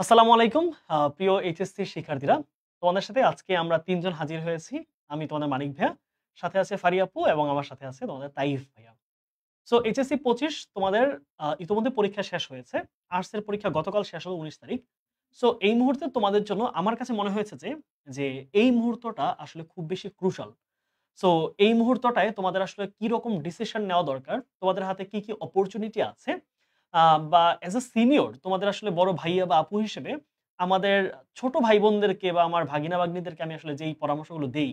আসসালামু আলাইকুম প্রিয় এইচএসসি শিক্ষার্থীরা। তোমাদের সাথে আজকে আমরা ৩ জন হাজির হয়েছি। আমি তোমাদের মানিক ভাইয়া, সাথে আছে ফারিয়া আপু এবং আমার সাথে আছে তোমাদের তাইফ ভাইয়া। সো এইচএসসি ২৫ তোমাদের ইতিমধ্যে পরীক্ষা শেষ হয়েছে। আর্টস এর পরীক্ষা গতকাল শেষ হলো ১৯ তারিখ। সো এই মুহূর্তে তোমাদের জন্য আমার কাছে মনে হয়েছে যে এই মুহূর্তটা আসলে খুব বেশি ক্রুশাল। সো এই মুহূর্তটায় তোমাদের আসলে কি রকম ডিসিশন নেওয়া দরকার, তোমাদের হাতে কি অপরচুনিটি আছে, বা এজ আ সিনিয়র তোমাদের আসলে বড় ভাইয়া বা আপু হিসেবে আমাদের ছোট ভাই-বোনদেরকে বা আমার ভাগিনা-ভাগ্নীদেরকে আমি আসলে যেই পরামর্শগুলো দেই,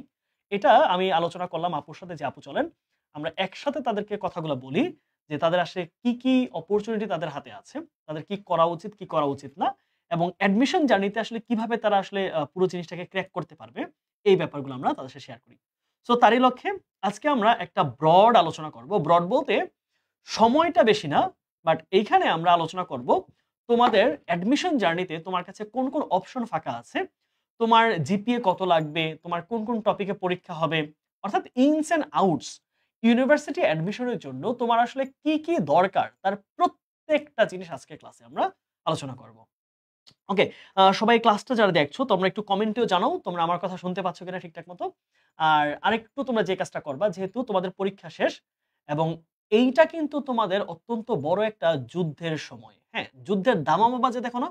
এটা আমি আলোচনা করলাম আপুর সাথে যে, "আপু চলেন আমরা একসাথে তাদেরকে কথাগুলো বলি যে, তাদের আসলে কি অপরচুনিটি তাদের হাতে আছে, তাদের কি করা উচিত, কি করা উচিত না এবং অ্যাডমিশন জার্নিতে আসলে কিভাবে তারা আসলে পুরো জিনিসটাকে ক্র্যাক করতে পারবে।" এই ব্যাপারগুলো আমরা তাদের সাথে শেয়ার করি। সো তারই লক্ষ্যে আজকে আমরা একটা ব্রড আলোচনা করব। ব্রড বলতে সময়টা বেশি না, বাট এইখানে আমরা আলোচনা করব তোমাদের অ্যাডমিশন জার্নিতে তোমার কাছে কোন অপশন ফাঁকা আছে, তোমার জিপিএ কত লাগবে, তোমার কোন টপিকে পরীক্ষা হবে, অর্থাৎ ইনস অ্যান্ড আউটস ইউনিভার্সিটি অ্যাডমিশনের জন্য তোমার আসলে কি দরকার তার প্রত্যেকটা জিনিস আজকে ক্লাসে আমরা আলোচনা করব। ওকে, সবাই ক্লাসটা যারা দেখছো তোমরা একটু কমেন্টেও জানাও তোমরা আমার কথা শুনতে পাচ্ছ কিনা ঠিকঠাক মতো। আর আরেকটু তোমরা যে কাজটা করবা, যেহেতু তোমাদের পরীক্ষা শেষ এবং এইটা কিন্তু তোমাদের অত্যন্ত বড় একটা যুদ্ধের সময়। হ্যাঁ, যুদ্ধের দামামা বাজে দেখো না?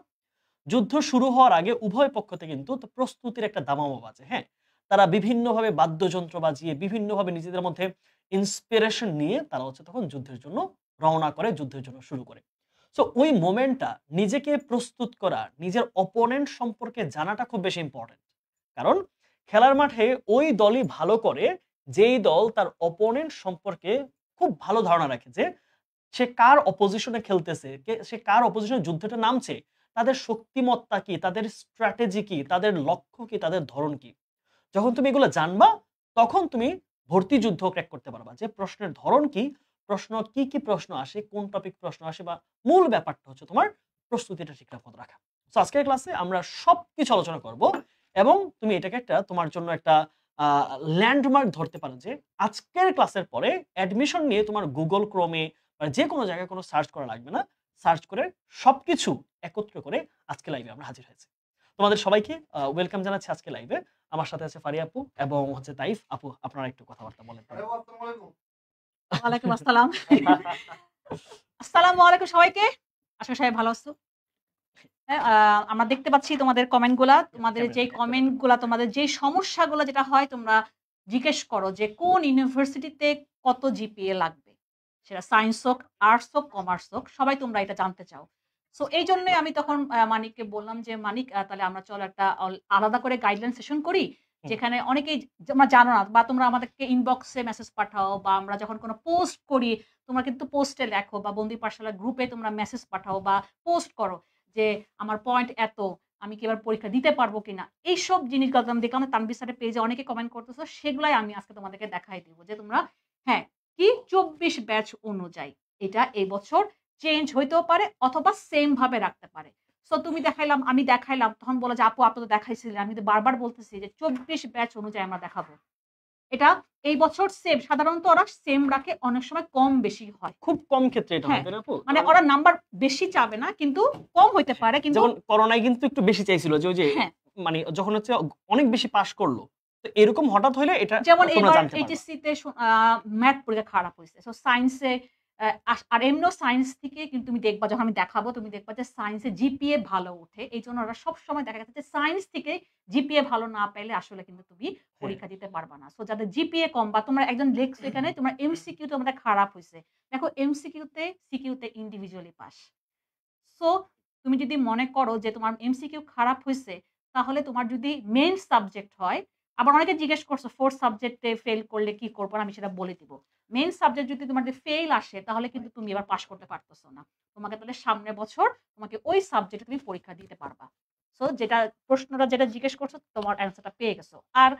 যুদ্ধ শুরু হওয়ার আগে উভয় পক্ষ থেকে কিন্তু প্রস্তুতির একটা দামামা বাজে। হ্যাঁ? তারা বিভিন্নভাবে বাদ্যযন্ত্র বাজিয়ে বিভিন্নভাবে নিজেদের মধ্যে ইন্সপিরেশন নিয়ে তারা হচ্ছে তখন যুদ্ধের জন্য রওনা করে, যুদ্ধের জন্য শুরু করে। সো ওই মোমেন্টটা নিজেকে প্রস্তুত করা, নিজের অপোনেন্ট সম্পর্কে জানাটা খুব বেশি ইম্পোর্টেন্ট। কারণ খেলার মাঠে ওই দলই ভালো করে যেই দল তার অপোনেন্ট সম্পর্কে খুব ভালো ধারণা রাখে যে সে কার অপোজিশনে খেলতেছে, সে কার অপোজিশনে যুদ্ধটা নামছে, তাদের শক্তিমত্তা কি, তাদের স্ট্র্যাটেজি কি, তাদের লক্ষ্য কি, তাদের ধরন কি। যখন তুমি এগুলো জানবা, তখন তুমি ভর্তি যুদ্ধ ক্র্যাক করতে পারবা। যে প্রশ্নের ধরন কি, প্রশ্ন কি প্রশ্ন আসে, কোন টপিক প্রশ্ন আসে বা মূল ব্যাপারটা হচ্ছে তোমার প্রস্তুতিটা ঠিকঠাক মতো রাখা। সো আজকের ক্লাসে আমরা সবকিছু আলোচনা করব এবং তুমি এটাকে একটা তোমার জন্য একটা আ ল্যান্ডমার্ক ধরতে পারো যে আজকের ক্লাসের পরে অ্যাডমিশন নিয়ে তোমার Google Chrome এ বা যেকোনো জায়গায় কোনো সার্চ করা লাগবে না। সার্চ করে সবকিছু একত্র করে আজকে লাইভে আমরা হাজির হয়েছি। তোমাদের সবাইকে ওয়েলকাম জানাচ্ছি আজকে লাইভে। আমার সাথে আছে ফারিয়া আপু এবং হচ্ছে তাইফ আপু। আপনারা একটু কথাবার্তা বলেন। ওয়ালাইকুম আসসালাম। আসসালামু আলাইকুম সবাইকে। আশা করি সবাই ভালো আছো। হ্যাঁ, আমরা দেখতে পাচ্ছি তোমাদের কমেন্টগুলা। তোমাদের যেই কমেন্টগুলা, তোমাদের যেই সমস্যাগুলা যেটা হয় তোমরা জিজ্ঞেস করো যে কোন ইউনিভার্সিটিতে কত জিপিএ লাগবে। সেটা সায়েন্স হোক, আর্টস হোক, কমার্স হোক সবাই তোমরা এটা জানতে চাও। সো এইজন্যই আমি তখন মানিককে বললাম যে, "মানিক তাহলে আমরা চলো একটা আলাদা করে গাইডলাইন সেশন করি।" হুম, যেখানে অনেকেই তোমরা জানো না বা তোমরা আমাদেরকে ইনবক্সে মেসেজ পাঠাও বা আমরা যখন কোনো পোস্ট করি, তোমরা কিন্তু পোস্টে লেখো বা বন্দি পাঠশালার গ্রুপে তোমরা মেসেজ পাঠাও বা পোস্ট করো যে, "আমার পয়েন্ট এত, আমি কি এবার পরীক্ষা দিতে পারবো কিনা?" এইসব জিনিসগুলো আমি দেখলাম তানভীর স্যারের পেজে অনেকে কমেন্ট করতেছো। সেগুলাই আমি আজকে তোমাদেরকে দেখাই দিব যে তোমরা হ্যাঁ, কি ২৪ ব্যাচ অনুযায়ী এটা এই বছর চেঞ্জ হইতেও পারে অথবা সেম ভাবে রাখতে পারে। সো আমি দেখাইলাম তখন বলে যে, "আপু আপনি তো দেখাইছিলেন।" আমি তো বারবার বলতেছি যে ২৪ ব্যাচ অনুযায়ী আমরা দেখাবো। এটা এই বছর সেম সাধারণত ওরা সেম রাখে, অনেক সময় কম বেশি হয়। খুব কম ক্ষেত্রে এটা হয়, হ্যাঁ, তাই না আপু? মানে কারণ ওরা নাম্বার বেশি চাবে না কিন্তু কম হইতে হ্যাঁ, পারে কিন্তু যেমন করোনায় কিন্তু একটু বেশি চাইছিল যে ওই যে হ্যাঁ, মানে যখন হচ্ছে অনেক বেশি পাস করলো। তো এরকম হঠাৎ হইলে এটা যেমন তোমরা এবার জানতে পারবা। এইচএসসি তে ম্যাথ পরীক্ষা খারাপ হইছে। সো সায়েন্সে আর এমনিও সায়েন্স থেকে কিন্তু তুমি দেখবা যখন আমি দেখাবো তুমি দেখবা যে সায়েন্সে জিপিএ ভালো উঠে। এইজন্য ওরা সবসময় দেখা গেছে যে সায়েন্স থেকে জিপিএ ভালো না পাইলে আসলে কিন্তু তুমি হ্যাঁ, পরীক্ষা দিতে পারবা না। সো যাদের জিপিএ কম বা তোমরা একজন লিখছো এখানে তোমার এমসিকিউ তোমাদের খারাপ হইছে। দেখো এমসিকিউ তে সিকিউ তে ইন্ডিভিজুয়ালি পাস। সো তুমি যদি মনে করো যে তোমার এমসিকিউ খারাপ হইছে, তাহলে তোমার যদি মেইন সাবজেক্ট হয়, আবার অনেকে জিজ্ঞেস করছো 4 সাবজেক্টে ফেইল করলে কি করব? আমি সেটা বলে দিব। মেইন সাবজেক্ট যদি তোমার ফেইল আসে, তাহলে কিন্তু তুমি এবার পাস করতে পারতেছ না। তোমাকে তাহলে সামনের বছর তোমাকে ওই সাবজেক্টে তুমি পরীক্ষা দিতে পারবা। সো প্রশ্নটা যেটা জিজ্ঞেস করছো তোমার অ্যান্সারটা পেয়ে গেছো। আর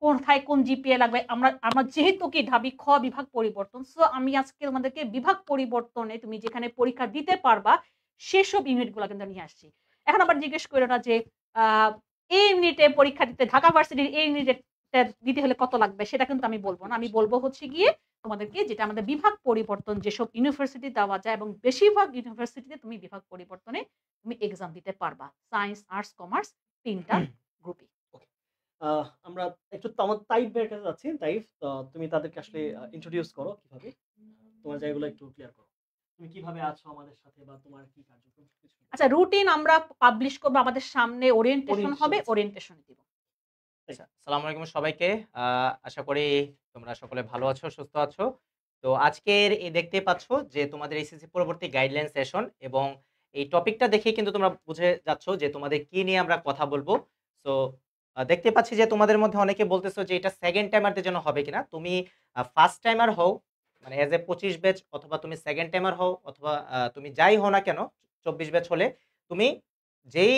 কোথায় কোন জিপিএ লাগবে আমরা আমরা যেহেতু কি ঢাবি খ বিভাগ পরিবর্তন। সো আমি আজকে তোমাদেরকে বিভাগ পরিবর্তনে তুমি যেখানে পরীক্ষা দিতে পারবা সেসব ইউনিট গুলা কিন্তু নিয়ে আসছি। এখন আবার জিজ্ঞেস কইরো না যে আ এই ইউনিটে পরীক্ষা দিতে ঢাকা ভার্সিটির এই ইউনিটে দিতে হলে কত লাগবে সেটা কিন্তু আমি বলব না। আমি বলব হচ্ছে গিয়ে তোমাদেরকে, যেটা আমাদের বিভাগ পরিবর্তন যেসব ইউনিভার্সিটি দেওয়া যায়, এবং বেশিরভাগ ইউনিভার্সিটিতে তুমি বিভাগ পরিবর্তনে তুমি এক্সাম দিতে পারবা, সায়েন্স, আর্টস, কমার্স ৩টা গ্রুপে। ওকে। আমরা একটু আমার তাইফ ভাইয়ের কাছে যাচ্ছি। তাইফ, তুমি তাদেরকে আসলে ইন্ট্রোডিউস করো কিভাবে? তোমার জায়গাগুলো একটু ক্লিয়ার করো। তুমি কিভাবে আছো আমাদের সাথে বা তোমার কি কার্যক্রম কিছু? আচ্ছা, রুটিন আমরা পাবলিশ করব, আমাদের সামনে ওরিয়েন্টেশন হবে, Orientation আছে। ওরিয়েন্টেশন দিব। আচ্ছা, আসসালামু আলাইকুম সবাইকে। আশা করি তোমরা সকলে ভালো আছো, সুস্থ আছো। তো আজকের দেখতেই পাচ্ছ যে তোমাদের এইচএসসি পরবর্তী গাইডলাইন সেশন, এবং এই টপিকটা দেখে কিন্তু তোমরা বুঝে যাচ্ছ যে তোমাদের কি নিয়ে আমরা কথা বলবো। সো দেখতে পাচ্ছি যে তোমাদের মধ্যে অনেকে বলতেছো যে এটা সেকেন্ড টাইমারদের জন্য হবে কিনা। তুমি ফার্স্ট টাইমার হও, মানে এজ এ 25 ব্যাচ, অথবা তুমি সেকেন্ড টাইমার হও, অথবা তুমি যাই হও না কেন 24 ব্যাচ হলে, তুমি যেই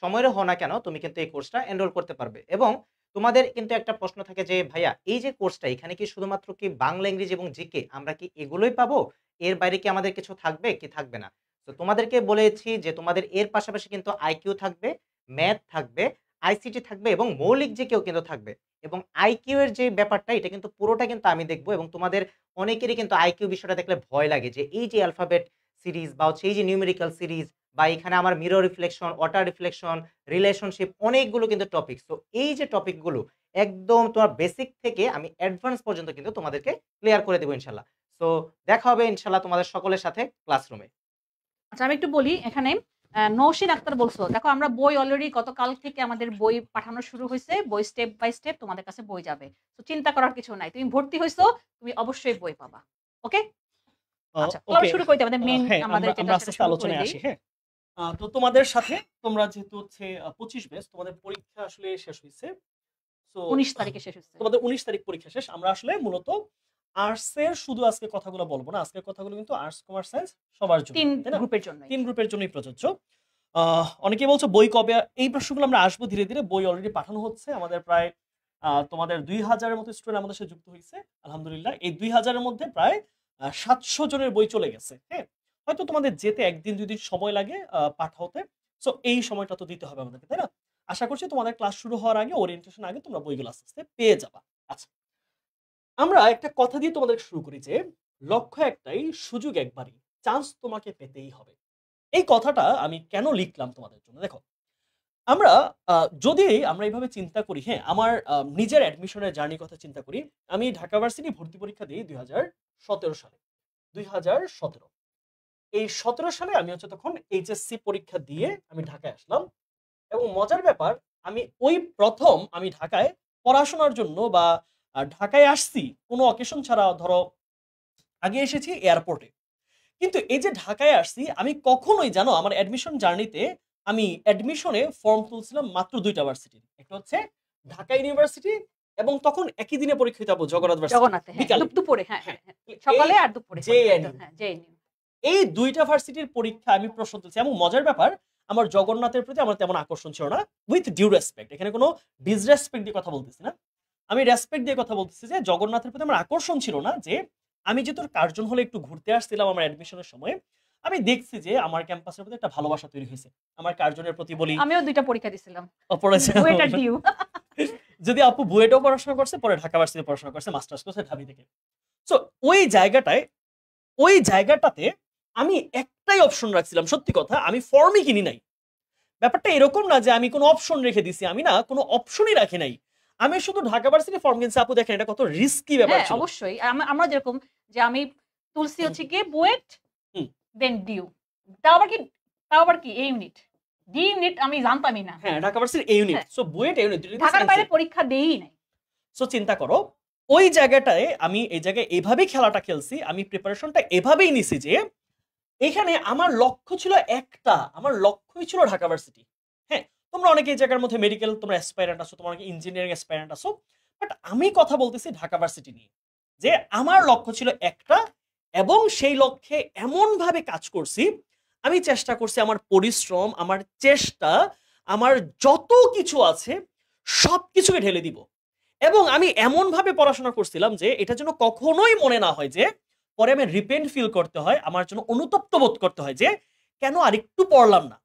সময়ের হও না কেন তুমি কিন্তু এই কোর্সটা এনরোল করতে পারবে। এবং তোমাদের কিন্তু একটা প্রশ্ন থাকে যে ভাইয়া এই যে কোর্সটা, এখানে কি শুধুমাত্র কি বাংলা, ইংরেজি এবং জিকে আমরা কি এগুলোই পাবো, এর বাইরে কি আমাদের কিছু থাকবে কি থাকবে না? তো তোমাদেরকে বলেছি যে তোমাদের এর পাশাপাশি কিন্তু আইকিউ থাকবে, ম্যাথ থাকবে, আইসিটি থাকবে, এবং মৌলিক জিকেও কিন্তু থাকবে। এবং আইকিউ এর যে ব্যাপারটা, এটা কিন্তু পুরোটা কিন্তু আমি দেখবো। এবং তোমাদের অনেকেরই কিন্তু আইকিউ বিষয়টা দেখলে ভয় লাগে যে এই যে অ্যালফাবেট সিরিজ বা হচ্ছে এই যে নিউমেরিক্যাল সিরিজ, বা এখানে আমার mirror reflection, water reflection, relationship, অনেকগুলো কিন্তু টপিক। তো এই যে টপিকগুলো একদম তোমার বেসিক থেকে আমি অ্যাডভান্স পর্যন্ত কিন্তু তোমাদেরকে ক্লিয়ার করে দেবো ইনশাল্লাহ। সো দেখা হবে ইনশাল্লাহ তোমাদের সকলের সাথে ক্লাসরুমে। আচ্ছা, আমি একটু বলি এখানে। নৌশিন আক্তার বলছো, দেখো আমরা বই অলরেডি গতকাল থেকে আমাদের বই পাঠানো শুরু হয়েছে, বই স্টেপ বাই স্টেপ তোমাদের কাছে বই যাবে। তো চিন্তা করার কিছু নাই, তুমি ভর্তি হইছো, তুমি অবশ্যই বই পাবা। ওকে, আচ্ছা ওকে। শুরু করতে আমাদের মেইন হ্যাঁ, আমাদের আমরা যেটা আস্তে সেটা আস্তে শুরু করে আলোচনায় দেই। আসি। হ্যাঁ, তো তোমাদের সাথে তোমরা যেহেতু হচ্ছে 25 ব্যাচ, তোমাদের পরীক্ষা আসলে শেষ হয়েছে। সো 19 তারিখে শেষ হচ্ছে। তোমাদের 19 তারিখ পরীক্ষা শেষ। আমরা আসলে মূলত আর্টসের শুধু আজকে কথাগুলো বলবো না, আজকের কথাগুলো কিন্তু আর্টস, কমার্স, সায়েন্স সবার জন্য, 3 তাই না? গ্রুপের জন্য। 3 গ্রুপের জন্যই প্রযোজ্য। অনেকেই বলছো বই কবে, এই প্রশ্নগুলো আমরা আসবো ধীরে ধীরে। বই অলরেডি পাঠানো হচ্ছে, আমাদের প্রায় তোমাদের 2000-এর মতো স্টুডেন্ট আমাদের সাথে যুক্ত হয়েছে আলহামদুলিল্লাহ। এই 2000-এর মধ্যে প্রায় 700 জনের বই চলে গেছে। হ্যাঁ, হয়তো তোমাদের যেতে 1 দিন 2 দিন সময় লাগে পাঠাতে। সো এই সময়টা তো দিতে হবে আমাদেরকে, তাই না? আশা করছি তোমাদের ক্লাস শুরু হওয়ার আগে, ওরিয়েন্টেশন আগে তোমরা বইগুলো আস্তে আস্তে পেয়ে যাবা। আচ্ছা, আমরা একটা কথা দিয়ে তোমাদের শুরু করি যে লক্ষ্য একটাই, সুযোগ একবারই, চান্স তোমাকে পেতেই হবে। এই কথাটা আমি কেন লিখলাম তোমাদের জন্য? দেখো, আমরা যদি আমরা এইভাবে চিন্তা করি, হ্যাঁ, আমার নিজের অ্যাডমিশনের জার্নির কথা চিন্তা করি। আমি ঢাকা ভার্সিটি ভর্তি পরীক্ষা দিই 2017 সালে। 2017, এই 17 সালে আমি হচ্ছে তখন এইচএসসি পরীক্ষা দিয়ে আমি ঢাকায় আসলাম। এবং মজার ব্যাপার, আমি ওই প্রথম আমি ঢাকায় পড়াশোনার জন্য বা ঢাকায় আসছি কোনো অকেশন ছাড়া। ধরো আগে এসেছি এয়ারপোর্টে, কিন্তু এই যে ঢাকায় আসছি, আমি কখনোই জানো আমার অ্যাডমিশন জার্নিতে আমি অ্যাডমিশনে ফর্ম তুলছিলাম মাত্র 2টা ভার্সিটির। একটা হচ্ছে ঢাকা ইউনিভার্সিটি, এবং তখন একই দিনে পরীক্ষা দিতে যাবো জগন্নাথ ভার্সিটি, জগন্নাথে, হ্যাঁ, বিকালে। দুপুরে, হ্যাঁ হ্যাঁ, সকালে আর দুপুরে। JNU, হ্যাঁ, JNU। এই 2টা ভার্সিটির পরীক্ষা আমি প্রশ্ন তুলছি। এবং মজার ব্যাপার, আমার জগন্নাথের প্রতি আমার তেমন আকর্ষণ ছিল না। উইথ ডিউ রেসপেক্ট, এখানে কোনো ডিসরেসপেক্ট দিয়ে কথা বলতেছি না, আমি রেসপেক্ট দিয়ে কথা বলতেছি যে জগন্নাথের প্রতি আমার আকর্ষণ ছিল না। যে আমি যেহেতু কার্জন হলে একটু ঘুরতে আসছিলাম আমার অ্যাডমিশনের সময়, আমি দেখছি যে আমার ক্যাম্পাসের প্রতি একটা ভালোবাসা তৈরি হয়েছে। আমার কার্জনের প্রতি বলি, আমিও 2টা পরীক্ষা দিছিলাম, পড়েছে বুয়েট আর ডিউ। যদি আপু বুয়েটেও পড়াশোনা করছে, পরে ঢাকা ভার্সিটিতে পড়াশোনা করছে, মাস্টার্স করছে ঢাবি থেকে। সো ওই জায়গাটাতে আমি একটাই অপশন রাখছিলাম। সত্যি কথা, আমি ফর্মই কিনি নাই। ব্যাপারটা এরকম না যে আমি কোনো অপশন রেখে দিছি, আমি না কোনো অপশনই রাখি নাই। আমি শুধু ঢাকা ভার্সিটি ফর্ম কিনছি। আপু দেখেন এটা কত রিস্কি ব্যাপার হ্যাঁ, ছিল। অবশ্যই। আমরা যেরকম যে আমি তুলসি হচ্ছে কি বুয়েট, দেন ডিউ। তাও আবার কি এ ইউনিট, ডি ইউনিট আমি জানতামই না। হ্যাঁ, ঢাকা ভার্সিটির এই ইউনিট। সো বুয়েট এই ইউনিট, ঢাকার বাইরে পরীক্ষা দেই নাই। সো চিন্তা করো, ওই জায়গাটায় আমি এই জায়গায় এভাবেই খেলাটা খেলছি। আমি প্রিপারেশনটা এভাবেই নিছি যে এখানে আমার লক্ষ্য ছিল একটা, আমার লক্ষ্যই ছিল ঢাকা ভার্সিটি। হ্যাঁ, তোমরা অনেকে এই জায়গার মধ্যে মেডিকেল তোমরা অ্যাসপায়ারেন্ট আছো, তোমরা অনেকে ইঞ্জিনিয়ারিং অ্যাসপায়ারেন্ট আছো, বাট আমি কথা বলতেছি ঢাকা ভার্সিটি নিয়ে। যে আমার লক্ষ্য ছিল একটা, এবং সেই লক্ষ্যে এমনভাবে কাজ করছি, আমি চেষ্টা করছি আমার পরিশ্রম, আমার চেষ্টা, আমার যত কিছু আছে সব কিছুকে ঢেলে দিব। এবং আমি এমনভাবে পড়াশোনা করছিলাম যে এটা যেন কখনোই মনে না হয় যে পরে আমি রিপেন্ট ফিল করতে হয়, আমার জন্য অনুতপ্ত বোধ করতে হয় যে কেন আরেকটু পড়লাম না,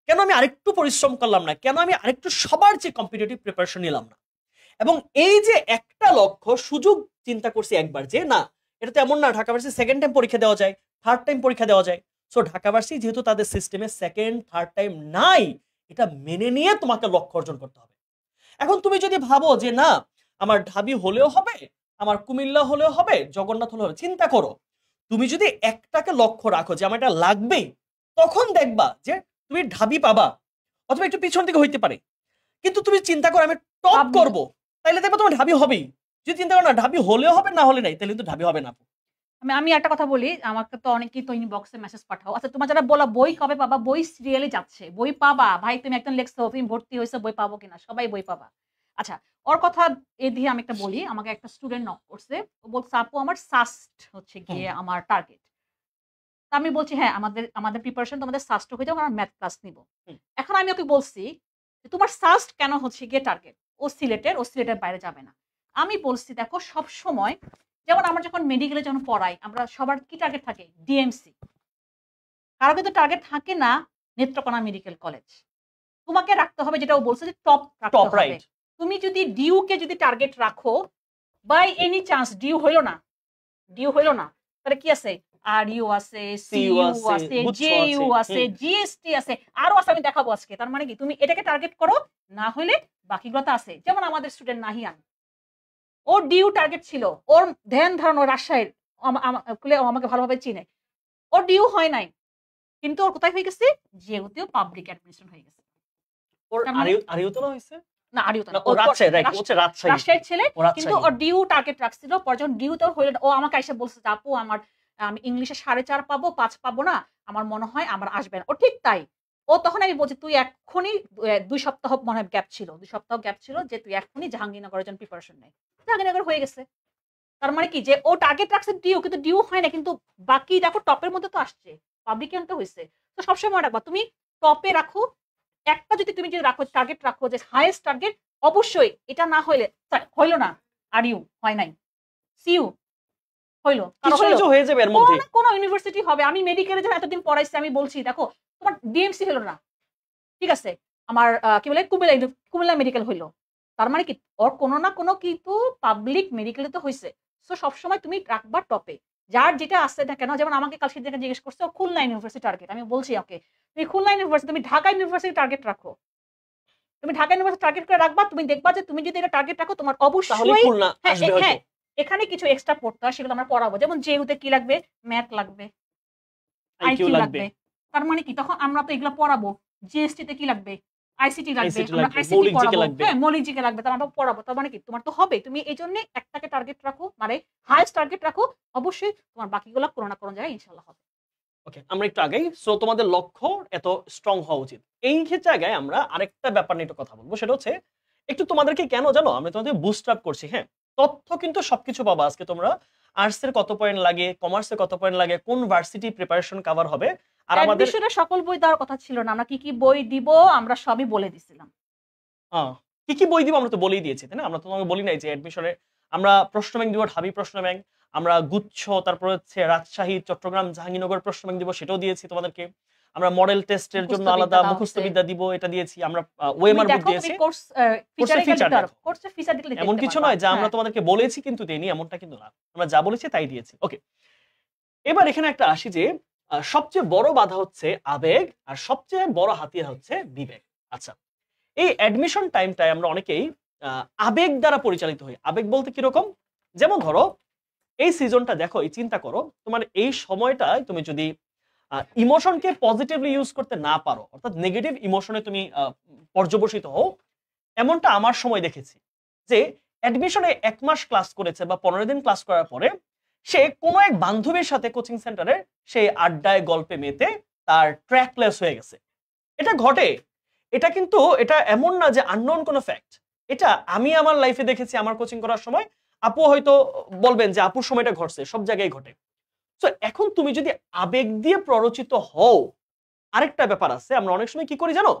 কেন আমি আরেকটু পরিশ্রম করলাম না, কেন আমি আরেকটু সবার চেয়ে কম্পিটিটিভ প্রিপারেশন নিলাম না। এবং এই যে একটা লক্ষ্য, সুযোগ চিন্তা করছি একবার যে না, এটা তো এমন না ঢাকা ভার্সিটি সেকেন্ড টাইম পরীক্ষা দেওয়া যায়, থার্ড টাইম পরীক্ষা দেওয়া যায়। সো ঢাকা ভার্সিটি যেহেতু তাদের সিস্টেমে সেকেন্ড থার্ড টাইম নাই, এটা মেনে নিয়ে তোমাকে লক্ষ্য অর্জন করতে হবে। এখন তুমি যদি ভাবো যে না আমার ঢাবি হলেও হবে, আমার কুমিল্লা হলেও হবে, জগন্নাথ হলেও হবে, চিন্তা করো তুমি যদি একটাকে লক্ষ্য রাখো যে আমার এটা লাগবেই, তখন দেখবা যে তুমি ঢাবি পাবা, অথবা একটু পিছন দিকে হইতে পারে, কিন্তু তুমি চিন্তা করো আমি টপ পাবি। করব, তাইলে দেখবা তোমার ঢাবি হবেই। যদি চিন্তা করো না ঢাবি হলেও হবে না হলে নাই, তাহলে কিন্তু ঢাবি হবে না। আমি একটা কথা বলি, আমাকে তো অনেকেই তো ইনবক্সে মেসেজ পাঠাও, আচ্ছা তোমার যারা বলা বই কবে পাবা, বই সিরিয়ালে যাচ্ছে, বই পাবা ভাই, তুমি একজন লেখছো, তুমি ভর্তি হয়েছো, বই পাবো কিনা, সবাই বই পাবা। আচ্ছা, ওর কথা এ দিয়ে আমি একটা বলি, আমাকে একটা স্টুডেন্ট নক করছে, ও বলছে আপু আমার সাস্ট হচ্ছে গিয়ে আমার টার্গেট। তা আমি বলছি হ্যাঁ আমাদের প্রিপারেশন তোমাদের সাস্ট হয়ে যাবে, আমরা ম্যাথ ক্লাস নিব। এখন আমি ওকে বলছি যে তোমার সাস্ট কেন হচ্ছে গিয়ে টার্গেট, ও সিলেটের বাইরে যাবে না। আমি বলছি দেখো সব সময়, যেমন আমরা যখন মেডিকেলে যখন পড়াই, আমরা সবার কি টার্গেট থাকে, ডিএমসি। কারো কিন্তু টার্গেট থাকে না নেত্রকোনা মেডিকেল কলেজ। তোমাকে রাখতে হবে যেটা ও বলছে যে টপ রাখতে টপ হবে। রাইট। তুমি যদি ডিউকে যদি টার্গেট রাখো, বাই এনি চান্স ডিউ হইল না, তাহলে কি আছে, আরইউ আছে, সিইউ আছে, জেইউ আছে, জিএসটি আছে, আরো আছে, আমি দেখাবো আজকে। তার মানে কি তুমি এটাকে টার্গেট করো, না হলে বাকিগুলো তো আছে। যেমন আমাদের স্টুডেন্ট নাহিয়ান, ওর ডিউ টার্গেট ছিল, ওর ধ্যান ধারণা রাজশাহীর, আমাকে ভালোভাবে চিনে, ওর ডিউ হয় নাই, কিন্তু ওর কোথায় হয়ে গেছে, যেহেতু পাবলিক অ্যাডমিনিস্ট্রেশন হয়ে গেছে। ওর আরিউ তো না হইছে না, আরিউ তো না, ও রাজশাহীর ছেলে, কিন্তু ওর ডিউ টার্গেট রাখছিল। পর যখন ডিউ তো হইল, ও আমাকে এসে বলছে যে আপু আমি ইংলিশে 4.5 পাবো, 5 পাবো না, আমার মনে হয় আমার আসবে না। ও ঠিক তাই। ও তখন আমি বলছি তুই এক্ষুনি 2 সপ্তাহ মনে হয় গ্যাপ ছিল, যে তুই এক্ষুনি জাহাঙ্গীরনগরের জন্য প্রিপারেশন নেই। জাহাঙ্গীরনগর হয়ে গেছে। তার মানে কি যে ও টার্গেট রাখছে ডিউ, কিন্তু ডিউ হয় না, কিন্তু বাকি দেখো টপের মধ্যে তো আসছে, পাবলিক তো হয়েছে। তো সবসময় মনে রাখবা তুমি টপে রাখো একটা, যদি তুমি যদি রাখো টার্গেট রাখো যে হাইয়েস্ট টার্গেট, অবশ্যই এটা না হইলে হইলো না, আরইউ হয় নাই, সিইউ হইলো, কিছু হয়ে যাবে এর মধ্যে, কোন ইউনিভার্সিটি হবে। আমি মেডিকেলে যখন এতদিন পড়াইছি, আমি বলছি দেখো তোমার ডিএমসি হলো না, ঠিক আছে, আমার কি বলে কুমিল্লা মেডিকেল হইলো, তার মানে কি ওর কোনো না কোনো কিন্তু পাবলিক মেডিকেলে তো হয়েছে। সো সবসময় তুমি রাখবা টপে, যার যেটা আসছে না কেন। যেমন আমাকে কালকে যেটা জিজ্ঞেস করছে, ও খুলনা ইউনিভার্সিটি টার্গেট, আমি বলছি ওকে তুমি খুলনা ইউনিভার্সিটি, তুমি ঢাকা ইউনিভার্সিটি টার্গেট রাখো, তুমি ঢাকা ইউনিভার্সিটি টার্গেট করে রাখবা, তুমি দেখবা যে তুমি যদি এটা টার্গেট রাখো তোমার অবশ্যই হ্যাঁ এখানে কিছু এক্সট্রা পড়তে হয়, সেগুলো আমরা পড়াবো। যেমন জেইউতে কি লাগবে, ম্যাথ লাগবে, আইকিউ লাগবে, তার মানে কি তখন আমরা তো এগুলো পড়াবো। জিএসটি তে কি লাগবে, আইসিটি লাগবে, আমরা আইসিটি পড়াবো, হ্যাঁ মৌলিক জিকে লাগবে, তার আমরা পড়াবো। তার মানে কি তোমার তো হবে, তুমি এই জন্য একটাকে টার্গেট রাখো, মানে হাইয়েস্ট টার্গেট রাখো, অবশ্যই তোমার বাকিগুলো কোনো না কোনো জায়গায় ইনশাআল্লাহ হবে। ওকে, আমরা একটু আগেই, সো তোমাদের লক্ষ্য এত স্ট্রং হওয়া উচিত। এই জায়গায় আমরা আরেকটা ব্যাপার নিয়ে একটু কথা বলবো, সেটা হচ্ছে একটু তোমাদেরকে কেন জানো আমরা তোমাদের বুস্ট আপ করছি। হ্যাঁ, তথ্য কিন্তু সবকিছু পাবা আজকে তোমরা, আর্টস এর কত পয়েন্ট লাগে, কমার্সের কত পয়েন্ট লাগে, কোন ভার্সিটি প্রিপারেশন কভার হবে, আর আমাদের সকল বই দেওয়ার কথা ছিল না, আমরা কি কি বই দিব আমরা সবই বলে দিছিলাম। কি কি বই দিব আমরা তো বলেই দিয়েছি, তাই না? আমরা তো তোমাকে বলি নাই যে অ্যাডমিশনে আমরা প্রশ্ন ব্যাংক দিব, ঢাবি প্রশ্ন ব্যাংক, আমরা গুচ্ছ, তারপর হচ্ছে রাজশাহী, চট্টগ্রাম, জাহাঙ্গীরনগর প্রশ্ন ব্যাংক দিব, সেটাও দিয়েছি তোমাদেরকে। আমরা মডেল টেস্টের জন্য আলাদা মুখস্থ বিদ্যা দিব, এটা দিয়েছি। আমরা ওএমআর বুক দিয়েছি, এমন কিছু নয় যে আমরা তোমাদেরকে বলেছি কিন্তু দেইনি, এমনটা কিন্তু না, আমরা যা বলেছি তাই দিয়েছি। ওকে, এবার এখানে একটা আসি যে সবচেয়ে বড় বাধা হচ্ছে আবেগ, আর সবচেয়ে বড় হাতিয়ার হচ্ছে বিবেক। আচ্ছা, এই অ্যাডমিশন টাইমটায় আমরা অনেকেই আবেগ দ্বারা পরিচালিত হই। আবেগ বলতে কিরকম, যেমন ধরো এই সিজনটা দেখো, এই চিন্তা করো তোমার এই সময়টায় তুমি যদি ইমোশনকে পজিটিভলি ইউজ করতে না পারো, অর্থাৎ নেগেটিভ ইমোশনে তুমি পর্যবসিত হও, এমনটা আমার সময় দেখেছি যে অ্যাডমিশনে 1 মাস ক্লাস করেছে বা 15 দিন ক্লাস করার পরে সে কোনো এক বান্ধবীর সাথে কোচিং সেন্টারে সেই আড্ডায় গল্পে মেতে তার ট্র্যাকলেস হয়ে গেছে। এটা ঘটে, এটা কিন্তু এটা এমন না যে আননোন কোনো ফ্যাক্ট, এটা আমি আমার লাইফে দেখেছি। আমার কোচিং করার সময় আপু হয়তো বলবেন যে আপুর সময়টা ঘটছে, সব জায়গায় ঘটে। তো এখন তুমি যদি আবেগ দিয়ে প্ররোচিত হও, আরেকটা ব্যাপার আছে, আমরা অনেক সময় কি করি জানো,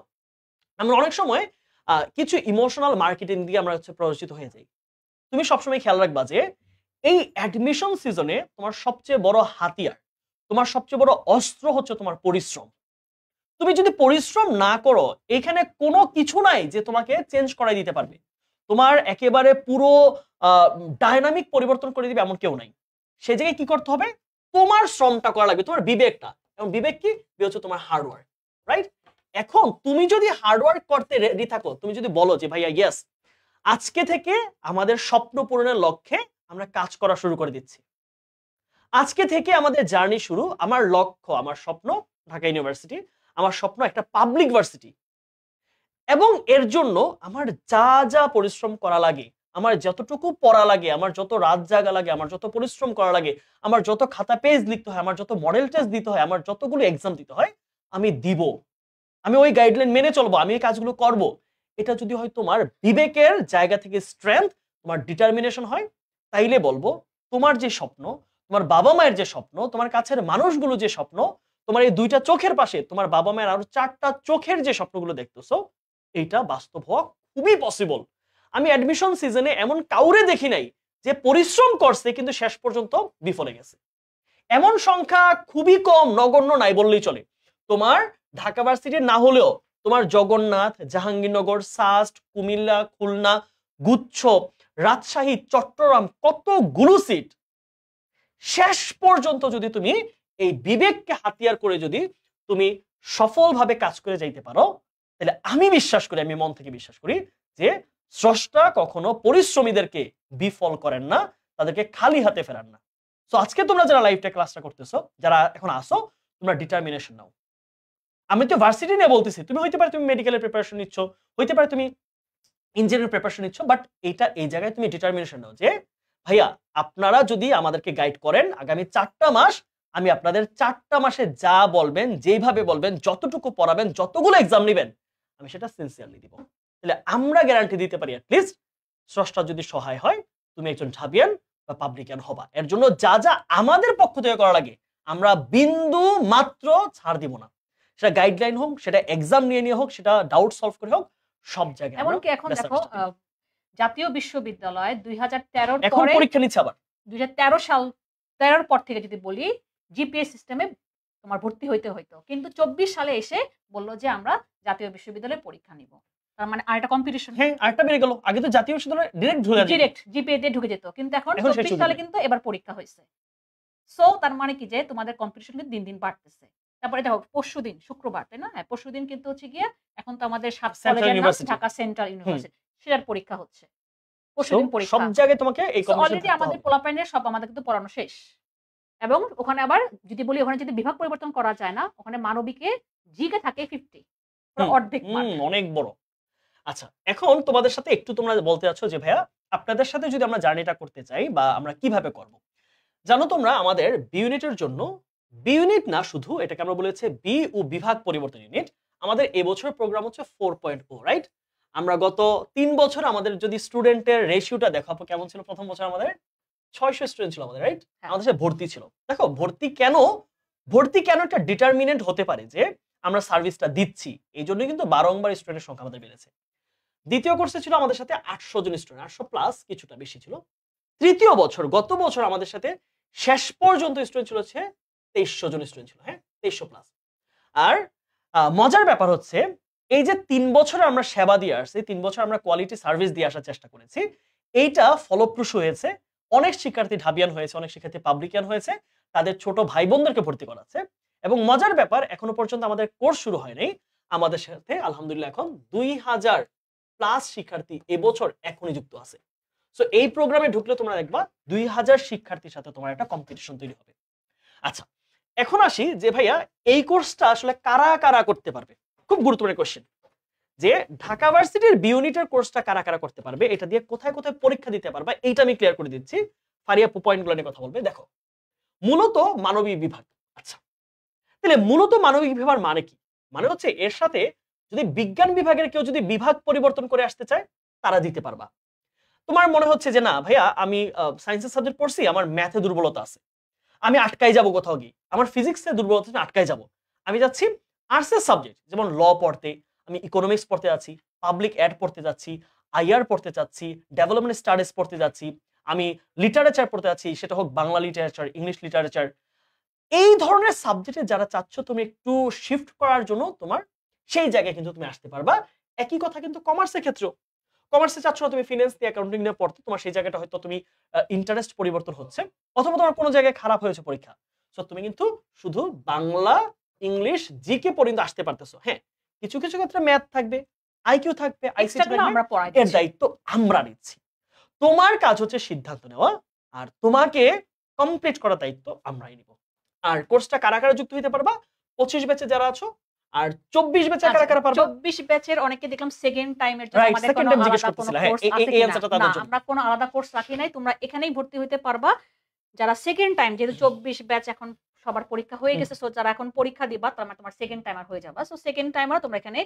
আমরা অনেক সময় কিছু ইমোশনাল মার্কেটিং দিয়ে আমরা হচ্ছে প্ররোচিত হয়ে যাই। তুমি সবসময় খেয়াল রাখবা যে এই অ্যাডমিশন সিজনে তোমার সবচেয়ে বড় হাতিয়ার, তোমার সবচেয়ে বড় অস্ত্র হচ্ছে তোমার পরিশ্রম। তুমি যদি পরিশ্রম না করো, এখানে কোনো কিছু নাই যে তোমাকে চেঞ্জ করাই দিতে পারবে, তোমার একেবারে পুরো ডায়নামিক পরিবর্তন করে দিবে এমন কেউ নাই। সেই জায়গায় কি করতে হবে, তোমার শ্রমটা করা লাগবে, তোমার বিবেকটা। এবং বিবেক কি, হচ্ছে তোমার হার্ডওয়ার্ক, রাইট? এখন তুমি যদি হার্ডওয়ার্ক করতে রেডি থাকো, তুমি যদি বলো যে ভাইয়া ইয়েস, আজকে থেকে আমাদের স্বপ্ন পূরণের লক্ষ্যে আমরা কাজ করা শুরু করে দিচ্ছি, আজকে থেকে আমাদের জার্নি শুরু, আমার লক্ষ্য, আমার স্বপ্ন ঢাকা ইউনিভার্সিটি, আমার স্বপ্ন একটা পাবলিক ভার্সিটি, এবং এর জন্য আমার যা যা পরিশ্রম করা লাগে, আমার যতটুকু পড়া লাগে, আমার যত রাত জাগা লাগে, আমার যত পরিশ্রম করা লাগে, আমার যত খাতা পেজ লিখতে হয়, আমার যত মডেল টেস্ট দিতে হয়, আমার যতগুলো এক্সাম দিতে হয়, আমি দিব, আমি ওই গাইডলাইন মেনে চলবো, আমি এই কাজগুলো করব। এটা যদি হয় তোমার বিবেকের জায়গা থেকে স্ট্রেংথ, তোমার ডিটারমিনেশন হয়, তাইলে বলবো তোমার যে স্বপ্ন, তোমার বাবা মায়ের যে স্বপ্ন, তোমার কাছের মানুষগুলো যে স্বপ্ন, তোমার এই দুইটা চোখের পাশে তোমার বাবা মায়ের আরো 4টা চোখের যে স্বপ্নগুলো দেখতেছো, এইটা বাস্তব হওয়া খুবই পসিবল। আমি অ্যাডমিশন সিজনে এমন কাউরে দেখি নাই যে পরিশ্রম করছে কিন্তু শেষ পর্যন্ত বিফলে গেছে। এমন সংখ্যা খুবই কম, নগণ্য নাই বললেই চলে। তোমার ঢাকা ভার্সিটি না হলেও তোমার জগন্নাথ, জাহাঙ্গীরনগর, সাস্ট, কুমিল্লা, খুলনা, গুচ্ছ, রাজশাহী, চট্টগ্রাম, কতগুলো সিট, শেষ পর্যন্ত যদি তুমি এই বিবেককে হাতিয়ার করে যদি তুমি সফলভাবে কাজ করে যাইতে পারো, তাহলে আমি বিশ্বাস করি, আমি মন থেকে বিশ্বাস করি যে স্রষ্টা কখনো পরিশ্রমীদেরকে বিফল করেন না, তাদেরকে খালি হাতে ফেরান না। সো আজকে তোমরা যারা লাইফটা ক্লাসটা করতেছো, যারা এখন আসো, তোমরা ডিটারমিনেশন নাও। আমি তো ভার্সিটি নিয়ে বলতেছি, তুমি হইতে পারে তুমি মেডিকেলের প্রিপারেশন নিচ্ছ, হইতে পারে তুমি ইঞ্জিনিয়ারিং প্রিপারেশন নিচ্ছ, বাট এইটা এই জায়গায় তুমি ডিটারমিনেশন নাও যে ভাইয়া আপনারা যদি আমাদেরকে গাইড করেন আগামী 4টা মাস, আমি আপনাদের 4টা মাসে যা বলবেন, যেইভাবে বলবেন, যতটুকু পড়াবেন, যতগুলো এক্সাম নেবেন, আমি সেটা সিনসিয়ারলি দিব। তাহলে আমরা গ্যারান্টি দিতে পারি অ্যাটলিস্ট স্রষ্টা যদি সহায় হয়, তুমি একজন ঢাবিয়ান বা পাবলিকান হবা। এর জন্য যা যা আমাদের পক্ষ থেকে করা লাগে আমরা বিন্দু মাত্র ছাড় দিব না, সেটা গাইডলাইন হোক, সেটা এক্সাম নিয়ে হোক, সেটা ডাউট সলভ করে হোক, সব জায়গায় এমনকি এখন দেখো জাতীয় বিশ্ববিদ্যালয় 2013 এখন পরীক্ষা নিচ্ছে আবার 2013 পর থেকে যদি বলি জিপিএ সিস্টেমে তোমার ভর্তি হইতে হইতো, কিন্তু 24 সালে এসে বললো যে আমরা জাতীয় বিশ্ববিদ্যালয়ে পরীক্ষা নিব। তার মানে আরেকটা কম্পিটিশন, হ্যাঁ আরেকটা বেড়ে গেল। আগে তো জাতীয় বিশ্ববিদ্যালয় ডিরেক্ট জিপিএ দিয়ে ঢুকে যেত, কিন্তু এখন 24 সালে কিন্তু এবার পরীক্ষা হয়েছে। সো তার মানে কি যে তোমাদের কম্পিটিশন কিন্তু দিন দিন বাড়তেছে। তারপরে দেখো পরশুদিন শুক্রবার, তাই না? হ্যাঁ, পরশুদিন কিন্তু হচ্ছে গিয়ে এখন তো আমাদের সাত কলেজের নাম ঢাকা সেন্ট্রাল ইউনিভার্সিটি, সেটার পরীক্ষা হচ্ছে পরশুদিন পরীক্ষা। সব জায়গায় তোমাকে এই কম্পিটিশন অলরেডি আমাদের পোলাপাইনের সব আমাদের কিন্তু পড়ানো শেষ, এবং ওখানে আবার যদি বলি ওখানে যদি বিভাগ পরিবর্তন করা যায় না, ওখানে মানবিকে জিকে থাকে 50, অর্ধেক অনেক বড়। আচ্ছা, এখন তোমাদের সাথে একটু তোমরা বলতে যাচ্ছ যে ভাইয়া আপনাদের সাথে যদি আমরা জার্নিটা করতে চাই বা আমরা কিভাবে করব, জানো তোমরা আমাদের বি ইউনিটের জন্য, বি ইউনিট না শুধু, এটাকে আমরা বলেছে বি ও বিভাগ পরিবর্তন ইউনিট, আমাদের এবছরের প্রোগ্রাম হচ্ছে 4.0, রাইট? আমরা গত 3 বছর আমাদের যদি স্টুডেন্টের রেশিওটা দেখো কেমন ছিল, প্রথম বছর আমাদের 600 স্টুডেন্ট ছিল আমাদের, রাইট? আমাদের সাথে ভর্তি ছিল। দেখো ভর্তি কেন একটা ডিটারমিনেন্ট হতে পারে যে আমরা সার্ভিসটা দিচ্ছি, এই জন্য কিন্তু বারংবার স্টুডেন্টের সংখ্যা আমাদের বেড়েছে। দ্বিতীয় কোর্সে ছিল আমাদের সাথে 800 জন স্টুডেন্ট, 800 প্লাস, কিছুটা বেশি ছিল। তৃতীয় বছর, গত বছর আমাদের সাথে শেষ পর্যন্ত স্টুডেন্ট ছিল 2300 জন স্টুডেন্ট ছিল, হ্যাঁ 2300 প্লাস। আর মজার ব্যাপার হচ্ছে এই যে 3 বছরে আমরা সেবা দিয়ে আসছি, 3 বছর আমরা কোয়ালিটি সার্ভিস দিয়ে আসার চেষ্টা করেছি, এইটা ফলপ্রসূ হয়েছে। অনেক শিক্ষার্থী ঢাবিয়ান হয়েছে, অনেক শিক্ষার্থী পাবলিকান হয়েছে, তাদের ছোট ভাই বোনদেরকে ভর্তি করাচ্ছে। এবং মজার ব্যাপার, এখনো পর্যন্ত আমাদের কোর্স শুরু হয়নি, আমাদের সাথে আলহামদুলিল্লাহ এখন 2000 প্লাস শিক্ষার্থী এবছর এখনই যুক্ত আছে। সো এই প্রোগ্রামে ঢুকলে তোমরা দেখবা 2000 শিক্ষার্থীর সাথে তোমার একটা কম্পিটিশন তৈরি হবে। আচ্ছা, এখন আসি যে ভাইয়া এই কোর্সটা আসলে কারা কারা করতে পারবে। খুব গুরুত্বপূর্ণ কোশ্চেন যে ঢাকা ভার্সিটির বি ইউনিটের কোর্সটা কারা কারা করতে পারবে, এটা দিয়ে কোথায় কোথায় পরীক্ষা দিতে পারবে, এইটা আমি ক্লিয়ার করে দিচ্ছি। ফারিয়া পয়েন্টগুলো নিয়ে কথা বলবে। দেখো, মূলত মানবিক বিভাগ। আচ্ছা, তাহলে মূলত মানবিক বিভাগ মানে কি? মানে হচ্ছে এর সাথে যদি বিজ্ঞান বিভাগের কেউ যদি বিভাগ পরিবর্তন করে আসতে চায়, তারা দিতে পারবা। তোমার মনে হচ্ছে যে না ভাইয়া আমি সায়েন্সের সাবজেক্ট পড়ছি, আমার ম্যাথে দুর্বলতা আছে, আমি আটকাই যাব কোথাও গিয়ে, আমার ফিজিক্সে দুর্বলতা আছে, আটকাই যাব, আমি যাচ্ছি আর্টসের সাবজেক্ট যেমন ল পড়তে, আমি ইকোনমিক্স পড়তে যাচ্ছি, পাবলিক অ্যাড পড়তে যাচ্ছি, আইআর পড়তে যাচ্ছি, ডেভেলপমেন্ট স্টাডিজ পড়তে যাচ্ছি, আমি লিটারেচার পড়তে যাচ্ছি, সেটা হোক বাংলা লিটারেচার, ইংলিশ লিটারেচার। এই ধরনের সাবজেক্টে যারা চাচ্ছ তুমি একটু শিফট করার জন্য, তোমার সেই জায়গায় কিন্তু তুমি আসতে পারবা। একই কথা কিন্তু কমার্সের ক্ষেত্রেও। কমার্সে চাচ্ছ না তুমি ফিন্যান্স দিয়ে অ্যাকাউন্টিং নিয়ে পড়তে, তোমার সেই জায়গাটা হয়তো তুমি ইন্টারেস্ট পরিবর্তন হচ্ছে, অথবা তোমার কোনো জায়গায় খারাপ হয়েছে পরীক্ষা, সো তুমি কিন্তু শুধু বাংলা, ইংলিশ, জিকে পর্যন্ত আসতে পারতেছো। হ্যাঁ, কিছু কিছু ক্ষেত্রে ম্যাথ থাকবে, আইকিউ থাকবে, আইসিটি এক্সট্রাগুলো থাকবে, আমরা পড়াই এর দিচ্ছি। দায়িত্ব আমরা নিচ্ছি। তোমার কাজ হচ্ছে সিদ্ধান্ত নেওয়া, আর তোমাকে কমপ্লিট করার দায়িত্ব আমরাই নিব। আর কোর্সটা কারা কারা যুক্ত হইতে পারবা? 25 ব্যাচে যারা আছো, আর 24 ব্যাচে কারা কারা পারবা? 24 ব্যাচের অনেকে দেখলাম সেকেন্ড টাইমের জন্য রাইট, আমাদের সেকেন্ড কোনো টাইম জিজ্ঞেস আলাদা কোনো করতেছিলা। হ্যাঁ, কোর্স আছে এই কিনা? অ্যানসারটা না, তাদের জন্য। আমরা কোনো আলাদা কোর্স রাখি নাই। তোমরা এখানেই ভর্তি হইতে পারবা। যারা সেকেন্ড টাইম, যেহেতু 24 ব্যাচ এখন সবার পরীক্ষা হয়ে গেছে, সো যারা এখন পরীক্ষা দিবা তোমার সেকেন্ড টাইমার হয়ে যাবা। সো সেকেন্ড টাইমার তোমরা এখানে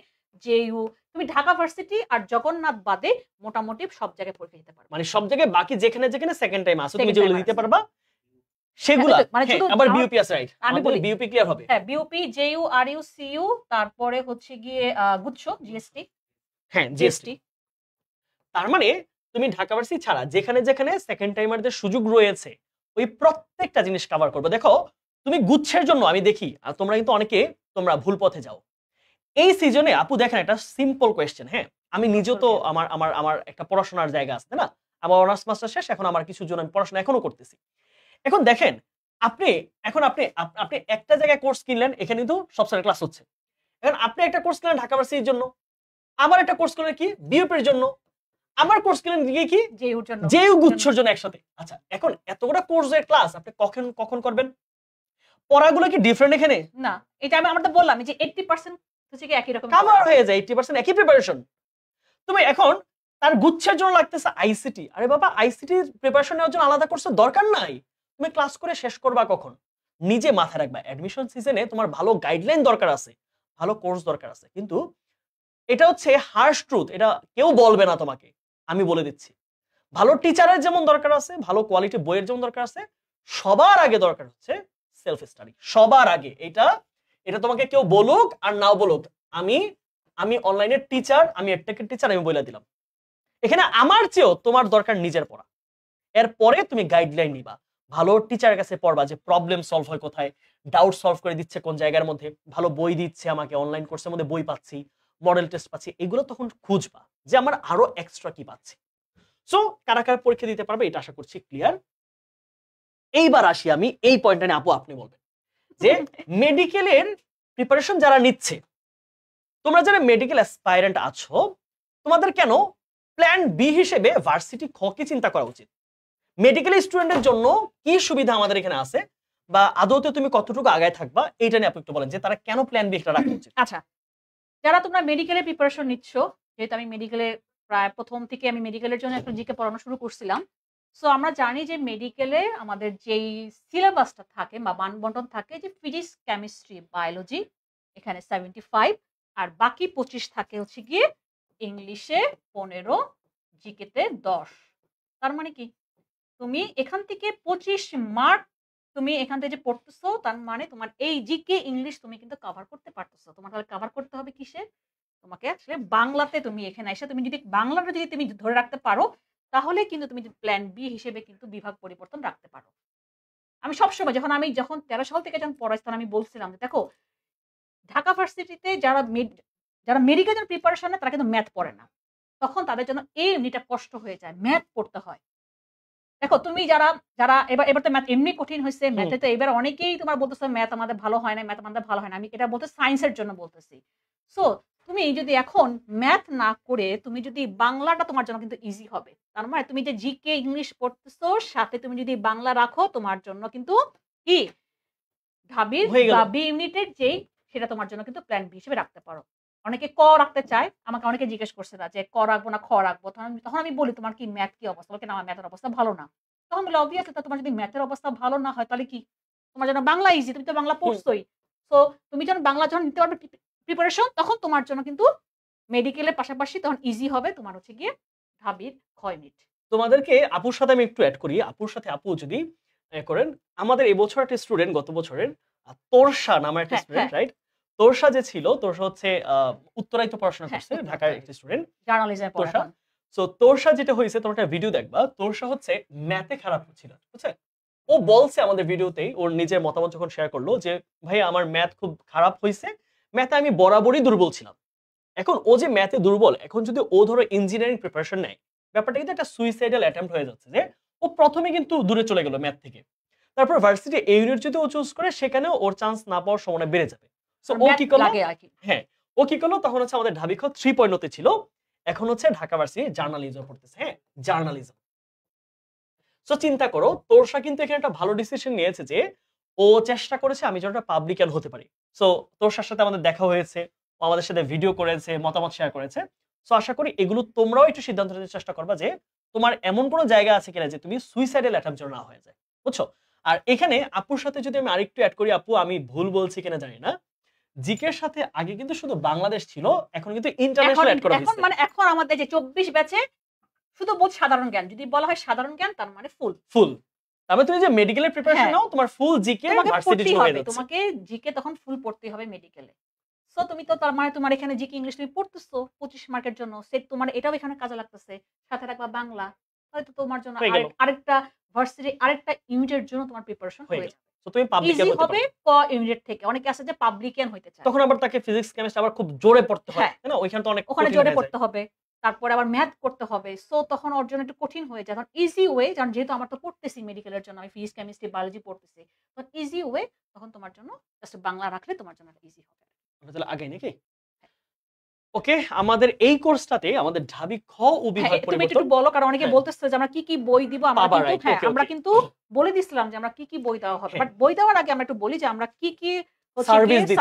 জেইউ, তুমি ঢাকা ভার্সিটি আর জগন্নাথ বাদে মোটামুটি সব জায়গায় পরীক্ষা দিতে পারবা। মানে সব জায়গায় বাকি যেখানে যেখানে সেকেন্ড টাইম আছে তুমি Second যেগুলো time দিতে আছে। পারবা সেগুলা। মানে হ্যাঁ, শুধু আবার আমার- বিউপি আছে, রাইট? আমি আমি বলি। বলি বিউপি ক্লিয়ার হবে। হ্যাঁ, বিওপি, জেইউ, আরইউ, সিইউ, তারপরে হচ্ছে গিয়ে গুচ্ছ, জিএসটি, হ্যাঁ, জিএসটি। জিএসটি। তার মানে তুমি ঢাকা ভার্সিটি ছাড়া যেখানে যেখানে সেকেন্ড টাইমারদের সুযোগ রয়েছে ওই প্রত্যেকটা জিনিস কভার করবে। দেখো, তুমি গুচ্ছের জন্য আমি দেখি, আর তোমরা কিন্তু অনেকে তোমরা ভুল পথে যাও এই সিজনে। আপু দেখেন, একটা সিম্পল কোয়েশ্চেন। হ্যাঁ, আমি নিজেও তো আমার আমার আমার একটা পড়াশোনার জায়গা আছে, তাই না? আমার অনার্স মাস্টার শেষ, এখন আমার কিছু জন আমি পড়াশোনা এখনো করতেছি। এখন দেখেন, আপনি আপনি একটা জায়গায় কোর্স কিনলেন, এখানে কিন্তু সব সালের ক্লাস হচ্ছে। এখন আপনি একটা কোর্স কিনলেন ঢাকা ভার্সিটির জন্য, আবার একটা কোর্স কিনলেন কি বিউপির জন্য, আমার কোর্স কিনলেন গিয়ে কি জেইউর জন্য, জেইউ গুচ্ছর জন্য একসাথে। আচ্ছা, এখন এতগুলো কোর্সের ক্লাস আপনি কখন কখন করবেন? পড়াগুলো কি ডিফারেন্ট এখানে? না, এটা আমরা তো বললাম যে 80% হচ্ছে কি একই রকম কভার হয়ে যায়, 80% একই প্রিপারেশন। তুমি এখন তার গুচ্ছের জন্য লাগতেছে আইসিটি, আরে বাবা, আইসিটি প্রিপারেশন নেওয়ার জন্য আলাদা কোর্সের দরকার নাই। তুমি ক্লাস করে শেষ করবা কখন? নিজে মাথায় রাখবা, অ্যাডমিশন সিজনে তোমার ভালো গাইডলাইন দরকার আছে, ভালো কোর্স দরকার আছে। কিন্তু এটা হচ্ছে হার্শ ট্রুথ, এটা কেউ বলবে না তোমাকে, আমি বলে দিচ্ছি। ভালো টিচারের যেমন দরকার আছে, ভালো কোয়ালিটি বইয়ের যেমন দরকার আছে, সবার আগে দরকার হচ্ছে সেলফ স্টাডি। সবার আগে এটা এটা তোমাকে কেউ বলুক আর নাও বলুক, আমি আমি অনলাইনের টিচার, আমি এডটেকের টিচার, আমি বলে দিলাম। এখানে আমার চেয়েও তোমার দরকার নিজের পড়া। এরপরে তুমি গাইডলাইন নিবা, ভালো টিচারের কাছে পড়বা যে প্রবলেম সলভ হয় কোথায়, ডাউট সলভ করে দিচ্ছে কোন জায়গার মধ্যে, ভালো বই দিচ্ছে আমাকে, অনলাইন কোর্সের মধ্যে বই পাচ্ছি, মডেল টেস্ট পাচ্ছি, এগুলো তখন খুঁজবা যে আমার আরো এক্সট্রা কি পাচ্ছি। সো কারা কারা পরীক্ষা দিতে পারবে এটা আশা করছি ক্লিয়ার। এইবার আসি আমি এই পয়েন্টটা নিয়ে, আপু আপনি বলবেন যে মেডিকেলের প্রিপারেশন যারা নিচ্ছে, তোমরা যারা মেডিকেল অ্যাসপাইরেন্ট আছো, তোমাদের কেন প্ল্যান বি হিসেবে ভার্সিটি খ কি চিন্তা করা উচিত? মেডিকেল স্টুডেন্টের জন্য কি সুবিধা আমাদের এখানে আছে, বা আদৌতে তুমি কতটুকু আগায় থাকবা, এইটা নিয়ে আপনি একটু বলেন যে তারা কেন প্ল্যান বি এটা রাখা উচিত। আচ্ছা, যারা তোমরা মেডিকেলে প্রিপারেশন নিচ্ছ, যেহেতু আমি মেডিকেলে প্রায় প্রথম থেকে আমি মেডিকেলের জন্য একটা জিকে পড়ানো শুরু করছিলাম। সো আমরা জানি যে মেডিকেলে আমাদের যেই সিলেবাসটা থাকে বা মানবন্টন থাকে, যে ফিজিক্স, কেমিস্ট্রি, বায়োলজি এখানে 75, আর বাকি 25 থাকে হচ্ছে গিয়ে ইংলিশে 15, জিকেতে 10। তার মানে কি, তুমি এখান থেকে 25 মার্ক তুমি এখান থেকে যে পড়তেছো, তার মানে তোমার এই জিকে ইংলিশ তুমি কিন্তু কভার করতে পারতেছো। তোমার তাহলে কভার করতে হবে কিসে? তোমাকে আসলে বাংলাতে। তুমি এখানে এসে তুমি যদি বাংলাটা যদি তুমি ধরে রাখতে পারো, তাহলে কিন্তু তুমি প্ল্যান বি হিসেবে কিন্তু বিভাগ পরিবর্তন রাখতে পারো। আমি সবসময় যখন 13 সাল থেকে যখন পড়াইতাম, আমি বলছিলাম যে দেখো, ঢাকা ভার্সিটিতে যারা মেডিকেল প্রিপারেশন নেয় তারা কিন্তু ম্যাথ পড়ে না। তখন তাদের জন্য এই এমনিটা কষ্ট হয়ে যায়, ম্যাথ পড়তে হয়। দেখো, তুমি যারা যারা এবার তো ম্যাথ এমনি কঠিন হয়েছে, ম্যাথে তো এবার অনেকেই তোমার বলতেছে ম্যাথ আমাদের ভালো হয় না, ম্যাথ আমাদের ভালো হয় না। আমি এটা বলতে সায়েন্সের জন্য বলতেছি। সো তুমি যদি এখন ম্যাথ না করে তুমি যদি বাংলাটা, তোমার জন্য কিন্তু ইজি হবে। তার মানে তুমি যে জিকে ইংলিশ পড়তেছো, সাথে তুমি যদি বাংলা রাখো, তোমার জন্য কিন্তু কি ঢাবির হয়ে গেল। বা বি ইউনিটের যেই, সেটা তোমার জন্য কিন্তু প্ল্যান বি হিসেবে রাখতে পারো। অনেকে ক রাখতে চায়, আমাকে অনেকে জিজ্ঞেস করছে না যে ক রাখবো না খ রাখবো। তখন আমি বলি তোমার কি ম্যাথ কি অবস্থা? বলে, না আমার ম্যাথের অবস্থা ভালো না। তখন বলে অবভিয়াসলি, তোমার যদি ম্যাথের অবস্থা ভালো না হয় তাহলে কি তোমার জন্য বাংলা ইজি, তুমি তো বাংলা পড়ছোই। সো তুমি যখন বাংলা যখন নিতে পারবে প্রিপারেশন, তখন তোমার জন্য কিন্তু মেডিকেলের পাশাপাশি তখন ইজি হবে তোমার হচ্ছে গিয়ে ঢাবির খ ইউনিট। তোমাদেরকে আপুর সাথে আমি একটু অ্যাড করি, আপুর সাথে আপু যদি করেন, আমাদের এই বছর একটা স্টুডেন্ট, গত বছরের তোরশা নামের একটা স্টুডেন্ট, রাইট? তোরশা যে ছিল, তোরশা হচ্ছে উত্তরায় তো পড়াশোনা করছে, ঢাকার একটা স্টুডেন্ট, জার্নালিজমে পড়ে তোরশা। এখন। সো তোরশা যেটা হয়েছে, তোমার একটা ভিডিও দেখবা, তোরশা হচ্ছে ম্যাথে খারাপ ছিল, বুঝছে? ও বলছে আমাদের ভিডিওতেই, ওর নিজের মতামত যখন শেয়ার করলো যে ভাই আমার ম্যাথ খুব খারাপ হয়েছে, ম্যাথে আমি বরাবরই দুর্বল ছিলাম। এখন ও যে ম্যাথে দুর্বল, এখন যদি ও ধরো ইঞ্জিনিয়ারিং প্রিপারেশন নেয়, ব্যাপারটা কিন্তু একটা সুইসাইডাল অ্যাটেম্প্ট হয়ে যাচ্ছে, যে ও প্রথমে কিন্তু দূরে চলে গেল ম্যাথ থেকে, তারপর ভার্সিটি এ ইউনিট যদি ও চুজ করে সেখানেও ওর চান্স না পাওয়ার সম্ভাবনা বেড়ে যাবে। সো ও কি করলো, হ্যাঁ ও কি করলো, তখন হচ্ছে আমাদের ঢাবি খ 3.0 ছিল, এখন হচ্ছে ঢাকা ভার্সিটি জার্নালিজম পড়তেছে। হ্যাঁ, জার্নালিজম। সো চিন্তা করো, তোরসা কিন্তু এখানে একটা ভালো ডিসিশন নিয়েছে যে ও চেষ্টা করেছে আমি যেন একটা পাবলিকান হতে পারি। সো তোরসার সাথে আমাদের দেখা হয়েছে, ও আমাদের সাথে ভিডিও করেছে, মতামত শেয়ার করেছে। সো আশা করি এগুলো তোমরাও একটু সিদ্ধান্ত নিতে চেষ্টা করবা যে তোমার এমন কোনো জায়গা আছে কিনা যে তুমি সুইসাইডাল অ্যাটেম্প্ট যেন না হয়ে যায়, বুঝছো? আর এখানে আপুর সাথে যদি আমি আরেকটু অ্যাড করি, আপু আমি ভুল বলছি কিনা জানি না, জিকের সাথে আগে কিন্তু শুধু বাংলাদেশ ছিল, এখন কিন্তু ইন্টারন্যাশনাল অ্যাড করা হয়েছে। মানে এখন আমাদের যে 24 ব্যাচে শুধু বোধ সাধারণ জ্ঞান, যদি বলা হয় সাধারণ জ্ঞান তার মানে ফুল। তবে তুমি যে মেডিকেলের প্রিপারেশন নাও, তোমার ফুল জিকে ভার্সিটি হয়ে যাচ্ছে, তোমাকে জিকে তখন ফুল পড়তে হবে মেডিকেলে। সো তুমি তো তার মানে তোমার এখানে জিকে ইংলিশ তুমি পড়তেছো 25 মার্কের জন্য, সে তোমার এটাও এখানে কাজে লাগতেছে, সাথে রাখবা বাংলা, হয়তো তোমার জন্য আরেকটা ভার্সিটি আরেকটা ইউনিটের জন্য তোমার প্রিপারেশন হয়ে যাবে। সো তুমি পাবলিকান হতে হবে ক ইউনিট থেকে। অনেকে আছে যে পাবলিকান হইতে চায়, তখন আবার তাকে ফিজিক্স কেমিস্ট্রি আবার খুব জোরে পড়তে হয়, তাই না? ওইখানে তো অনেক ওখানে জোরে পড়তে হবে, তারপরে আবার ম্যাথ করতে হবে। সো তখন ওর জন্য একটু কঠিন হয়ে যায়। তখন ইজি ওয়ে, কারণ যেহেতু আমার তো পড়তেছি মেডিকেলের জন্য, আমি ফিজিক্স কেমিস্ট্রি বায়োলজি পড়তেছি, তখন ইজি ওয়ে তখন তোমার জন্য জাস্ট বাংলা রাখলে তোমার জন্য ইজি হবে। তাহলে আগে নাকি ওকে, আমাদের এই কোর্সটাতে আমাদের ঢাবি খ ও বিভাগ তুমি একটু বলো, কারণ অনেকে বলতেছে যে আমরা কি কি বই দিব। আমরা কিন্তু বলে দিছিলাম যে আমরা কি কি বই দেওয়া হবে, বাট বই দেওয়ার আগে আমরা একটু বলি যে আমরা কি কি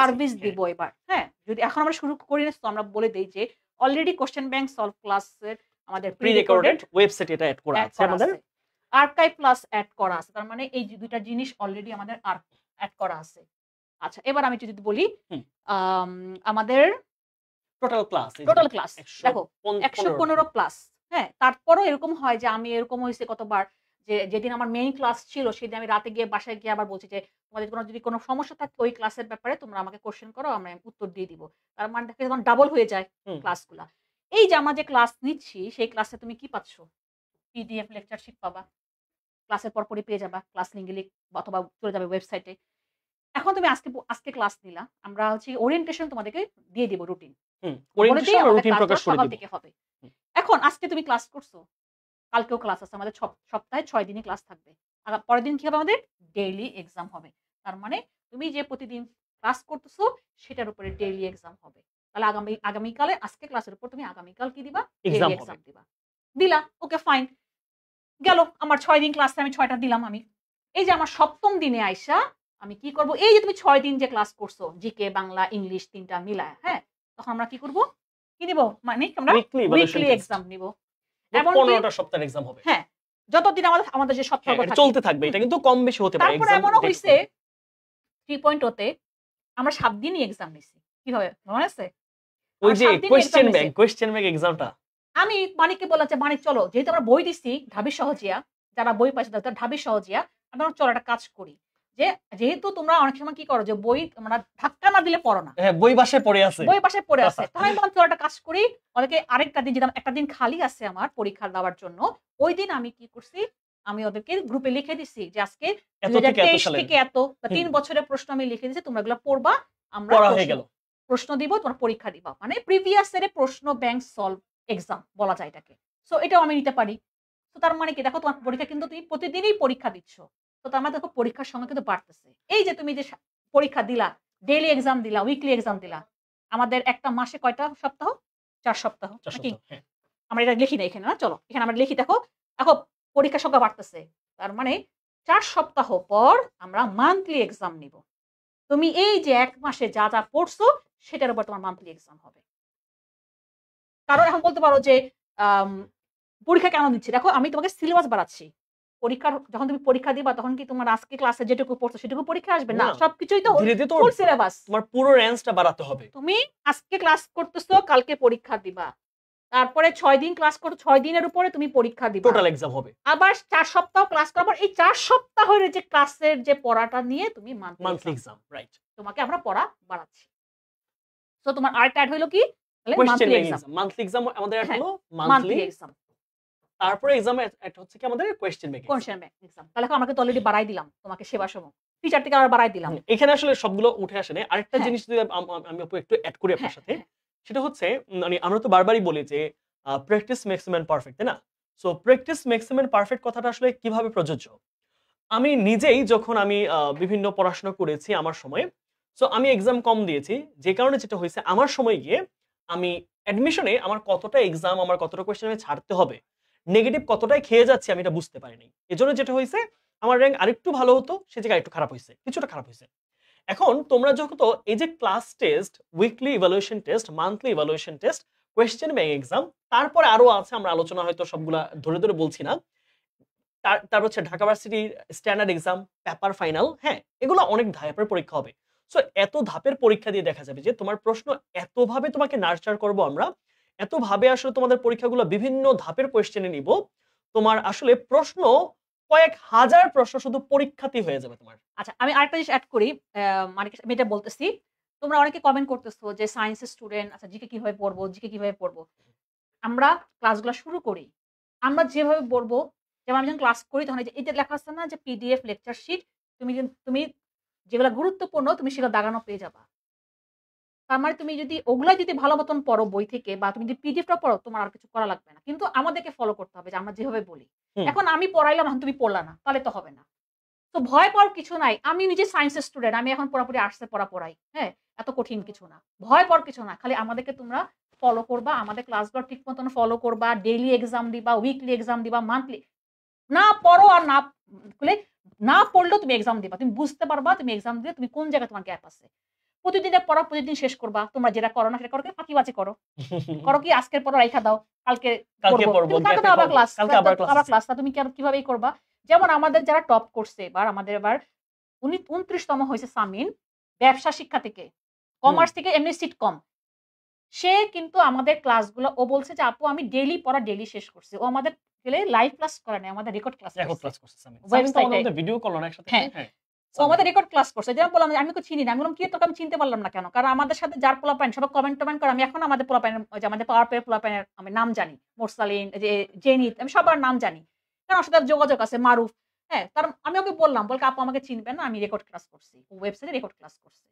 সার্ভিস দিব এবার। হ্যাঁ, যদি এখন আমরা শুরু করি না, তো আমরা বলে দেই যে অলরেডি কোশ্চেন ব্যাংক সলভ ক্লাসের আমাদের প্রি রেকর্ডেড ওয়েবসাইটে এটা অ্যাড করা আছে, আমাদের আর্কাইভ প্লাস অ্যাড করা আছে। তার মানে এই দুইটা জিনিস অলরেডি আমাদের অ্যাড করা আছে। আচ্ছা, এবার আমি যদি বলি আমাদের টোটাল ক্লাস দেখো 115 প্লাস। হ্যাঁ, তারপরও এরকম হয় যে আমি এরকম হয়েছে কতবার যে যেদিন আমার মেইন ক্লাস ছিল সেদিন আমি রাতে গিয়ে বাসায় গিয়ে আবার বলছি যে তোমাদের যদি কোনো সমস্যা থাকে ওই ক্লাসের ব্যাপারে তোমরা আমাকে কোশ্চেন করো, আমরা উত্তর দিয়ে দিব। তার মানে দেখো যখন ডাবল হয়ে যায় ক্লাসগুলা। এই যে আমরা যে ক্লাস নিচ্ছি সেই ক্লাসে তুমি কি পাচ্ছ? পিডিএফ লেকচারশিট পাবা, ক্লাসের পরপরই পেয়ে যাবা, ক্লাস লিঙ্কে অথবা চলে যাবে ওয়েবসাইটে। এখন তুমি আজকে ক্লাস নিলা, আমরা হচ্ছে ওরিয়েন্টেশন তোমাদেরকে দিয়ে দিব, রুটিন হবে। এখন আজকে তুমি ক্লাস করছো, কালকেও ক্লাস আছে আমাদের, সপ্তাহে 6 দিনই ক্লাস থাকবে। আর পরের দিন কি হবে? আমাদের ডেইলি এক্সাম হবে। তার মানে তুমি যে প্রতিদিন ক্লাস করতেছো সেটার উপরে ডেইলি এক্সাম হবে। তাহলে আগামীকালে আজকে ক্লাসের উপর তুমি আগামীকাল কি দিবা? ডেইলি এক্সাম দিবা। দিলা, ওকে ফাইন, গেল আমার 6 দিন ক্লাসে আমি 6টা দিলাম। আমি এই যে আমার সপ্তম দিনে আইসা আমি কি করব? এই যে তুমি 6 দিন যে ক্লাস করছো জিকে বাংলা ইংলিশ 3টা মিলায়, হ্যাঁ, তখন আমরা কি করব? কি নিব? মানে আমরা উইকলি এক্সাম নিব। এবং 15টা সপ্তাহের এক্সাম হবে। হ্যাঁ, যতদিন আমাদের যে সপ্তাহ চলতে থাকবে, এটা কিন্তু কম বেশি হতে পারে। তারপর এমনও হইছে 3.0 তে আমরা 7 দিনই এক্সাম নিছি। কিভাবে মনে আছে? ওই যে কোশ্চেন ব্যাংক এক্সামটা আমি মানিককে বললাম যে মানিক চলো, যেহেতু আমরা বই দিছি ঢাবি সহজিয়া, যারা বই পাইছে তারা ঢাবি সহজিয়া, আমরা চলো একটা কাজ করি যে যেহেতু তোমরা অনেক সময় কি করো যে বই আমরা ধাক্কা না দিলে পড়ো না। হ্যাঁ, বই বাসায় পড়ে আছে তাহলে আমি বললাম চলো একটা কাজ করি, ওদেরকে আরেকটা দিন যেটা একটা দিন খালি আছে আমার পরীক্ষা দেওয়ার জন্য, ওই দিন আমি কি করছি, আমি ওদেরকে গ্রুপে লিখে দিছি যে আজকে 2023 থেকে এত 3 বছরের প্রশ্ন আমি লিখে দিছি, তোমরা এগুলো পড়বা, আমরা প্রশ্ন দিব, তোমরা পরীক্ষা দিবা। মানে প্রিভিয়াস ইয়ারে প্রশ্ন ব্যাংক সলভ এক্সাম বলা যায় এটাকে। সো এটাও আমি নিতে পারি। তো তার মানে কি, দেখো তোমার পরীক্ষা কিন্তু তুমি প্রতিদিনই পরীক্ষা দিচ্ছ, তো তার মানে দেখো পরীক্ষার সঙ্গে কিন্তু বাড়তেছে। এই যে তুমি যে পরীক্ষা দিলা, ডেইলি এক্সাম দিলা, উইকলি এক্সাম দিলা, আমাদের একটা মাসে কয়টা সপ্তাহ? 4 সপ্তাহ নাকি? আমরা এটা লিখি না এখানে, না চলো এখানে আমরা লিখি। দেখো পরীক্ষার সংখ্যা বাড়তেছে, তার মানে 4 সপ্তাহ পর আমরা মান্থলি এক্সাম নিব। তুমি এই যে 1 মাসে যা যা পড়ছো সেটার উপর তোমার মান্থলি এক্সাম হবে। কারণ এখন বলতে পারো যে পরীক্ষা কেন দিচ্ছি? দেখো আমি তোমাকে সিলেবাস বাড়াচ্ছি। যখন তুমি পরীক্ষা দিবা তখন কি তোমার আজকে ক্লাসে যেটুকু পড়ছো সেটুকু পরীক্ষা আসবে না, সবকিছুই তো ফুল সিলেবাস। তোমার পুরো রেঞ্জটা বাড়াতে হবে। তুমি আজকে ক্লাস করতেছো, কালকে পরীক্ষা দিবা, তারপরে 6 দিন ক্লাস করো, 6 দিনের উপরে তুমি পরীক্ষা দিবা, টোটাল এক্সাম হবে। আবার 4 সপ্তাহ ক্লাস করার এই 4 সপ্তাহের যে ক্লাসের যে পড়াটা নিয়ে তুমি মান্থলি এক্সাম, রাইট, তোমাকে আমরা পড়া বাড়াচ্ছি। সো তোমার আরেকটা অ্যাড হলো কি? মান্থলি এক্সাম আমাদের অ্যাড হলো মান্থলি এক্সাম। তারপরে এক্সাম একটা হচ্ছে কি আমাদের কোশ্চেন ব্যাংক এক্সাম। তাহলে আমাকে তো অলরেডি বাড়াই দিলাম, তোমাকে সেবা সময় টিচার থেকে আবার বাড়াই দিলাম। এখানে আসলে সবগুলো উঠে আসে না। আরেকটা জিনিস যদি আমি একটু অ্যাড করি আপনার সাথে, সেটা হচ্ছে মানে আমরা তো বারবারই বলি যে প্র্যাকটিস মেক্স ম্যান পারফেক্ট, তাই না? So practice makes man perfect কথাটা আসলে কিভাবে প্রযোজ্য? আমি নিজেই যখন আমি বিভিন্ন পড়াশোনা করেছি আমার সময়ে, সো আমি এক্সাম কম দিয়েছি। যে কারণে যেটা হইছে আমার সময় গিয়ে আমি অ্যাডমিশনে আমার কতটা এক্সাম, আমার কতটা কোয়েশ্চেন আমি ছাড়তে হবে, নেগেটিভ কতটাই খেয়ে যাচ্ছি আমি এটা বুঝতে পারিনি। এজন্য যেটা হইছে আমার র্যাঙ্ক আরেকটু ভালো হতো, সে জায়গায় একটু খারাপ হইছে, কিছুটা খারাপ হইছে। এখন তোমরা যখন তো এই যে class test, weekly evaluation test, monthly evaluation test, question bank exam, তারপরে আরো আছে, আমরা আলোচনা হয়তো সবগুলা ধরে ধরে বলছি না। তারপর হচ্ছে ঢাকা ভার্সিটির স্ট্যান্ডার্ড এক্সাম, পেপার ফাইনাল, হ্যাঁ, এগুলো অনেক ধাপের পরীক্ষা হবে। সো এত ধাপের পরীক্ষা দিয়ে দেখা যাবে যে তোমার প্রশ্ন এতভাবে তোমাকে নার্চার করব আমরা, এতভাবে আসলে তোমাদের পরীক্ষাগুলো বিভিন্ন ধাপের কোয়েশ্চেনে নিব, তোমার আসলে প্রশ্ন কয়েক হাজার প্রশ্ন শুধু পরীক্ষাতেই হয়ে যাবে তোমার। আচ্ছা, আমি আরেকটা জিনিস অ্যাড করি। মানে আমি এটা বলতেছি। তোমরা অনেকে কমেন্ট করতেছো যে সায়েন্সের স্টুডেন্ট, আচ্ছা জিকে কিভাবে পড়বো, জিকে কিভাবে পড়বো? আমরা ক্লাসগুলো শুরু করি। আমরা যেভাবে পড়বো, যেমন আমি যখন ক্লাস করি তখন এই যে এটা লেখা আছে না যে পিডিএফ লেকচার শিট, তুমি যেগুলো গুরুত্বপূর্ণ তুমি সেগুলো দাগানো পেয়ে যাবা। তার মানে তুমি যদি ওগুলাই যদি ভালো মতন পড়ো বই থেকে, বা তুমি যদি পিডিএফটা পড়ো, তোমার আর কিছু করা লাগবে না। কিন্তু আমাদেরকে ফলো করতে হবে যে আমরা যেভাবে বলি। হুম। এখন আমি পড়াইলাম, এখন তুমি পড়লা না, তাহলে তো হবে না। তো ভয় পাওয়ার কিছু নাই। আমি নিজে সায়েন্সের স্টুডেন্ট। আমি এখন পুরাপুরি আর্টসে পড়া পড়াই। হ্যাঁ? এত কঠিন কিছু না। ভয় পাওয়ার কিছু না। খালি আমাদেরকে তোমরা ফলো করবা। আমাদের ক্লাসগুলো ঠিক মতন ফলো করবা। ডেইলি এক্সাম দিবা, উইকলি এক্সাম দিবা, মান্থলি। না পড়ো আর না পড়লেও তুমি এক্সাম দিবা। তুমি বুঝতে পারবা তুমি এক্সাম দিলে তুমি কোন জায়গায় তোমার গ্যাপ আছে। প্রতিদিনের পড়া প্রতিদিন শেষ করবা। তোমরা যেটা করো না সেটা করো, ফাঁকিবাজি করো। করো কি আজকের পড়া রাইখা দাও। কালকে কালকে পড়বো। পড়বো, কিন্তু কালকে তো গ্যাপে আবার পড়বো, ক্লাস। কালকে আবার ক্লাস আবার আছে। ক্লাস। তা তুমি কিভাবে করবা? যেমন আমাদের যারা টপ করছে এবার, আমাদের এবার 29 তম হয়েছে সামিন, ব্যবসা শিক্ষা থেকে। কমার্স থেকে এমনি সিট কম। সে কিন্তু আমাদের ক্লাসগুলো ও বলছে যে আপু আমি ডেইলি পড়া ডেইলি শেষ করছি। ও আমাদের লাইভ ক্লাস করে নাই, আমাদের রেকর্ড ক্লাস রেকর্ড করছে। ক্লাস করছে সামিন। সামিন তো ওয়েবসাইটে। আমাদের ভিডিও কল না একসাথে। হ্যাঁ। হ্যাঁ। ও আমাদের রেকর্ড ক্লাস করছে। যেমন বললাম আমি ওকে চিনি না। আমি বললাম কি তোকে আমি চিনতে পারলাম না কেন? কারণ আমাদের সাথে যার পোলাপাইন সবাই কমেন্ট করে। আমি এখন আমাদের পোলাপাইনের ওই যে আমাদের পাওয়ার পেয়ের পোলাপাইনের আমি নাম জানি। মোরসালিন, যে জেনিত, আমি সবার নাম জানি। কারণ ওর সাথে যোগাযোগ আছে, মারুফ। হ্যাঁ, আমি ওকে বললাম, বলকে আপু আমাকে চিনবে না, আমি রেকর্ড ক্লাস করছি। ও ওয়েবসাইটে রেকর্ড ক্লাস করছে।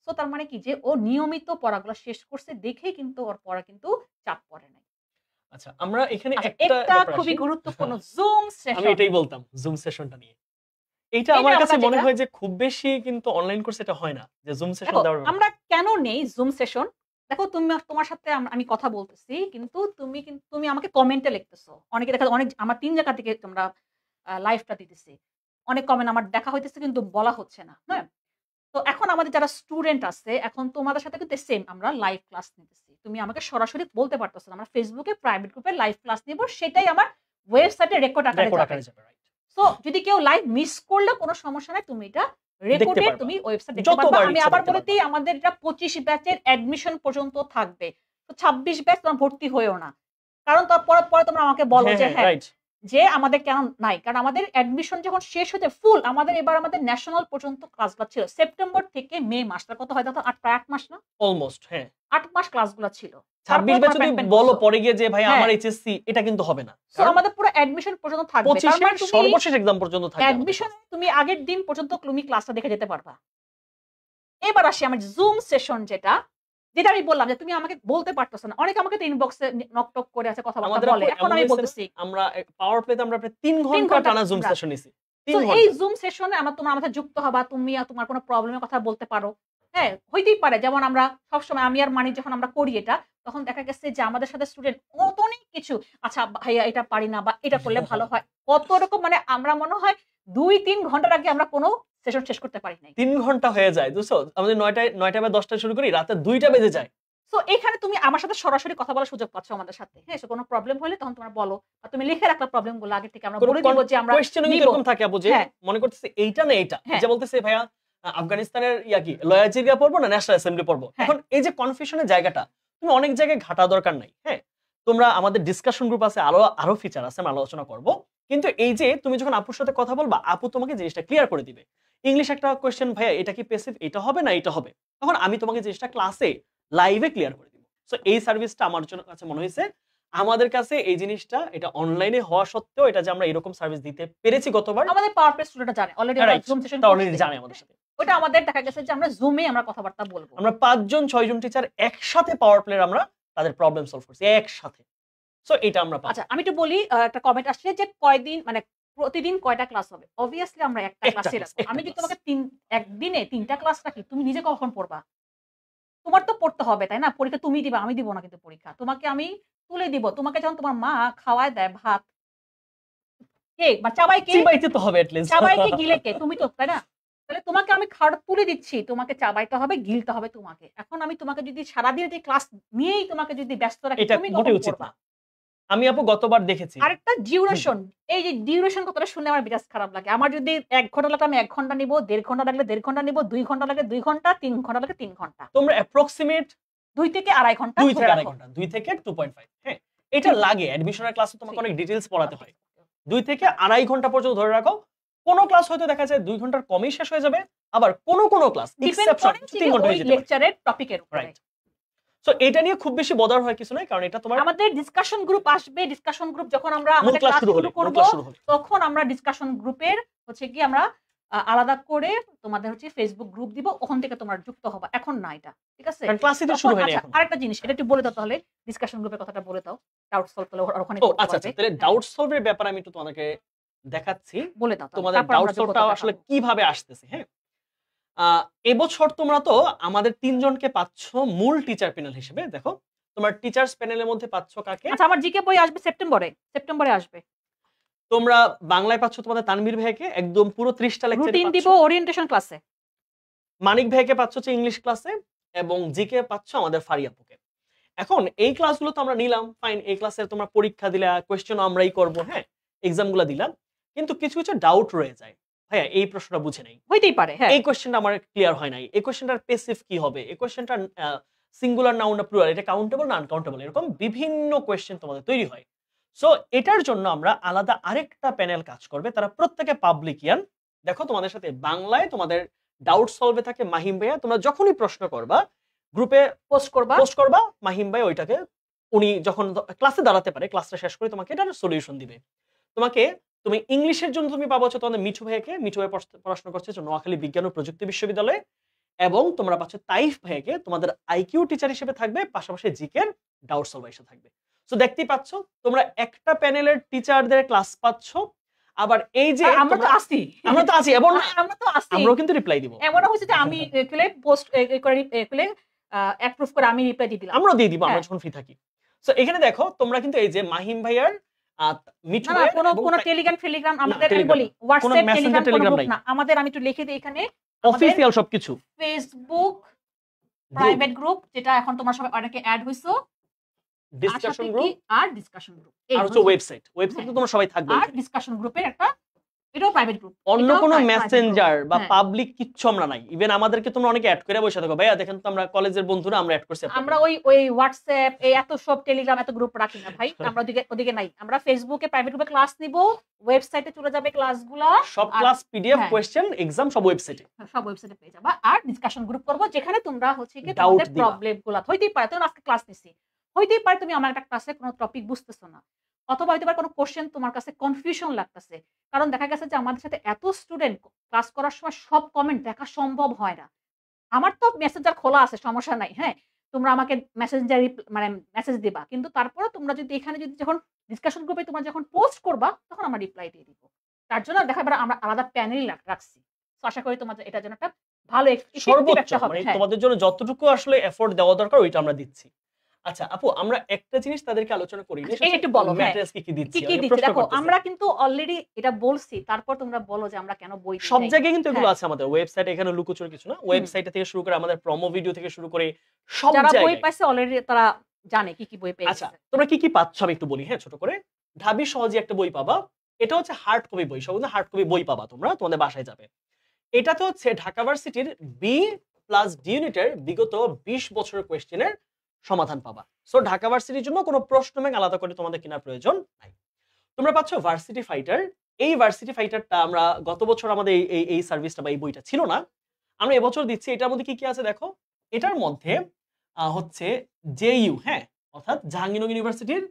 সো তার মানে কি যে ও নিয়মিত পড়াগুলো শেষ করছে দেখেই কিন্তু ওর পড়া কিন্তু চাপ পড়ে নাই। আচ্ছা, আমরা এখানে আচ্ছা, একটা একটা ব্যাপার খুবই আসি। গুরুত্বপূর্ণ জুম আমি সেশন। এটাই বলতাম জুম সেশনটা নিয়ে। এইটা এটা আমার কাছে আমরা মনে যেটা হয় যে খুব বেশি কিন্তু অনলাইন কোর্সে এটা হয় না যে জুম সেশন দেখো দেওয়ার ব্যাপার। আমরা কেন নেই জুম সেশন? দেখো তোমার সাথে আমি কথা বলতেছি, কিন্তু তুমি আমাকে কমেন্টে লিখতেছো। অনেকে দেখা যায় অনেক আমার ৩ জায়গা থেকে তোমরা লাইভটা দিতেছি। অনেক কমেন্ট আমার দেখা হইতেছে কিন্তু বলা হচ্ছে না। হ্যাঁ? তো এখন আমাদের যারা স্টুডেন্ট আছে, এখন তোমাদের সাথে কিন্তু সেম আমরা লাইভ ক্লাস নিতেছি। তুমি আমাকে সরাসরি বলতে পারতেছো না। আমরা ফেসবুকে প্রাইভেট গ্রুপে লাইভ ক্লাস নিব, সেটাই আমার ওয়েবসাইটে রেকর্ড আকারে রেকর্ড যাবে। আকারে যাবে, রাইট। সো যদি কেউ লাইভ মিস করলে কোনো সমস্যা নাই, তুমি এটা রেকর্ডে পারবা। তুমি ওয়েবসাইট দেখতে পারবা। যতবার আমি ইচ্ছা আবার দেখতে বলে দিই, আমাদের এটা 25 ব্যাচের অ্যাডমিশন পর্যন্ত থাকবে। তো 26 ব্যাচ তোমরা ভর্তি হইও না। কারণ পরে তোমরা আমাকে বলো হ্যাঁ, যে হ্যাঁ, হ্যাঁ, রাইট। যে আমাদের কেন নাই? কারণ আমাদের অ্যাডমিশন যখন শেষ হয়ে যায় ফুল, এবার আমাদের ন্যাশনাল পর্যন্ত ক্লাসগুলো ছিল। সেপ্টেম্বর থেকে মে মাস, তার কত হয় দাদা? প্রায় 8 মাস না? অলমোস্ট, হ্যাঁ। 8 মাস ক্লাসগুলো ছিল। 26 ব্যাচ যদি বলো পরে গিয়ে যে ভাই হ্যাঁ। আমার এইচএসসি, এটা কিন্তু হবে না। সো আমাদের পুরো অ্যাডমিশন পর্যন্ত থাকবে। তার 25 মানে এর তুমি সর্বশেষ এক্সাম পর্যন্ত থাকবে আমাদের অ্যাডমিশন ক্লাস। তুমি আগের দিন পর্যন্ত তুমি ক্লাসটা দেখে যেতে পারবা। এবার আসি আমার জুম সেশন যেটা আমি বললাম যে তুমি আমাকে বলতে পারতেছ না। অনেকে আমাকে ইনবক্সে নক করে আছে, কথাবার্তা আমাদের বলে। এখন আমি বলতেছি আমরা পাওয়ার প্লেতে আমরা প্রায় 3 ঘন্টা ঘন্টা টানা জুম আমরা- সেশন নিছি। 3 তো ঘন্টা। এই জুম সেশনে তোমরা আমাদের যুক্ত হবা, তুমি আর তোমার কোনো প্রবলেমের কথা বলতে পারো। হ্যাঁ, হইতেই পারে। যেমন আমরা সবসময় আমি আর মানি যখন আমরা করি এটা, তখন দেখা গেছে যে আমাদের সাথে স্টুডেন্ট অনেক কিছু, আচ্ছা ভাইয়া এটা পারি না, বা এটা করলে ভালো হয়। কত রকম, মানে আমরা মনে হয় 2-3 ঘন্টার আগে আমরা কোনো সেশন শেষ করতে পারি নাই। 3 ঘন্টা হয়ে যায়, বুঝছো? আমাদের 9টা বা 10টায় শুরু করি, রাতে 2টা বেজে যায়। সো এখানে তুমি আমার সাথে সরাসরি কথা বলার সুযোগ পাচ্ছ আমাদের সাথে। হ্যাঁ, সো কোনো প্রবলেম হলে তখন তোমরা বলো, আর তুমি লিখে রাখলা প্রবলেমগুলো আগে থেকে, আমরা বলে দিব যে আমরা কোয়েশ্চেনিং নিব। এরকম থাকে আপু যে হ্যাঁ। মনে করতেছে এইটা না এইটা, হ্যাঁ। যে বলতেছে ভাইয়া আফগানিস্তানের কি লয়ার জিরিয়া পড়বো না ন্যাশনাল অ্যাসেম্বলি পড়বো। হ্যাঁ। এখন এই যে কনফিউশনের জায়গাটা তুমি অনেক জায়গায় ঘাটা দরকার নাই। হ্যাঁ, তোমরা আমাদের ডিসকাশন গ্রুপ আছে, আরো ফিচার আছে, আমরা আলোচনা করব। কিন্তু এই যে তুমি যখন আপুর সাথে কথা বলবা, আপু তোমাকে জিনিসটা ক্লিয়ার করে দিবে। ইংলিশ একটা কোয়েশ্চেন, ভাইয়া এটা কি প্যাসিভ, এটা হবে না এটা হবে, তখন আমি তোমাকে জিনিসটা ক্লাসে লাইভে ক্লিয়ার করে দিব। সো এই সার্ভিসটা আমার জন্য কাছে মনে হয়েছে, আমাদের কাছে এই জিনিসটা, এটা অনলাইনে হওয়া সত্ত্বেও এটা যে আমরা এরকম সার্ভিস দিতে পেরেছি গতবার, আমাদের পাওয়ার প্লে স্টুডেন্টরা জানে অলরেডি, Right, জুম সেশন এটা অলরেডি জানে আমাদের সাথে। ওটা আমাদের দেখা গেছে যে আমরা জুমে আমরা কথাবার্তা বলবো। আমরা ৫ জন ৬ জন টিচার একসাথে পাওয়ার প্লে আমরা তাদের প্রবলেম সলভ করছি একসাথে। সো এটা আমরা পাবো। আচ্ছা আমি একটু বলি, একটা কমেন্ট আসছে যে কয়দিন মানে প্রতিদিন কয়টা ক্লাস হবে? অবভিয়াসলি আমরা একটা একটা ক্লাসে ক্লাস, রাখবো। একটা আমি যদি ক্লাস। তোমাকে একদিনে ৩টা ক্লাস রাখি, তুমি নিজে কখন পড়বা? তোমার তো পড়তে হবে, তাই না? পরীক্ষা তুমি দিবা, আমি দিব না কিন্তু পরীক্ষা। তোমাকে আমি তুলে দিব। তোমাকে যখন তোমার মা খাওয়ায় দেয় ভাত, কে বা চাবায় কে? চিবাইতে তো হবে এট লিস্ট। চাবায় কে, গিলে কে? তুমি তো, তাই না? তাহলে তোমাকে আমি খাওয়াটা তুলে দিচ্ছি। তোমাকে চাবাইতে হবে, গিলতে হবে তোমাকে। এখন আমি তোমাকে যদি সারাদিন যদি ক্লাস নিয়েই তোমাকে যদি ব্যস্ত রাখি, এটা তুমি মোটেই কখন উচিত পড়বা? না। আমি আপু গতবার দেখেছি। আরেকটা ডিউরেশন, এই যে ডিউরেশন কথাটা শুনে আমার মেজাজ খারাপ লাগে। আমার যদি ১ ঘন্টা লাগলে আমি ১ ঘন্টা নিব, ১.৫ ঘন্টা লাগলে ১.৫ ঘন্টা নিব, ২ ঘন্টা লাগলে ২ ঘন্টা, ৩ ঘন্টা লাগলে ৩ ঘন্টা। তোমরা অ্যাপ্রক্সিমেট ২ থেকে ২.৫ ঘন্টা ২ থেকে ধরে ২.৫ রাখো। ঘন্টা, ২ থেকে 2.5 হ্যাঁ। এটা লাগে অ্যাডমিশনের ক্লাসে তোমাকে অনেক ডিটেইলস পড়াতে হয়। ২ থেকে ২.৫ ঘন্টা পর্যন্ত ধরে রাখো। কোন ক্লাস হয়তো দেখা যায় ২ ঘন্টার কমই শেষ হয়ে যাবে। আবার কোন ক্লাস ডিপেন্ড এক্সেপশন করে ৩ ঘন্টা ওই হয়ে যেতে পারে। লেকচারের টপিকের উপরে। রাইট। সো এটা নিয়ে খুব বেশি বদার হয় কিছু নাই, কারণ এটা তোমার আমাদের ডিসকাশন গ্রুপ আসবে। ডিসকাশন গ্রুপ যখন আমরা মূল আমাদের ক্লাস ক্লাস শুরু হলে, শুরু মূল করব, ক্লাস শুরু হলে। তখন আমরা ডিসকাশন গ্রুপের হচ্ছে কি আমরা আলাদা করে তোমাদের হচ্ছে ফেসবুক গ্রুপ দিব। ওখান থেকে তোমরা যুক্ত হবা। এখন না এটা। ঠিক আছে? কারণ ক্লাসই তো তখন শুরু হয়নি আচ্ছা এখন। আরেকটা জিনিস এটা একটু বলে দাও তাহলে। ডিসকাশন গ্রুপের কথাটা বলে দাও। ডাউট সলভ করলে ওখানে ও করতে আচ্ছা পারবে। তাহলে হ্যাঁ, ডাউট সলভের ব্যাপারে আমি একটু তোমাদেরকে দেখাচ্ছি। বলে দাও তাহলে। তোমাদের তারপর ডাউট আমরা সলভটা যোগ্যতা আসলে দেখাবো। কিভাবে আসতেছে, হ্যাঁ? এবছর তোমরা তো আমাদের ৩ জনকে পাচ্ছ মূল টিচার প্যানেল হিসেবে। দেখো তোমার টিচার্স প্যানেলের মধ্যে পাচ্ছ কাকে? আচ্ছা আমার জিকে বই আসবে সেপ্টেম্বরে। সেপ্টেম্বরে আসবে। তোমরা বাংলায় পাচ্ছ তোমাদের তানভীর ভাইকে একদম পুরো 30টা লেকচারই রুটিন পাচ্ছ। দিব ওরিয়েন্টেশন ক্লাসে। মানিক ভাইকে পাচ্ছ হচ্ছে ইংলিশ ক্লাসে এবং জিকে পাচ্ছ আমাদের ফারিয়াপুকে। এখন এই ক্লাসগুলো তো আমরা নিলাম, ফাইন। এই ক্লাসে তোমরা পরীক্ষা দিলা, কোয়েশ্চেন আমরাই করব, হ্যাঁ, এক্সামগুলো দিলাম। কিন্তু কিছু কিছু ডাউট রয়ে যায়। ভাইয়া এই প্রশ্নটা বুঝে নাই, হইতেই পারে। হ্যাঁ, এই কোয়েশ্চেনটা আমার ক্লিয়ার হয় নাই, এই কোয়েশ্চেনটার প্যাসিভ কি হবে, এই কোয়েশ্চেনটা সিঙ্গুলার নাউন না প্লুরাল, এটা কাউন্টেবল না আনকাউন্টেবল, এরকম বিভিন্ন কোয়েশ্চেন তোমাদের তৈরি হয়। সো এটার জন্য আমরা আলাদা আরেকটা প্যানেল কাজ করবে, তারা প্রত্যেকে পাবলিকিয়ান। দেখো তোমাদের সাথে বাংলায় তোমাদের ডাউট সলভে থাকে মাহিম ভাইয়া। তোমরা যখনই প্রশ্ন করবা গ্রুপে পোস্ট করবা। পোস্ট করবা, মাহিম ভাই ওইটাকে উনি যখন ক্লাসে দাঁড়াতে পারে, ক্লাসটা শেষ করে তোমাকে এটার সলিউশন দিবে। তুমি ইংলিশের জন্য তুমি পাবো হচ্ছে তোমাদের মিঠু ভাইকে। মিঠু ভাই পড়াশোনা করছে নোয়াখালী বিজ্ঞান ও প্রযুক্তি বিশ্ববিদ্যালয়ে। এবং তোমরা পাচ্ছ তাইফ ভাইকে, তোমাদের আইকিউ টিচার হিসেবে থাকবে, পাশাপাশি জিকের ডাউট সলভ এসে থাকবে। সো দেখতেই পাচ্ছ তোমরা একটা প্যানেলের টিচারদের ক্লাস পাচ্ছ। আবার এই যে আমরা তো আসি। আমরা তো আছি এবং আমরা তো আসি। আমরাও কিন্তু রিপ্লাই দিব। এমন হচ্ছে যে আমি এগুলো পোস্ট করে এগুলো অ্যাপ্রুভ করে আমি রিপ্লাই দিয়ে দিলাম। আমরাও দিয়ে দিব আমরা হ্যাঁ। যখন ফ্রি থাকি। সো এখানে দেখো তোমরা কিন্তু এই যে মাহিম ভাইয়ার মিঠু না না ভাইয়ার কোনো এবং কোনো টেলিগ্রাম আমাদের আমি টেলিগ্রাম বলি না। হোয়াটসঅ্যাপ মেসেঞ্জার টেলিগ্রাম নাই। না। আমাদের আমি একটু লিখে দিই এখানে অফিসিয়াল সবকিছু ফেসবুক প্রাইভেট গ্রুপ, যেটা এখন তোমরা সবাই অনেকে অ্যাড হইছো। ডিসকাশন গ্রুপ আর ডিসকাশন গ্রুপ আর হচ্ছে ওয়েবসাইটে তোমরা সবাই থাকবে। আর ডিসকাশন গ্রুপের একটা, এটাও প্রাইভেট গ্রুপ। অন্য কোনো মেসেঞ্জার বা হ্যাঁ। পাবলিক কিচ্ছু আমরা নাই। ইভেন আমাদেরকে তোমরা অনেকে অ্যাড করে বসে থাকো, ভাইয়া দেখেন তো আমরা কলেজের বন্ধুরা আমরা অ্যাড করছি। আমরা ওই হোয়াটসঅ্যাপ এই এত সব টেলিগ্রাম এত গ্রুপ রাখি না ভাই। আমরা ওদিকে নাই। আমরা ফেসবুকে প্রাইভেট গ্রুপে ক্লাস নিব, ওয়েবসাইটে চলে যাবে ক্লাসগুলো, সব ক্লাস পিডিএফ হ্যাঁ। কোশ্চেন এক্সাম সব ওয়েবসাইটে, সব ওয়েবসাইটে পেয়ে যাবা। আর ডিসকাশন গ্রুপ করব যেখানে তোমরা হচ্ছে কি Doubt তোমাদের দিবা। প্রবলেমগুলো হইতেই পারে। তুমি আজকে ক্লাস নিছি, হইতেই পারে তুমি আমার একটা ক্লাসে কোনো টপিক বুঝতেছো না, অথবা হইতে পারে কোনো কোশ্চেন তোমার কাছে কনফিউশন লাগতেছে। কারণ দেখা গেছে যে আমাদের সাথে এত স্টুডেন্ট, ক্লাস করার সময় সব কমেন্ট দেখা সম্ভব হয় না। আমার তো মেসেঞ্জার খোলা আছে, সমস্যা নাই। হ্যাঁ, তোমরা আমাকে মেসেঞ্জার মানে মেসেজ দিবা, কিন্তু তারপরে তোমরা যদি এখানে যদি যখন ডিসকাশন গ্রুপে তোমরা যখন পোস্ট করবা তখন আমরা রিপ্লাই দিয়ে দিব। তার জন্য দেখা যাবে আমরা আলাদা প্যানেল রাখছি। তো আশা করি তোমাদের এটার জন্য একটা ভালো effective সর্বোচ্চ একটা হবে। মানে হ্যাঁ। তোমাদের জন্য যতটুকু আসলে এফোর্ট দেওয়া দরকার ওইটা আমরা দিচ্ছি। আচ্ছা আপু, আমরা একটা জিনিস তাদেরকে আলোচনা করি না, এই একটু বলো, হ্যাঁ। ম্যাটেরিয়ালস কি দিচ্ছি, কি অনেকে দিচ্ছি প্রশ্ন দেখো, করতেছে। আমরা কিন্তু অলরেডি এটা বলছি, তারপর তোমরা বলো যে আমরা কেন বই দিই সব নাই। জায়গায় কিন্তু এগুলো হ্যাঁ। আছে আমাদের ওয়েবসাইটে, এখানে লুকোচুরি কিছু না। ওয়েবসাইটে থেকে শুরু করে আমাদের প্রোমো ভিডিও থেকে শুরু করে সব যারা বই জায়গায়। পাইছে অলরেডি তারা জানে কি কি বই আচ্ছা পেয়েছে। তোমরা কি কি পাচ্ছ আমি একটু বলি, হ্যাঁ, ছোট করে। ঢাবি সহজে একটা বই পাবা, এটা হচ্ছে হার্ড কপি বই, সব হার্ড কপি বই পাবা তোমরা, তোমাদের বাসায় যাবে। এটাতে হচ্ছে ঢাকা ভার্সিটির B+D ইউনিটের বিগত 20 বছরের কোয়েশ্চেনের সমাধান পাবা। সো ঢাকা ভার্সিটির জন্য কোনো প্রশ্ন ব্যাংক আলাদা করে তোমাদের কেনার প্রয়োজন নাই। তোমরা পাচ্ছ ভার্সিটি ফাইটার। এই ভার্সিটি ফাইটারটা আমরা গত বছর আমাদের এই সার্ভিসটা বা এই বইটা ছিল না, আমরা এবছর দিচ্ছি। এটার মধ্যে কি কি আছে দেখো। এটার মধ্যে হচ্ছে জেইউ, হ্যাঁ, অর্থাৎ জাহাঙ্গীরনগর ইউনিভার্সিটির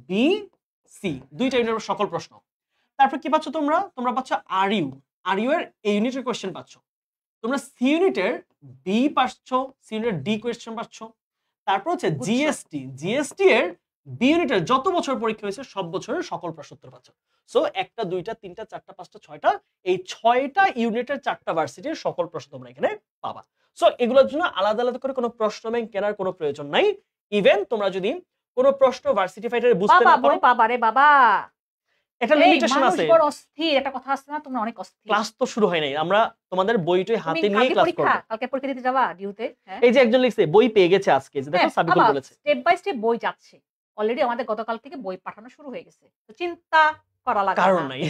BC দুইটা ইউনিটের সকল প্রশ্ন। তারপর কি পাচ্ছ তোমরা পাচ্ছ আরইউ এর এই ইউনিটের কোয়েশ্চেন পাচ্ছ। তোমরা সি ইউনিটের বি পাচ্ছ, সি ইউনিটের ডি কোয়েশ্চেন পাচ্ছ। তারপর হচ্ছে বুঝছো? জিএসটি এর বি ইউনিটের যত বছর পরীক্ষা হয়েছে সব বছরের সকল প্রশ্ন উত্তর পাচ্ছ। সো 1টা 2টা 3টা 4টা 5টা 6টা, এই 6টা ইউনিটের 4টা ভার্সিটির সকল প্রশ্ন তোমরা এখানে পাবা। সো এগুলোর জন্য আলাদা আলাদা করে কোনো প্রশ্ন ব্যাংক কেনার কোনো প্রয়োজন নাই। ইভেন তোমরা যদি কোনো প্রশ্ন ভার্সিটি ফাইটারে বুঝতে বাবা না পারো, বই পাবা রে বাবা। এটা এই লিমিটেশন মানুষ আছে। বড় অস্থির, একটা কথা আছে না, তোমরা অনেক অস্থির। ক্লাস তো শুরু হয় নাই, আমরা তোমাদের বইটই তুমি হাতে নিয়ে কালকে ক্লাস পরীক্ষা, করব। কালকে পরীক্ষা দিতে যাবা ডিউতে? হ্যাঁ এই যে একজন লিখছে বই পেয়ে গেছে আজকে, যে দেখো সাবিকুল বলেছে। স্টেপ বাই স্টেপ বই যাচ্ছে অলরেডি, আমাদের গতকাল থেকে বই পাঠানো শুরু হয়ে গেছে, তো চিন্তা করা লাগবে কারণ না। নাই,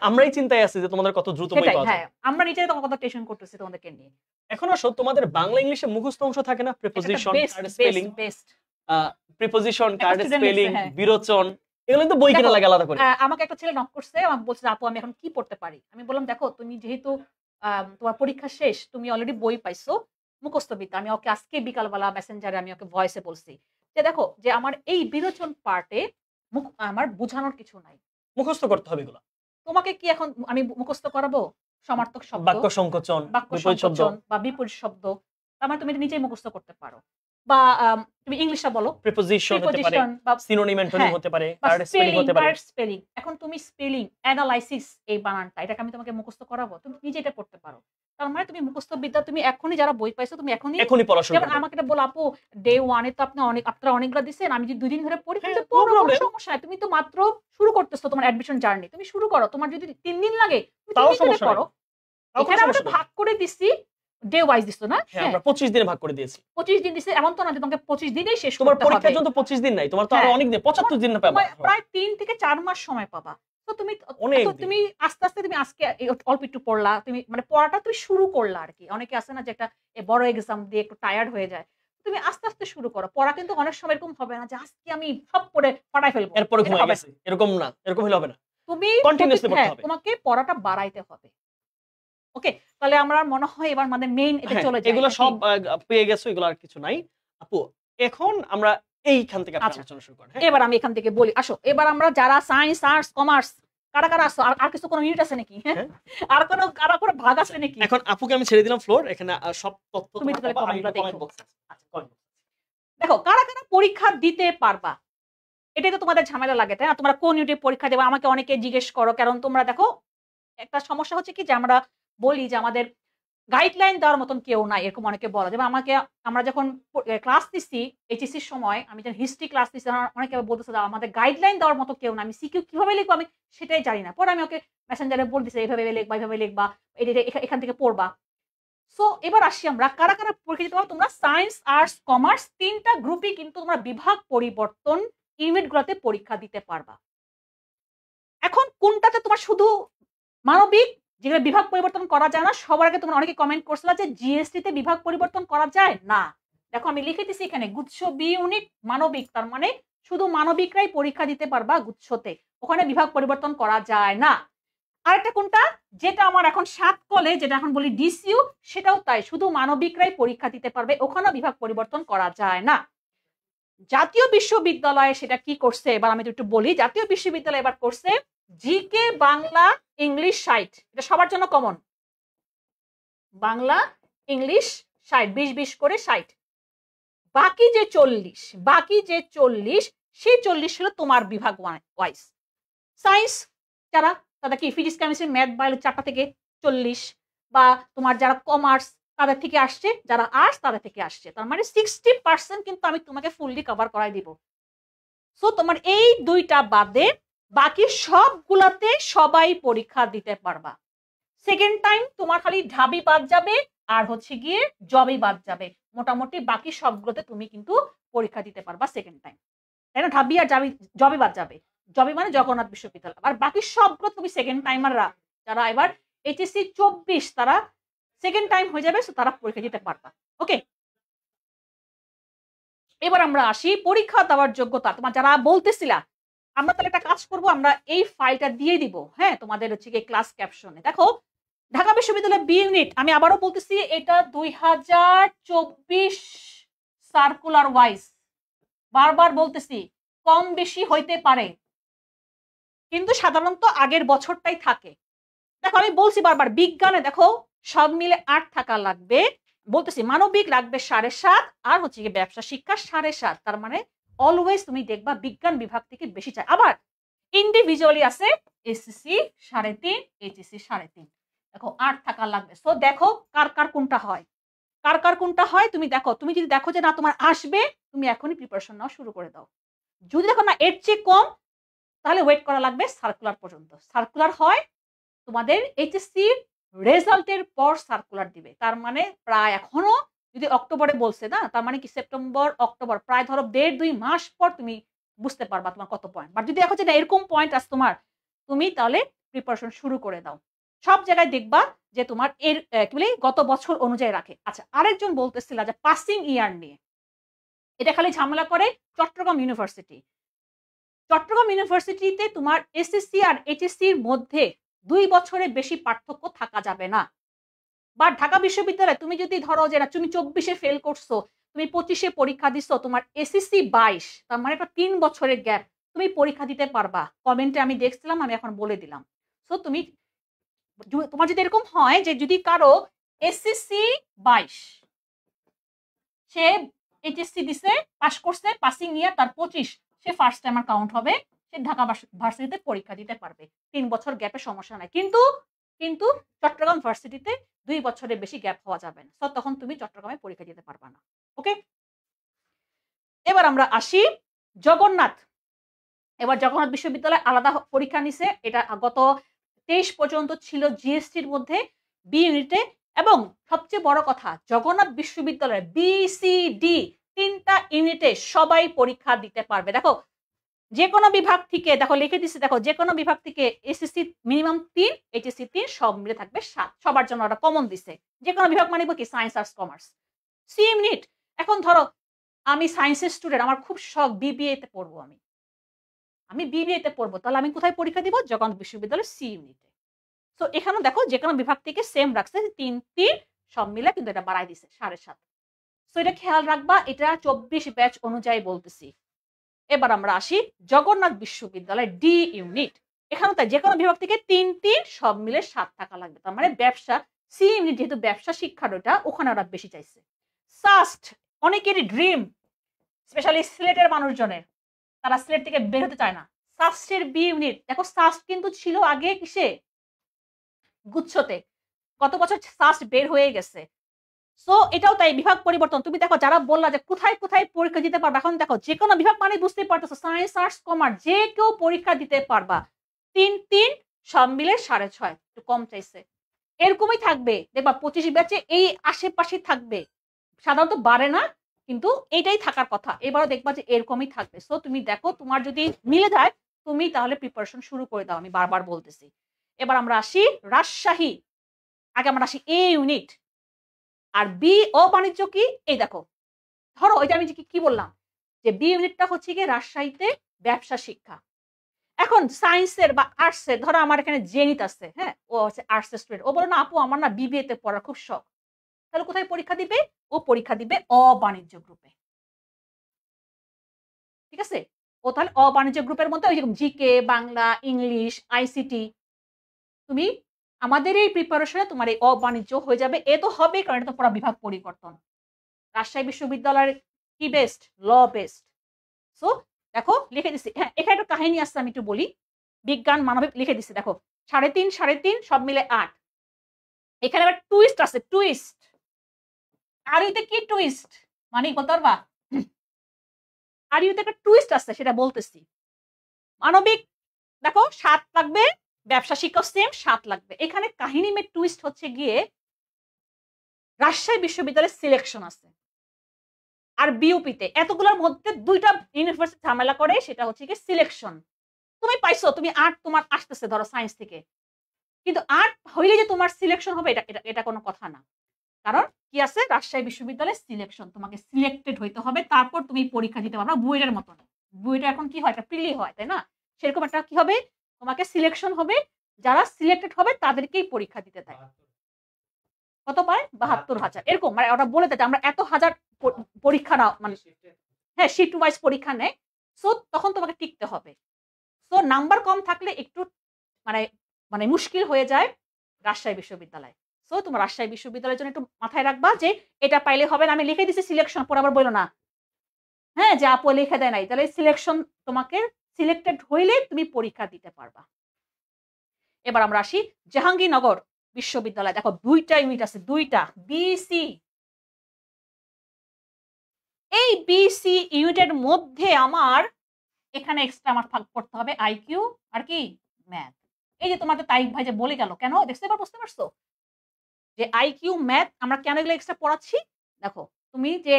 আমরাই চিন্তায় আছি যে তোমাদের কত দ্রুত বই সেটাই, পাওয়া হ্যাঁ যায়। আমরা নিজেরাই তখন কত টেনশন করতেছি তোমাদেরকে নিয়ে। এখন আসো, তোমাদের বাংলা ইংলিশে মুখস্থ অংশ থাকে না, preposition, card spelling, best preposition, একটা কার্ড student স্পেলিং, লিখছে, হ্যাঁ। বিরোচন, এগুলো কিন্তু বই কেনা দেখো, লাগে আলাদা করে। আমাকে একটা ছেলে নক করছে, আমাকে বলছে আপু আমি এখন কি পড়তে পারি। আমি বললাম দেখো তুমি যেহেতু তোমার পরীক্ষা শেষ, তুমি অলরেডি বই পাইছো মুখস্থ বিদ্যা। আমি ওকে আজকে বিকালবেলা মেসেঞ্জারে আমি ওকে ভয়েসে বলছি যে দেখো যে আমার এই বিরোচন পার্টে আমার বোঝানোর কিছু নাই, মুখস্থ করতে হবে এগুলো। তোমাকে কি এখন আমি মুখস্থ করাবো সমার্থক শব্দ, বাক্য সংকোচন, বাক্য বিপরীত শব্দ, সংকোচন বা বিপরীত শব্দ, তার মানে তুমি এটা নিজেই মুখস্থ করতে পারো। বা তুমি ইংলিশটা বলো, প্রিপোজিশন হতে পারে, প্রিপোজিশন বা সিনোনিম অ্যান্টোনিম হ্যাঁ, হতে পারে, বা কার্ড স্পেলিং হতে পারে। স্পেলিং। এখন তুমি স্পেলিং অ্যানালাইসিস এই বানানটা, এটাকে আমি তোমাকে মুখস্থ করাবো, তুমি নিজে এটা পড়তে পারো। তার মানে তুমি মুখস্থ বিদ্যা তুমি এখনই, যারা বই পাইছো তুমি এখনই পড়া শুরু যেমন করবে। আমাকে এটা বলো আপু ডে 1 এ তো আপনারা অনেকগুলো দিছেন, আমি যদি 2 দিন ধরে পড়ি হ্যাঁ, তুমি no পড়ো, কোনো problem। সমস্যা নাই। তুমি তো মাত্র শুরু করতেছো তোমার অ্যাডমিশন জার্নি, তুমি শুরু করো। তোমার যদি 3 দিন লাগে তুমি তাও 3 দিন ধরে সমস্যা নাই। পড়ো। তাও কোনো এখানে আমরা সমস্যা নাই। ভাগ করে দিছি, ডে ওয়াইজ দিছো না? হ্যাঁ, আমরা 25 দিনে ভাগ করে দিয়েছি। 25 দিন দিছে, এমন তো না যে তোমাকে 25 দিনেই শেষ তোমার করতে পরীক্ষার হবে। জন্য 25 দিন নাই, তোমার তো আরো হ্যাঁ। অনেক দিন, 75 দিন না পাবা। তোমার প্রায় 3 থেকে 4 মাস সময় পাবা। তো তুমি অনেক তো দিন। তুমি আস্তে আস্তে তুমি আজকে অল্প একটু পড়লা, তুমি মানে পড়াটা তুমি শুরু করলা আর কি। অনেকে আছে না যে একটা বড় এক্সাম দিয়ে একটু টায়ার্ড হয়ে যায়, তুমি আস্তে আস্তে শুরু করো। পড়া কিন্তু অনেক সময় এরকম হবে না যে আজকে আমি সব পড়ে ফাটাই ফেলবো, এরপরে এটা ঘুমায় হবে না। গেছে, এরকম না, এরকম হলে হবে না। তুমি Continuously পড়তে হ্যাঁ, হবে। তোমাকে পড়াটা বাড়াইতে হবে। ওকে, তাহলে আমরা মনে হয় এবার আমাদের মেইন এতে হ্যাঁ, চলে যাই। এগুলো নাকি? সব পেয়ে গেছো, এগুলো আর কিছু নাই। আপু এখন আমরা এইখান থেকে আচ্ছা। আলোচনা শুরু করি। হ্যাঁ, এবার আমি এখান থেকে বলি, আসো এবার আমরা যারা সায়েন্স, আর্টস, কমার্স, কারা কারা আসো, আর কিছু কোনো ইউনিট আছে নাকি? হ্যাঁ। আর কোনো ভাগ আছে নাকি? এখন আপুকে আমি ছেড়ে দিলাম ফ্লোর, এখানে সব তথ্য তুমি তোমার তাহলে পাবা, আমি কমেন্টগুলো কমেন্ট দেখো। বক্সে আচ্ছা কমেন্ট। দেখো কারা কারা পরীক্ষা দিতে পারবা, এটাই তো তোমাদের ঝামেলা লাগে তাই না? তোমরা কোন ইউনিটে পরীক্ষা দেবে আমাকে অনেকে জিজ্ঞেস করো। কারণ তোমরা দেখো একটা সমস্যা হচ্ছে কি যে আমরা বলি যে আমাদের গাইডলাইন দেওয়ার মতন কেউ নাই, এরকম অনেকে বলে। যেমন আমাকে, আমরা যখন ক্লাস দিচ্ছি এইচএসসির সময়, আমি যখন হিস্ট্রি ক্লাস দিচ্ছি, অনেকে বলতেছে যে আমাদের গাইডলাইন দেওয়ার মতো কেউ না, আমি সিকিউ কিভাবে লিখবো আমি সেটাই জানি না। পরে আমি ওকে মেসেঞ্জারে বলে দিচ্ছি এইভাবে লিখবা, এইভাবে লিখবা, এখান থেকে পড়বা। সো এবার আসি আমরা কারা কারা পরীক্ষা দিতে পারো। তোমরা সায়েন্স, আর্টস, কমার্স 3টা গ্রুপই কিন্তু তোমরা বিভাগ পরিবর্তন ইউনিটগুলোতে পরীক্ষা দিতে পারবা। এখন কোনটাতে তোমার শুধু মানবিক, যেগুলো বিভাগ পরিবর্তন করা যায় না, সবার আগে তোমরা অনেকে কমেন্ট করছিলা যে জিএসটি তে বিভাগ পরিবর্তন করা যায় না। দেখো আমি লিখে দিছি এখানে গুচ্ছ বি ইউনিট মানবিক, তার মানে শুধু মানবিকরাই পরীক্ষা দিতে পারবা গুচ্ছতে, ওখানে বিভাগ পরিবর্তন করা যায় না। আরেকটা কোনটা, যেটা আমার এখন 7 কলে, যেটা এখন বলি ডিসইউ, সেটাও তাই, শুধু মানবিকরাই পরীক্ষা দিতে পারবে, ওখানেও বিভাগ পরিবর্তন করা যায় না। জাতীয় বিশ্ববিদ্যালয়ে সেটা কি করছে এবার আমি একটু বলি। জাতীয় বিশ্ববিদ্যালয় এবার করছে জিকে, বাংলা, ইংলিশ 60, এটা সবার জন্য কমন। বাংলা, ইংলিশ 60, 20 করে 60। বাকি যে 40, সেই 40 হলো তোমার বিভাগ ওয়াইজ। সায়েন্স যারা, তাদের কি ফিজিক্স, কেমিস্ট্রি, ম্যাথ, বায়োলজি 4টা থেকে 40, বা তোমার যারা কমার্স তাদের থেকে আসছে, যারা আর্টস তাদের থেকে আসছে, তার মানে 60% কিন্তু আমি তোমাকে ফুললি কভার করাই দিব। সো তোমার এই 2টা বাদে বাকি সবগুলাতে সবাই পরীক্ষা দিতে পারবা। সেকেন্ড টাইম তোমার খালি ঢাবি বাদ যাবে আর হচ্ছে গিয়ে জবই বাদ যাবে, মোটামুটি বাকি সবগুলোতে তুমি কিন্তু পরীক্ষা দিতে পারবা সেকেন্ড টাইম, তাই না? ঢাবি আর জবই বাদ যাবে, জবি মানে জগন্নাথ বিশ্ববিদ্যালয়। আর বাকি সবগুলো তুমি সেকেন্ড টাইমাররা যারা এবার এইচএসসি 24 তারা সেকেন্ড টাইম হয়ে যাবে, তারা পরীক্ষা দিতে পারবা। ওকে, এবার আমরা আসি পরীক্ষা দেওয়ার যোগ্যতা। তোমার যারা বলতেছিলা, আমরা তাহলে একটা কাজ করব, আমরা এই ফাইলটা দিয়ে দিব, হ্যাঁ, তোমাদের হচ্ছে গিয়ে ক্লাস ক্যাপশনে। দেখো ঢাকা বিশ্ববিদ্যালয় বি ইউনিট, আমি আবারও বলতেছি এটা 2024 সার্কুলার ওয়াইজ, বারবার বলতেছি কম বেশি হইতে পারে, কিন্তু সাধারণত আগের বছরটাই থাকে। দেখো আমি বলছি বারবার, বিজ্ঞানে দেখো সব মিলে 8 থাকা লাগবে। বলতেছি মানবিক লাগবে 7.5 আর হচ্ছে কি ব্যবসা শিক্ষা 7.5। তার মানে অলওয়েজ তুমি দেখবা বিজ্ঞান বিভাগ থেকে বেশি চাই। আবার ইন্ডিভিজুয়ালি আছে এসএসসি 3.5, এইচএসসি 3.5। দেখো 8 থাকা লাগবে। সো দেখো কার কার কোনটা হয়, কার কার কোনটা হয় তুমি দেখো। তুমি যদি দেখো যে না তোমার আসবে, তুমি এখনই প্রিপারেশন নেওয়া শুরু করে দাও। যদি দেখো না এর চেয়ে কম, তাহলে ওয়েট করা লাগবে সার্কুলার পর্যন্ত। সার্কুলার হয় তোমাদের এইচএসসি রেজাল্টের পর সার্কুলার দিবে। তার মানে প্রায় এখনো যদি অক্টোবরে বলছে না, তার মানে কি সেপ্টেম্বর অক্টোবর প্রায় ধরো 1.5-2 মাস পর তুমি বুঝতে পারবা তোমার কত পয়েন্ট। বাট যদি দেখো যে না এরকম পয়েন্ট আছে তোমার, তুমি তাহলে প্রিপারেশন শুরু করে দাও। সব জায়গায় দেখবা যে তোমার এর কি বলে গত বছর অনুযায়ী রাখে। আচ্ছা, আরেকজন বলতেছিল যে পাসিং ইয়ার নিয়ে, এটা খালি ঝামেলা করে চট্টগ্রাম ইউনিভার্সিটি। চট্টগ্রাম ইউনিভার্সিটিতে তোমার এসএসসি আর এইচএসসির মধ্যে 2 বছরের বেশি পার্থক্য থাকা যাবে না। বা ঢাকা বিশ্ববিদ্যালয়ে তুমি যদি ধরো যে না তুমি 24-এ ফেল করছো, তুমি 25-এ পরীক্ষা দিচ্ছ, তোমার এসএসসি 22, তার মানে একটা 3 বছরের গ্যাপ, তুমি পরীক্ষা দিতে পারবা। কমেন্টে আমি দেখছিলাম, আমি এখন বলে দিলাম। সো তুমি তোমার যদি এরকম হয় যে যদি কারো এসএসসি 22, সে এইচএসসি দিছে, পাস করছে, পাসিং ইয়ার তার 25, সে ফার্স্ট টাইমার কাউন্ট হবে, সে ঢাকা ভার্সিটিতে পরীক্ষা দিতে পারবে। 3 বছর গ্যাপে সমস্যা নাই। কিন্তু কিন্তু চট্টগ্রাম ভার্সিটিতে 2 বছরের বেশি গ্যাপ হওয়া যাবে না। সো তখন তুমি চট্টগ্রামে পরীক্ষা দিতে পারবা না। ওকে, এবার আমরা আসি জগন্নাথ। এবার জগন্নাথ বিশ্ববিদ্যালয় আলাদা পরীক্ষা নিছে। এটা গত 23 পর্যন্ত ছিল জিএসটির মধ্যে বি ইউনিটে। এবং সবচেয়ে বড় কথা, জগন্নাথ বিশ্ববিদ্যালয়ের বিসিডি 3টা ইউনিটে সবাই পরীক্ষা দিতে পারবে। দেখো যে কোনো বিভাগ থেকে, দেখো লিখে দিচ্ছে, দেখো যে কোনো বিভাগ থেকে এসএসসি মিনিমাম 3, এইচএসসি 3, সব মিলে থাকবে 7। সবার জন্য ওটা কমন দিছে। যে কোনো বিভাগ মানে কি science arts commerce C unit. এখন ধরো আমি সায়েন্সের স্টুডেন্ট, আমার খুব শখ বিবিএ তে পড়বো, আমি বিবিএ তে পড়বো, তাহলে আমি কোথায় পরীক্ষা দিব? জগন্নাথ বিশ্ববিদ্যালয়ের সি ইউনিটে। তো এখানে দেখো যে কোনো বিভাগ থেকে সেম রাখছে 3 সব মিলে, কিন্তু এটা বাড়াই দিছে 7.5। সো এটা খেয়াল রাখবা, এটা 24 ব্যাচ অনুযায়ী বলতেছি। এবার আমরা আসি জগন্নাথ বিশ্ববিদ্যালয় ডি ইউনিট। এখানে তাই যে কোনো বিভাগ থেকে 3 সব মিলে 7 টাকা লাগবে। তার মানে ব্যবসা সি ইউনিট যেহেতু ব্যবসা শিক্ষার, ওটা ওখানে ওরা বেশি চাইছে। সাস্ট অনেকেরই ড্রিম, স্পেশালি সিলেটের মানুষজনের, তারা সিলেট থেকে বের হতে চায় না। সাস্টের বি ইউনিট, দেখো সাস্ট কিন্তু ছিল আগে কিসে? গুচ্ছতে। গত বছর সাস্ট বের হয়ে গেছে। সো এটাও তাই, বিভাগ পরিবর্তন। তুমি দেখো যারা বললা যে কোথায় কোথায় পরীক্ষা দিতে পারবা, এখন দেখো যে কোনো বিভাগ মানে বুঝতে পারতেছো সায়েন্স আর্টস কমার্স যে কেউ পরীক্ষা দিতে পারবা। 3 সব মিলে 6.5, একটু কম চাইছে। এরকমই থাকবে, দেখবা 25 ব্যাচে এই আশেপাশে থাকবে, সাধারণত বাড়ে না, কিন্তু এইটাই থাকার কথা। এবারও দেখবা যে এরকমই থাকবে। সো তুমি দেখো তোমার যদি মিলে যায়, তুমি তাহলে প্রিপারেশন শুরু করে দাও, আমি বারবার বলতেছি। এবার আমরা আসি রাজশাহী। আগে আমরা আসি এ ইউনিট আর বি অবাণিজ্য কি। এই দেখো, ধরো ওইটা আমি কি বললাম যে বি ইউনিটটা হচ্ছে কি রাজশাহীতে ব্যবসা শিক্ষা। এখন সায়েন্সের বা আর্টসের, ধরো আমার এখানে জেনিত আছে, হ্যাঁ, ও হচ্ছে আর্টসের স্টুডেন্ট, ও বলে না আপু আমার না বিবিএ তে পড়ার খুব শখ, তাহলে কোথায় পরীক্ষা দিবে? ও পরীক্ষা দিবে অবাণিজ্য গ্রুপে। ঠিক আছে, ও তাহলে অবাণিজ্য গ্রুপের মধ্যে ওই যেরকম জিকে, বাংলা, ইংলিশ, আইসিটি, তুমি আমাদের এই প্রিপারেশনে তোমার এই অবাণিজ্য হয়ে যাবে। এ তো হবে, কারণ এটা তো পুরো বিভাগ পরিবর্তন। রাজশাহী বিশ্ববিদ্যালয়ের কি বেস্ট? ল বেস্ট। সো দেখো লিখে দিচ্ছি, হ্যাঁ এখানে একটা কাহিনী আসছে, আমি একটু বলি। বিজ্ঞান মানবিক লিখে দিচ্ছি, দেখো 3.5 সব মিলে 8। এখানে আবার টুইস্ট আছে, টুইস্ট। আর ইতে কি টুইস্ট মানে বলতে পারবা? আর ইতে একটা টুইস্ট আছে, সেটা বলতেছি। মানবিক দেখো 7 লাগবে, ব্যবসা শিক্ষক সেম 7 লাগবে। এখানে কাহিনী মে টুইস্ট হচ্ছে গিয়ে রাজশাহী বিশ্ববিদ্যালয়ের সিলেকশন আছে আর বিউপিতে, এতগুলোর মধ্যে 2টা ইউনিভার্সিটি ঝামেলা করে, সেটা হচ্ছে কি সিলেকশন। তুমি পাইছো, তুমি 8 তোমার আসতেছে ধরো সায়েন্স থেকে, কিন্তু 8 হইলে যে তোমার সিলেকশন হবে এটা কোনো কথা না। কারণ কি আছে, রাজশাহী বিশ্ববিদ্যালয়ের সিলেকশন, তোমাকে সিলেক্টেড হইতে হবে, তারপর তুমি পরীক্ষা দিতে পারবা। বুয়েটের মতন, বুয়েটা এখন কি হয়, একটা প্রিলি হয়, তাই না? সেরকম একটা কি হবে, তোমাকে সিলেকশন হবে, যারা সিলেক্টেড হবে তাদেরকেই পরীক্ষা দিতে দেয়। কত পায়? 72,000 এরকম, মানে ওরা বলে দেয় আমরা এত হাজার পরীক্ষা নাও, মানে হ্যাঁ শিফট ওয়াইজ পরীক্ষা নেয়। সো তখন তোমাকে টিকতে হবে। সো নাম্বার কম থাকলে একটু মানে মুশকিল হয়ে যায় রাজশাহী বিশ্ববিদ্যালয়। সো তোমার রাজশাহী বিশ্ববিদ্যালয়ের জন্য একটু মাথায় রাখবা যে এটা পাইলে হবে না। আমি লিখে দিছি সিলেকশন, পরে আবার বলো না হ্যাঁ যে আপু লিখে দেয় নাই, তাহলে সিলেকশন তোমাকে সিলেক্টেড হইলে তুমি পরীক্ষা দিতে পারবা। এবার আমরা আসি জাহাঙ্গীরনগর বিশ্ববিদ্যালয়। দেখো 2টা ইউনিট আছে, 2টা বিসি। এই বিসি ইউনিটের মধ্যে আমার এখানে এক্সট্রা আমার ভাগ করতে হবে আইকিউ আর কি ম্যাথ। এই যে তোমাদের তাইক ভাই যে বলে গেল, কেন দেখতে এবার বুঝতে পারছো যে আইকিউ ম্যাথ আমরা কেন এগুলো এক্সট্রা পড়াচ্ছি। দেখো তুমি যে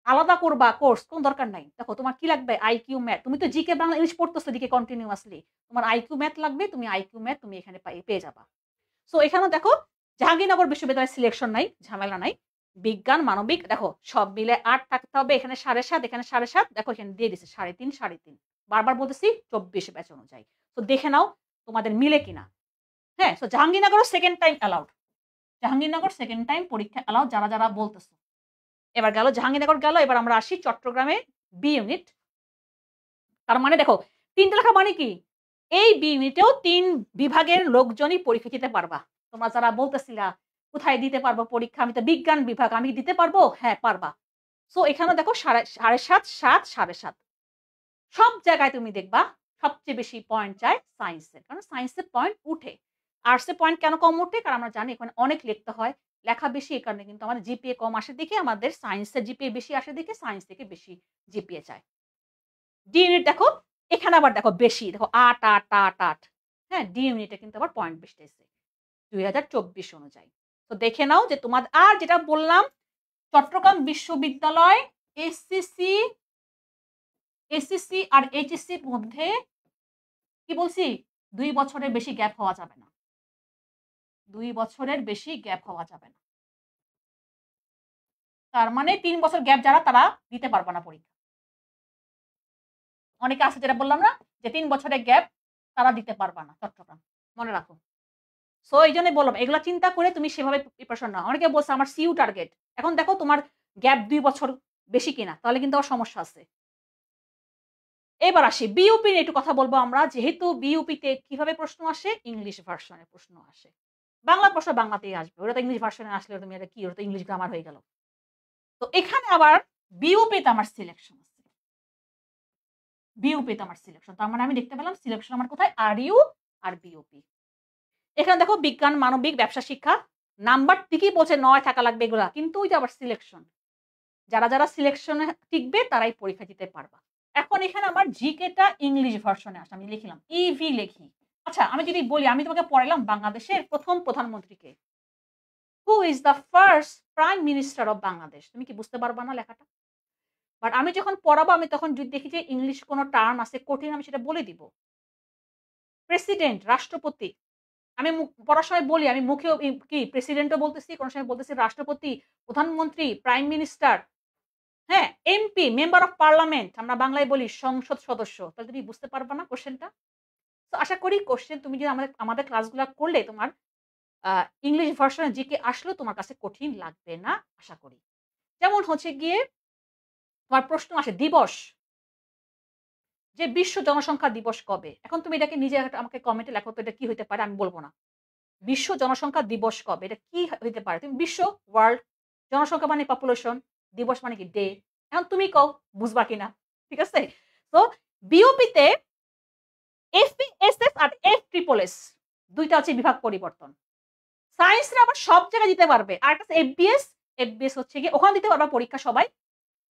আলাদা করবা কোর্স কোন দরকার নাই। দেখো তোমার কি লাগবে আইকিউ ম্যাথ, তুমি তো জিকে বাংলা ইংলিশ পড়তেছো দিকে কন্টিনিউয়াসলি, তোমার আইকিউ ম্যাথ লাগবে, তুমি আইকিউ ম্যাথ তুমি এখানে পেয়ে যাবা। সো এখানে দেখো জাহাঙ্গীরনগর বিশ্ববিদ্যালয়ের সিলেকশন নাই, ঝামেলা নাই। বিজ্ঞান মানবিক দেখো সব মিলে 8 থাকতে হবে, এখানে 7.5 এখানে 7.5, দেখো এখানে দিয়ে দিছে 3.5 3.5, বারবার বলতেছি 24 ব্যাচ অনুযায়ী। তো দেখে নাও তোমাদের মিলে কিনা। হ্যাঁ, so Jahangirnagar second time allowed, Jahangirnagar second time পরীক্ষা অ্যালাউড যারা যারা বলতেছো। এবার গেল জাহাঙ্গীরনগর গেল, এবার আমরা আসি চট্টগ্রামে বি ইউনিট। তার মানে দেখো 3টা লেখা মানে কি এই বি ইউনিটেও 3 বিভাগের লোকজনই পরীক্ষা দিতে পারবা। তোমরা যারা বলতেছিলা কোথায় দিতে পারবো পরীক্ষা, আমি তো বিজ্ঞান বিভাগ, আমি দিতে পারবো, হ্যাঁ পারবা। সো এখানে দেখো 7.5 7 7.5 সব জায়গায় তুমি দেখবা সবচেয়ে বেশি পয়েন্ট চায় সায়েন্সের, কারণ সায়েন্সের পয়েন্ট উঠে। আর্টসের পয়েন্ট কেন কম উঠে, কারণ আমরা জানি এখানে অনেক লিখতে হয়, লেখা বেশি, এই কারণে কিন্তু আমাদের জিপিএ কম আসে দেখে আমাদের সায়েন্সের জিপিএ বেশি আসে দেখে সায়েন্স থেকে বেশি জিপিএ চায়। ডি ইউনিট দেখো এখানে আবার দেখো বেশি, দেখো 8 8 8 8, হ্যাঁ ডি ইউনিটে কিন্তু আবার পয়েন্ট বেশি এসেছে 2024 অনুযায়ী। তো দেখে নাও যে তোমার, আর যেটা বললাম চট্টগ্রাম বিশ্ববিদ্যালয় এসএসসি আর এইচএসসির মধ্যে কি বলছি 2 বছরের বেশি গ্যাপ হওয়া যাবে না, 2 বছরের বেশি গ্যাপ হওয়া যাবে না। তার মানে 3 বছর গ্যাপ যারা তারা দিতে পারবে না পরীক্ষা। অনেকে আছে যেটা বললাম না যে 3 বছরের গ্যাপ তারা দিতে পারবে না চট্টগ্রাম, মনে রাখো। সো এই জন্যই বললাম এগুলো চিন্তা করে তুমি সেভাবে প্রিপারেশন নাও। অনেকে বলছে আমার সিইউ টার্গেট, এখন দেখো তোমার গ্যাপ 2 বছর বেশি কিনা, তাহলে কিন্তু আর সমস্যা আছে। এবার আসি বিইউপি নিয়ে একটু কথা বলবো আমরা, যেহেতু বিইউপিতে কিভাবে প্রশ্ন আসে, ইংলিশ ভার্সনে প্রশ্ন আসে। বাংলা প্রশ্ন বাংলাতেই আসবে, ওটা তো ইংলিশ ভার্সনে আসলে তুমি এটা কি, ওটা তো ইংলিশ গ্রামার হয়ে গেল। তো এখানে আবার বিইউপিতে আমার সিলেকশন আছে, বিইউপিতে আমার সিলেকশন, তার মানে আমি দেখতে পেলাম সিলেকশন আমার কোথায় আরইউ আর বিইউপি। এখানে দেখো বিজ্ঞান মানবিক ব্যবসা শিক্ষা নাম্বার ঠিকই বলছে 9 থাকা লাগবে এগুলা, কিন্তু ওই যে আবার সিলেকশন, যারা যারা সিলেকশনে টিকবে তারাই পরীক্ষা দিতে পারবা। এখন এখানে আমার জিকেটা ইংলিশ ভার্সনে আসে, আমি লিখলাম ইভি লিখি। আচ্ছা আমি যদি বলি, আমি তোমাকে পড়াইলাম বাংলাদেশের প্রথম প্রধানমন্ত্রীকে, who is the first prime minister of Bangladesh, তুমি কি বুঝতে পারবা না লেখাটা? বাট আমি যখন পড়াবো আমি তখন যদি দেখি যে ইংলিশ কোনো টার্ম আছে কঠিন, আমি সেটা বলে দিব। প্রেসিডেন্ট রাষ্ট্রপতি, আমি পড়ার সময় বলি, আমি মুখেও কি প্রেসিডেন্টও বলতেছি, কোনো সময় বলতেছি রাষ্ট্রপতি, প্রধানমন্ত্রী, প্রাইম মিনিস্টার, হ্যাঁ এমপি মেম্বার অফ পার্লামেন্ট, আমরা বাংলায় বলি সংসদ সদস্য। তাহলে তুমি বুঝতে পারবা না কোশ্চেনটা? তো আশা করি কোশ্চেন তুমি যদি আমাদের ক্লাসগুলো করলে তোমার ইংলিশ ভার্সনে জিকে আসলেও তোমার কাছে কঠিন লাগবে না আশা করি। যেমন হচ্ছে গিয়ে তোমার প্রশ্ন আসে দিবস, যে বিশ্ব জনসংখ্যা দিবস কবে। এখন তুমি এটাকে নিজে আমাকে কমেন্টে লেখো তো এটা কি হইতে পারে, আমি বলবো না। বিশ্ব জনসংখ্যা দিবস কবে, এটা কি হইতে পারে? তুমি বিশ্ব ওয়ার্ল্ড, জনসংখ্যা মানে পপুলেশন, দিবস মানে কি ডে। এখন তুমি কও বুঝবা কিনা, ঠিক আছে? তো বিওপিতে এফএসএস আর এফএসএস দুইটা হচ্ছে বিভাগ পরিবর্তন। সায়েন্সে আবার সব জায়গায় দিতে পারবে, আর কাছে এফবিএস হচ্ছে গিয়ে ওখানে দিতে পারবা পরীক্ষা সবাই।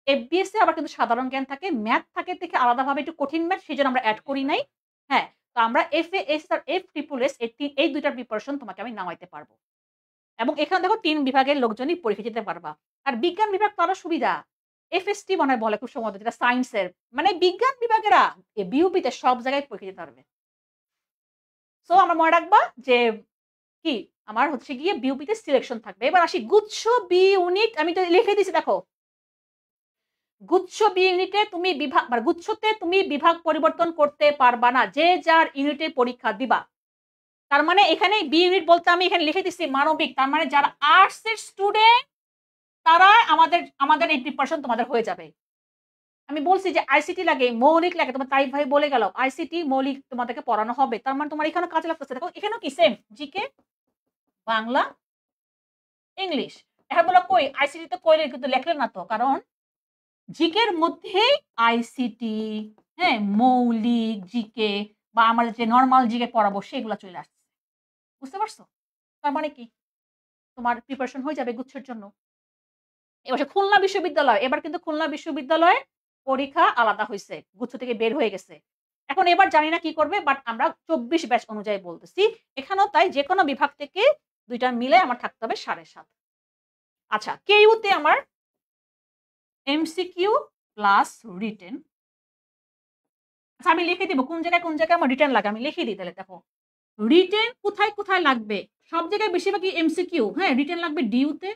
এফবিএস এ আবার কিন্তু সাধারণ জ্ঞান থাকে, ম্যাথ থাকে থেকে আলাদাভাবে একটু কঠিন ম্যাথ, সেজন্য আমরা অ্যাড করি নাই। হ্যাঁ, তো আমরা এফএএস আর এফএসএস এই দুইটার প্রিপারেশন তোমাকে আমি নামাইতে পারবো। এবং এখানে দেখো 3 বিভাগের লোকজনই পরীক্ষা দিতে পারবা। আর বিজ্ঞান বিভাগ তো আরো সুবিধা, এফএসটি মনে হয় বলে খুব সম্ভবত, যেটা সায়েন্সের, মানে বিজ্ঞান বিভাগেরা বিউপিতে সব জায়গায় পরীক্ষা দিতে পারবে। সো আমরা মনে রাখবা যে কি আমার হচ্ছে গিয়ে বিউপিতে সিলেকশন থাকবে। এবার আসি গুচ্ছ বি ইউনিট, আমি তো লিখে দিয়েছি দেখো, গুচ্ছ বি ইউনিটে তুমি বিভাগ, মানে গুচ্ছতে তুমি বিভাগ পরিবর্তন করতে পারবা না, যে যার ইউনিটে পরীক্ষা দিবা। তার মানে এখানে বি ইউনিট বলতে আমি এখানে লিখে দিচ্ছি মানবিক, তার মানে যারা আর্টস এর স্টুডেন্ট তারা আমাদের এই প্রিপারেশন তোমাদের হয়ে যাবে। আমি বলছি যে আইসিটি লাগে, মৌলিক লাগে, তোমার তাই ভাই বলে গেল আইসিটি মৌলিক তোমাদেরকে পড়ানো হবে, তার মানে তোমার এখানে কাজে লাগতেছে। দেখো এখানেও কি সেম জিকে, বাংলা, ইংলিশ। এখন বলো কই আইসিটি তো কইলে কিন্তু লেখলে না তো, কারণ জিকের মধ্যে আইসিটি, হ্যাঁ, মৌলিক জিকে বা আমরা যে নরমাল জিকে পড়াবো সেগুলো চলে আসছে। বুঝতে পারছো? তার মানে কি তোমার প্রিপারেশন হয়ে যাবে গুচ্ছের জন্য। এবার খুলনা বিশ্ববিদ্যালয়, এবার কিন্তু খুলনা বিশ্ববিদ্যালয়ে পরীক্ষা আলাদা হইছে, গুচ্ছ থেকে বের হয়ে গেছে। এখন এবার জানি না কি করবে, বাট আমরা ২৪ ব্যাচ অনুযায়ী বলতেছি। এখানেও তাই যেকোনো বিভাগ থেকে ২ টা মিলে আমার থাকতে হবে ৭.৫। আচ্ছা, কেইউতে আমার এমসিকিউ প্লাস রিটেন। আচ্ছা, আমি লিখে দিব কোন জায়গায় আমার রিটেন লাগে, আমি লিখে দিই তাহলে দেখো। রিটেন কোথায় লাগবে? সব জায়গায় বেশিরভাগই এমসিকিউ, হ্যাঁ, রিটেন লাগবে ডিইউতে,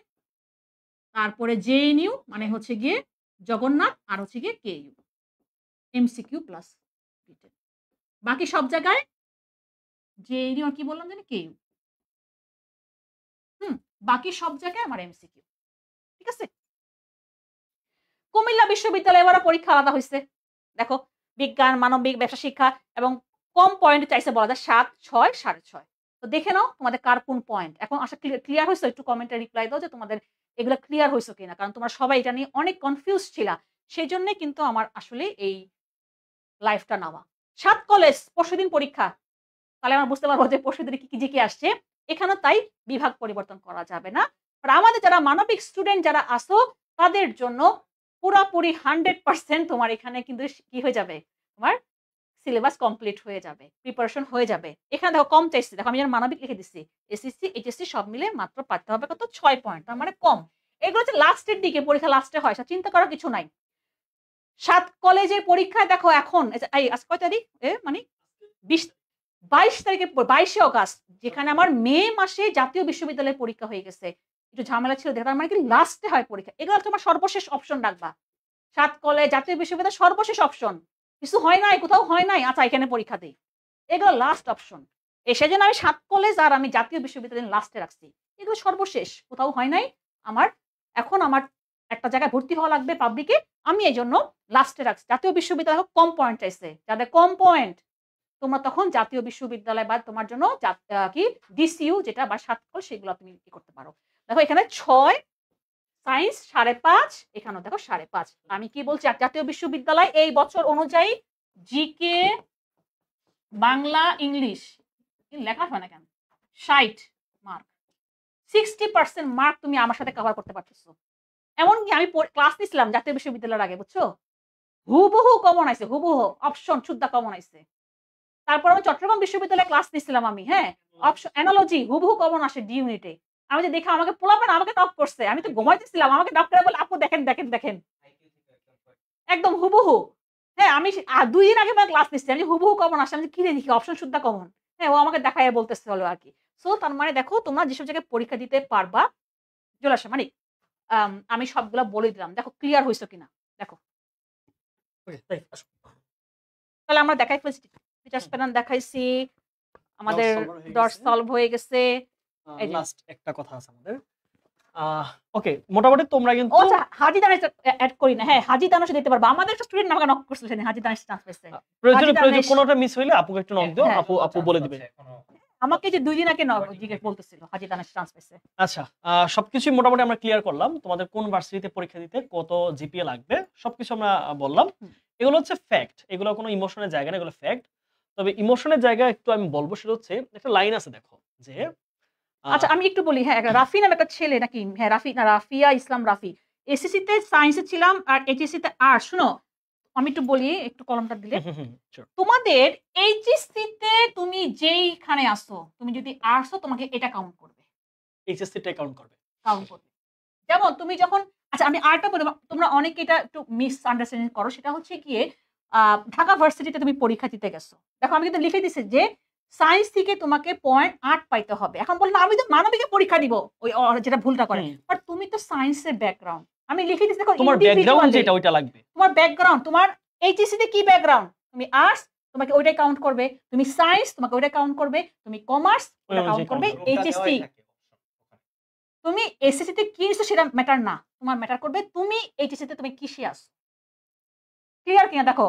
তারপরে জেএনইউ মানে হচ্ছে গিয়ে জগন্নাথ, আর হচ্ছে গিয়ে কেইউ। MCQ plus written. বাকি সব জায়গায় জেএনইউ আর কি বললাম জানি কেইউ। বাকি সব জায়গায় আমার এমসিকিউ। ঠিক আছে? কুমিল্লা বিশ্ববিদ্যালয়ে এবার পরীক্ষা আলাদা হইছে। দেখো, বিজ্ঞান, মানবিক, ব্যবসা শিক্ষা এবং কম পয়েন্ট চাইছে বলা যায় ৭, ৬, ৬.৫। তো দেখে নাও তোমাদের কার কোন পয়েন্ট। এখন আশা ক্লিয়ার হইছে? একটু কমেন্টে রিপ্লাই দাও যে তোমাদের এগুলো ক্লিয়ার হইছে কিনা। কারণ তোমরা সবাই এটা নিয়ে অনেক কনফিউজ ছিলা। সেজন্যই কিন্তু আমার আসলে এই লাইভটা নেওয়া। ৭ কলেজ পরশুদিন পরীক্ষা। তাহলে আমরা বুঝতে পারবো যে পরশুদিনে কি জিকে আসছে। এখানেও তাই বিভাগ পরিবর্তন করা যাবে না। আর আমাদের যারা মানবিক স্টুডেন্ট যারা আছো তাদের জন্য পুরাপুরি 100% তোমার এখানে কিন্তু কি হয়ে যাবে? তোমার সিলেবাস কমপ্লিট হয়ে যাবে। প্রিপারেশন হয়ে যাবে। এখানে দেখো কম চাইছে। দেখো আমি যেন মানবিক লিখে দিচ্ছি। এসএসসি, এইচএসসি সব মিলে মাত্র পাইতে হবে কত? ৬ পয়েন্ট। তার মানে কম। এগুলো হচ্ছে লাস্টের দিকে, পরীক্ষা লাস্টে হয়। চিন্তা করার কিছু নাই। ৭ কলেজের পরীক্ষায় দেখো এখন এই আজ কয় তারিখ? মানে 22 তারিখে 22শে অগাস্ট, যেখানে আমার মে মাসে জাতীয় বিশ্ববিদ্যালয়ের পরীক্ষা হয়ে গেছে। একটু ঝামেলা ছিল দেখে, তার মানে কি লাস্টে হয় পরীক্ষা। এগুলো তোমার সর্বশেষ অপশন রাখবা। ৭ কলেজ জাতীয় বিশ্ববিদ্যালয় সর্বশেষ অপশন। কিছু হয় নাই, কোথাও হয় নাই, আচ্ছা এখানে পরীক্ষা দেই। এগুলো লাস্ট অপশন। সেজন্য আমি ৭ কলেজ আর আমি জাতীয় বিশ্ববিদ্যালয় লাস্টে রাখছি। এগুলো সর্বশেষ, কোথাও হয় নাই। এখন আমার একটা জায়গায় ভর্তি হওয়া লাগবে পাবলিকে, আমি এজন্য লাস্টে রাখছি। জাতীয় বিশ্ববিদ্যালয় হোক, কম পয়েন্ট চাইছে, যাদের কম পয়েন্ট তোমরা তখন জাতীয় বিশ্ববিদ্যালয় বা তোমার জন্য কি ডিসিইউ যেটা বা ৭ কল সেগুলো তুমি কি করতে পারো। দেখো এখানে ৬, সায়েন্স ৫.৫, এখানেও দেখো ৫.৫। আমি কি বলছি, জাতীয় বিশ্ববিদ্যালয় এই বছর অনুযায়ী জিকে, বাংলা, ইংলিশ লেখা হয় না কেন ৬০ মার্ক, 60% মার্ক তুমি আমার সাথে কভার করতে পারতেছো। এমনকি আমি ক্লাস নিছিলাম জাতীয় বিশ্ববিদ্যালয়ের আগে, বুঝছো? হুবহু কমন আইছে, হুবহু অপশন শুদ্ধ কমন আইছে। তারপর আমি চট্টগ্রাম বিশ্ববিদ্যালয়ে ক্লাস নিছিলাম আমি, হ্যাঁ, অপশন অ্যানালজি হুবহু কমন আসে ডি ইউনিটে। আমি যে দেখে আমাকে পোলাপেন আমাকে নক করছে, আমি তো ঘুমাইতেছিলাম, আমাকে নক করে বলে আপু দেখেন একদম হুবহু। হ্যাঁ, আমি ২ দিন আগে ক্লাস নিচ্ছি, আমি হুবহু কমন আসে। আমি কি রে দেখি অপশন শুদ্ধ কমন। হ্যাঁ, ও আমাকে দেখাইয়া বলতেছে হলো আর কি। সো তার মানে দেখো তোমরা যেসব জায়গায় পরীক্ষা দিতে পারবা চলে আসো, মানে আমি সবগুলা বলে দিলাম। দেখো ক্লিয়ার হইছো কিনা দেখো। তাহলে আমরা দেখাই ফেলছি, টিচার্স প্যানেল দেখাইছি, আমাদের ডট সলভ হয়ে গেছে। লাস্ট একটা কথা আছে আমাদের। ওকে, মোটামুটি তোমরা কিন্তু আচ্ছা হাজি দানেশ এড করি না। হ্যাঁ, হাজি দানেশ দিতে পারবা। আমাদের একটা স্টুডেন্ট আমাকে নক করছিল, হাজি দানেশ চান্স পেয়েছে। প্রয়োজন কোনোটা মিস হইলে আপুকে একটু নক দিও, আপু বলে দিবে। আমাকে যে 2 দিন আগে জিজ্ঞেস বলতেছিল হাজি দানেশ চান্স পেয়েছে। আচ্ছা, সবকিছু মোটামুটি আমরা ক্লিয়ার করলাম। তোমাদের কোন ভার্সিটিতে পরীক্ষা দিতে কত জিপিএ লাগবে সবকিছু আমরা বললাম। এগুলো হচ্ছে ফ্যাক্ট, এগুলো কোনো ইমোশনের জায়গা না, এগুলো ফ্যাক্ট। তবে ইমোশনের জায়গা একটু আমি বলবো, সেটা হচ্ছে একটা লাইন আছে দেখো যে আচ্ছা আমি একটু বলি, হ্যাঁ, রাফি নামে একটা ছেলে নাকি, হ্যাঁ রাফিয়া ইসলাম রাফি, এসএসসি তে সায়েন্সে ছিলাম আর এইচএসসি তে আর্টস। শুনো আমি একটু বলি, একটু কলমটা দিলে। তোমাদের এইচএসসি তে তুমি যেইখানে আসো, তুমি যদি আর্টসও তোমাকে এটা কাউন্ট করবে, এইচএসসি টা কাউন্ট করবে। যেমন তুমি যখন, আচ্ছা আমি আরেকটা বলি, তোমরা অনেকে এটা একটু মিস আন্ডারস্ট্যান্ডিং করো, সেটা হচ্ছে গিয়ে ঢাকা ভার্সিটিতে তুমি পরীক্ষা দিতে গেছো। দেখো আমি কিন্তু লিখে দিছি যে সায়েন্স থেকে তোমাকে 0.8 পাইতে হবে। এখন বল না আমি তো মানবিকে পরীক্ষা দিব, ওই যেটা ভুলটা করে, বাট তুমি তো সায়েন্সের ব্যাকগ্রাউন্ড, আমি লিখে দিছি দেখো তোমার ব্যাকগ্রাউন্ড যেটা ওইটা লাগবে। তোমার ব্যাকগ্রাউন্ড, তোমার এইচএসসি তে কি ব্যাকগ্রাউন্ড, তুমি আর্টস তোমাকে ওইটাই কাউন্ট করবে, তুমি সায়েন্স তোমাকে ওইটা কাউন্ট করবে, তুমি কমার্স ওটা কাউন্ট করবে। এইচএসসি তুমি এসএসসি তে কি নিছো সেটা ম্যাটার না, তোমার ম্যাটার করবে তুমি এইচএসসি তে তুমি কিসে আসো। ক্লিয়ার কিনা দেখো,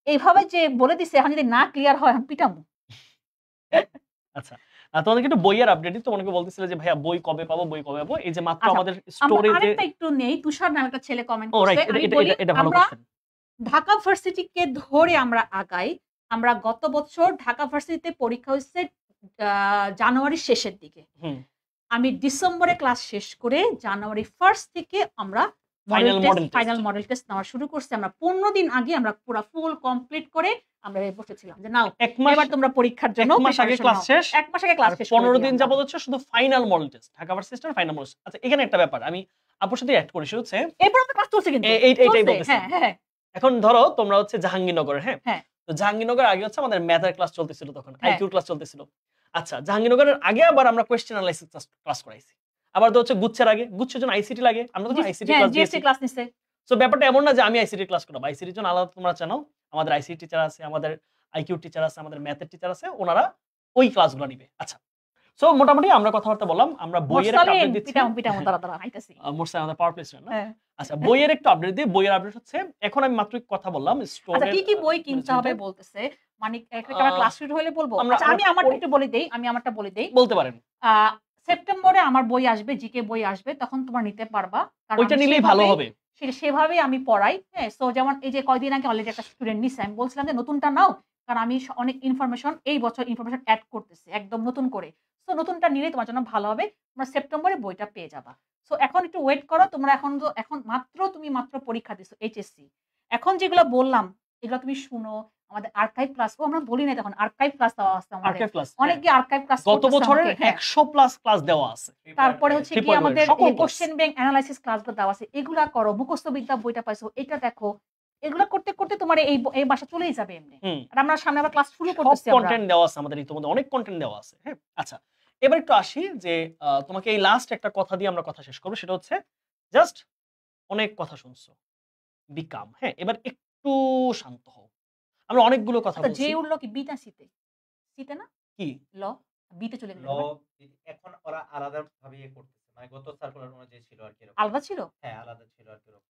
এইভাবে যে বলে দিছে, এখন যদি না ক্লিয়ার হয় আমি পিটামু। আচ্ছা, তোমাদেরকে একটু বইয়ের আপডেট দিই। তোমাকে বলতেছিলে যে ভাইয়া বই কবে পাবো, বই কবে পাবো। এই যে মাত্র আচ্ছা, আমাদের আমরা স্টোরেজে আরেকটা একটু নেই। তুষার নামে একটা ছেলে কমেন্ট ও রাইট, করছে। আমি এটা বলি, এটা এটা ভালো আমরা কোশ্চেন। ঢাকা ভার্সিটিকে ধরে আমরা আগাই। আমরা গত বছর ঢাকা ভার্সিটিতে পরীক্ষা হয়েছে জানুয়ারির শেষের দিকে। হুম, আমি ডিসেম্বরে ক্লাস শেষ করে জানুয়ারি 1 থেকে আমরা final model final test. Model test নেওয়া শুরু করছি। আমরা 15 দিন আগে আমরা পুরো ফুল কমপ্লিট করে আমরা বসেছিলাম যে নাও এক মাস এবার তোমরা পরীক্ষার জন্য এক মাস আগে preparation ক্লাস নাও। শেষ, এক মাস আগে আর ক্লাস শেষ করে 15 দিই দিন আমরা। যাবত হচ্ছে শুধু ফাইনাল মডেল টেস্ট, ঢাকা ভার্সিটির ফাইনাল মডেল। আচ্ছা, এখানে একটা ব্যাপার আমি আপুর সাথে অ্যাড করি, সেটা হচ্ছে এরপর আমরা ক্লাস চলছে কিন্তু এইটাই চলছে, বলতেছি। হ্যাঁ হ্যাঁ এখন ধরো তোমরা হচ্ছে জাহাঙ্গীরনগরের, হ্যাঁ, হ্যাঁ। তো জাহাঙ্গীরনগর আগে হচ্ছে আমাদের ম্যাথের ক্লাস চলতেছিল, তখন হ্যাঁ। আইকিউ ক্লাস চলতেছিল। আচ্ছা, জাহাঙ্গীরনগরের আগে আবার আমরা কোয়েশ্চেন অ্যানালাইসিস ক্লাস করাইছি। আবার তো হচ্ছে গুচ্ছের আগে, গুচ্ছের জন্য আইসিটি লাগে, আমরা তখন আইসিটি ক্লাস দিয়েছি। ক্লাস নিছে। সো ব্যাপারটা এমন না যে আমি আইসিটি ক্লাস করাবো, আইসিটির জন্য আলাদা তোমরা জানো, আমাদের আইসিটি টিচার আছে, আমাদের আইকিউ টিচার আছে, আমাদের ম্যাথের টিচার আছে, ওনারা ওই ক্লাসগুলো নিবে। আচ্ছা, সো মোটামুটি আমরা কথাবার্তা বললাম, আমরা বইয়ের একটা আপডেট দিচ্ছি। পিটাম দাঁড়া আইতাছি। মোরসা আমাদের পাওয়ার প্লেসমেন্ট না। হ্যাঁ। আচ্ছা, বইয়ের একটু আপডেট দিই। বইয়ের আপডেট হচ্ছে এখন আমি মাত্র কথা বললাম আচ্ছা, স্টোরের কি কি বই কিনতে হবে বলতেছে, মানে একটা ক্লাস শুরু হলে বলবো। আচ্ছা, আমি আমারটা একটু বলে দেই, বলতে পারেন। সেপ্টেম্বরে আমার বই আসবে, জিকে বই আসবে, তখন তোমরা নিতে পারবা। কারণ ওইটা আমি নিলেই ভালো হবে। সেভাবেই আমি পড়াই। হ্যাঁ, সো যেমন এই যে কয়দিন আগে অলরেডি একটা স্টুডেন্ট নিছে, আমি বলছিলাম যে নতুনটা নাও, কারণ আমি অনেক ইনফরমেশন এই বছর ইনফরমেশন অ্যাড করতেছি একদম নতুন করে। সো নতুনটা নিলে তোমার জন্য ভালো হবে, তোমরা সেপ্টেম্বরে বইটা পেয়ে যাবা। সো এখন একটু ওয়েট করো, তোমরা এখন তুমি মাত্র পরীক্ষা দিছো এইচএসসি। এখন যেগুলো বললাম এগুলো তুমি শুনো, আমাদের আর্কাইভ ক্লাস, আমরা বলি না তখন আর্কাইভ ক্লাস দেওয়া আছে আমাদের, আর্কাইভ ক্লাস অনেকে আর্কাইভ ক্লাস গত বছরের 100 প্লাস ক্লাস দেওয়া আছে। তারপরে হচ্ছে কি আমাদের সকল কোশ্চেন ব্যাংক অ্যানালাইসিস ক্লাসগুলো দেওয়া আছে, এগুলা করো। মুখস্থ বিদ্যা বইটা পাইছো, এটা দেখো। এগুলা করতে করতে তোমার এই বাসা চলেই যাবে এমনি। আর আমরা সামনে আবার ক্লাস শুরু করতেছি, আমরা কন্টেন্ট দেওয়া আছে আমাদের, ইতিমধ্যে অনেক কন্টেন্ট দেওয়া আছে। হ্যাঁ, আচ্ছা, এবার একটু আসি যে তোমাকে এই লাস্ট একটা কথা দিয়ে আমরা কথা শেষ করব, সেটা হচ্ছে জাস্ট অনেক কথা শুনছো, বিকাম, হ্যাঁ, এবার একটু শান্ত হও। আমরা অনেকগুলো কথা আচ্ছা, বলছি। যে উঠলো কি বিটা সিতে সিতে না কি ল বিতে চলে গেল, এখন ওরা আলাদা ভাবে করতেছে, মানে গত সার্কুলার অনুযায়ী ছিল আর কি এরকম। আলাদা ছিল, হ্যাঁ আলাদা ছিল আর কি এরকম।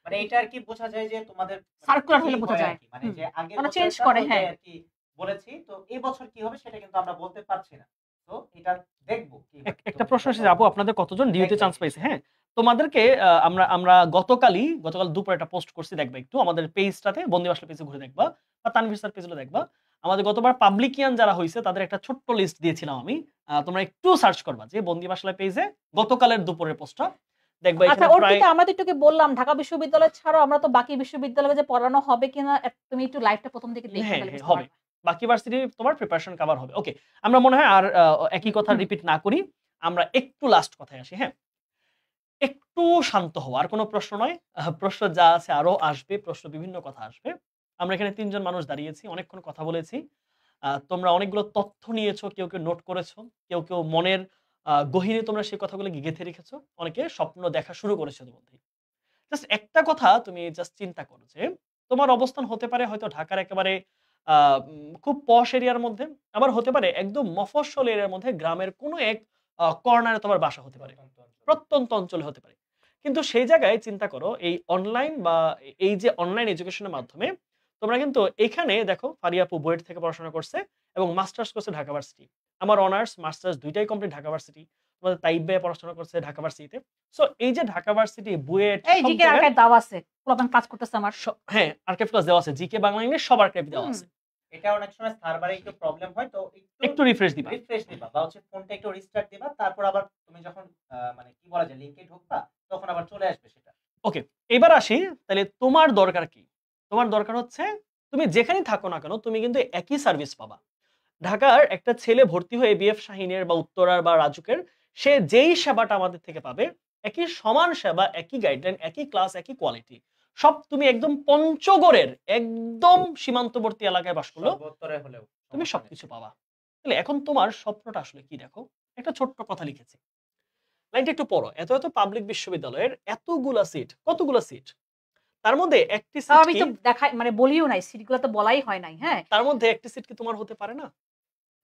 মানে এটা আর কি বোঝা যায় যে তোমাদের সার্কুলার হলে বোঝা যায়, মানে যে আগে ওরা চেঞ্জ করে। হ্যাঁ, আর কি বলেছি, তো এই বছর কি হবে সেটা কিন্তু আমরা বলতে পারছি না। তো এটা দেখবো কি হয়। একটা প্রশ্ন এসেছে, আপু আপনাদের কতজন ডিউতে চান্স পাইছে? হ্যাঁ, তোমাদেরকে আমরা গতকাল দুপুরে একটা পোস্ট করছি, দেখবা একটু আমাদের পেজটাতে, বন্দি বাসলা পেজে ঘুরে দেখবা, বা তানভীর স্যার পেজে দেখবা। আমাদের গতবার পাবলিকিয়ান যারা হয়েছে তাদের একটা ছোট্ট লিস্ট দিয়েছিলাম আমি, তোমরা একটু সার্চ করবা যে বন্দি বাসলা পেজে গতকালের দুপুরের পোস্টটা দেখবা। আচ্ছা, ওর থেকে আমাদের একটু বললাম ঢাকা বিশ্ববিদ্যালয় ছাড়াও আমরা তো বাকি বিশ্ববিদ্যালয়ে যে পড়ানো হবে কিনা তুমি একটু লাইভটা প্রথম থেকে দেখে হ্যাঁ, তাহলে বুঝতে হবে। পারবে। বাকি ভার্সিটি তোমার প্রিপারেশন কভার হবে। ওকে, আমরা মনে হয় আর একই কথা রিপিট না করি, আমরা একটু লাস্ট কথায় আসি। হ্যাঁ, একটু শান্ত হও, আর কোনো প্রশ্ন নয়। প্রশ্ন যা আছে আরো আসবে, প্রশ্ন বিভিন্ন কথা আসবে। আমরা এখানে 3 জন মানুষ দাঁড়িয়েছি, অনেকক্ষণ কথা বলেছি। তোমরা অনেকগুলো তথ্য নিয়েছো, কেউ নোট করেছো, কেউ মনের গহীনে তোমরা সেই কথাগুলো গেঁথে রেখেছো, অনেকে স্বপ্ন দেখা শুরু করেছো ইতিমধ্যেই। জাস্ট একটা কথা তুমি জাস্ট চিন্তা করো যে তোমার অবস্থান হতে পারে হয়তো ঢাকার একেবারে খুব পশ এরিয়ার মধ্যে, আবার হতে পারে একদম মফস্বল এরিয়ার মধ্যে, গ্রামের কোনো এক কর্নারে তোমার বাসা হতে পারে, প্রত্যন্ত অঞ্চলে হতে পারে। কিন্তু সেই জায়গায় চিন্তা করো, এই অনলাইন বা এই যে অনলাইন এডুকেশনের মাধ্যমে তোমরা কিন্তু এখানে দেখো, ফারিয়া আপু বুয়েট থেকে পড়াশোনা করছে এবং মাস্টার্স করছে ঢাকা ভার্সিটি। আমার অনার্স মাস্টার্স দুইটাই কমপ্লিট ঢাকা ভার্সিটি। তোমাদের তাইব ভাই পড়াশোনা করছে ঢাকা ভার্সিটিতে। সো এই যে ঢাকা ভার্সিটি, বুয়েট, এই জিকে আর্কাইভ দেওয়া আছে, পুরাতন কাজ করতেছে আমার। হ্যাঁ, আর্কাইভ ক্লাস দেওয়া আছে, জিকে বাংলা ইংলিশ সব আর্কাইভ দেওয়া আছে। এটা অনেক সময় সার্ভারে একটু প্রবলেম হয়, তো একটু রিফ্রেশ দিবা, বা হচ্ছে ফোনটা একটু রিস্টার্ট দিবা, তারপর আবার তুমি যখন মানে কি বলা যায় লিংকে ঢুকবা তখন আবার চলে আসবে সেটা। ওকে, এবার আসি তাহলে তোমার দরকার কি? তোমার দরকার হচ্ছে তুমি যেখানেই থাকো না কেন তুমি কিন্তু একই সার্ভিস পাবা। ঢাকার একটা ছেলে ভর্তি হয়ে বিএফ শাহিনের বা উত্তরার বা রাজুকের, সে যেই সেবাটা আমাদের থেকে পাবে, একই সমান সেবা, একই গাইডলাইন, একই ক্লাস, একই কোয়ালিটি, সব তুমি একদম পঞ্চগড়ের একদম সীমান্তবর্তী এলাকায় বাস করলেও তুমি সবকিছু পাবা। তাহলে এখন তোমার স্বপ্নটা আসলে কি? দেখো, একটা ছোট্ট কথা লিখেছি, লাইনটা একটু পড়ো। এত পাবলিক বিশ্ববিদ্যালয়ের এতগুলা সিট, কতগুলা সিট, তার মধ্যে একটি সিট আমি তো দেখাই মানে বলিও নাই, সিটগুলো তো বলাই হয় নাই। হ্যাঁ, তার মধ্যে একটি সিট কি তোমার হতে পারে না?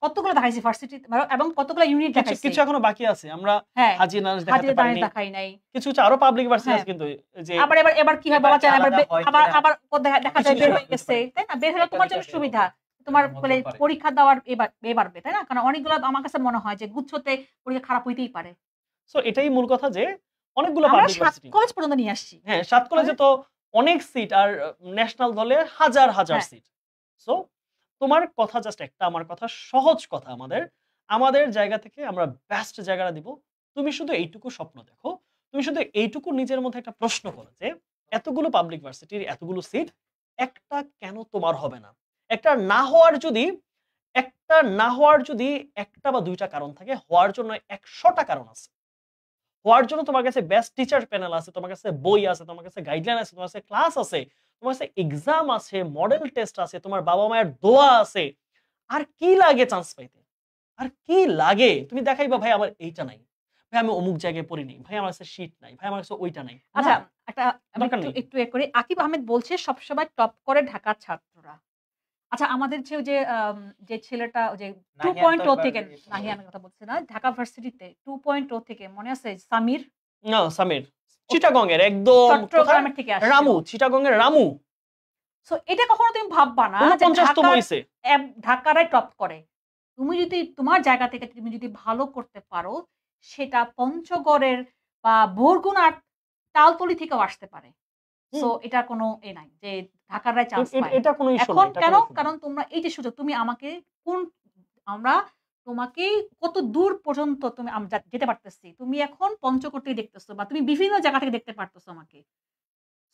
কতগুলো দেখাইছি ভার্সিটি এবং কতগুলো ইউনিট দেখাইছি, কিছু এখনো বাকি আছে। আমরা হাজি নাস দেখাতে পারিনি, দেখাই নাই। কিছু আরো পাবলিক ভার্সিটি আছে, কিন্তু যে এবার কি হয় বলা যায়, আবার দেখা যায় বের হয়ে গেছে, তাই না? বের হলে তোমার জন্য সুবিধা, তোমার এরকম বলে হতেও পারে। পরীক্ষা দেওয়ার এ বাড়বে, তাই না? কারণ অনেকগুলো আমার কাছে মনে হয় যে গুচ্ছতে পরীক্ষা খারাপ হইতেই পারে। সো এটাই মূল কথা যে অনেকগুলো আমরা পাবলিক ৭ ভার্সিটি, কলেজ পর্যন্ত নিয়ে আসছি। হ্যাঁ ৭ কলেজে তো অনেক সিট, আর ন্যাশনাল দলে হাজার হাজার হ্যাঁ। সিট। সো তোমার কথা জাস্ট একটা, আমার কথা সহজ কথা, আমাদের জায়গা থেকে আমরা বেস্ট জায়গাটা দিব। তুমি শুধু এইটুকু স্বপ্ন দেখো, তুমি শুধু এইটুকু নিজের মধ্যে একটা প্রশ্ন করো যে এতগুলো পাবলিক ভার্সিটির এতগুলো সিট, একটা কেন তোমার হবে না? একটা না হওয়ার যদি একটা না হওয়ার যদি একটা বা দুইটা কারণ থাকে, হওয়ার জন্য ১০০টা কারণ আছে। হওয়ার জন্য তোমার কাছে বেস্ট টিচার প্যানেল আছে, তোমার কাছে বই আছে, তোমার কাছে গাইডলাইন আছে, তোমার কাছে ক্লাস আছে, তোমার কাছে এক্সাম আছে, মডেল টেস্ট আছে, তোমার বাবা-মায়ের দোয়া আছে। আর কি লাগে চান্স পাইতে? আর কি লাগে? তুমি দেখাইবা ভাই আমার এইটা নাই। ভাই আমি অমুক জায়গায় পড়ি নাই। ভাই আমার কাছে শীট নাই। ভাই আমার কাছে ওইটা নাই। আচ্ছা, না, একটা আমি দরকার একটু নেই। একটু এ করি। আকিব আহমেদ বলছে সবসময় টপ করে ঢাকার ছাত্ররা। আচ্ছা, আমাদের যে ছেলেটা ওই যে নাহিয়ান তো 2.0 একবার থেকে, ইয়ে নাহিয়ানের কথা বলছি না, ঢাকা ভার্সিটিতে 2.0 থেকে মনে আছে সামির? না, সামির। ও চিটাগং এর একদম কোথায়? চট্টগ্রামের থেকে আসছিল। রামু, চিটাগং এর রামু। সো এটা কখনো তুমি ভাববা না যে ৪৯তম হইছে। ঢাকারাই টপ করে। তুমি যদি তোমার জায়গা থেকে তুমি যদি ভালো করতে পারো, সেটা পঞ্চগড়ের বা বরগুনার তালতলি থেকেও আসতে পারে। সো হুম। এটার কোনো নাই যে ঢাকারাই চান্স পায়। এটা কোনো ইস্যু না। এখন এটা কেন? কোনো ইস্যু না। কারণ তোমরা এই যে সুযোগ, তুমি আমাকে আমরা তোমাকে কত দূর পর্যন্ত তুমি যেতে পারতেছি। তুমি এখন পঞ্চগড় থেকে দেখতেছো বা তুমি বিভিন্ন জায়গা থেকে দেখতে পারতেছো আমাকে।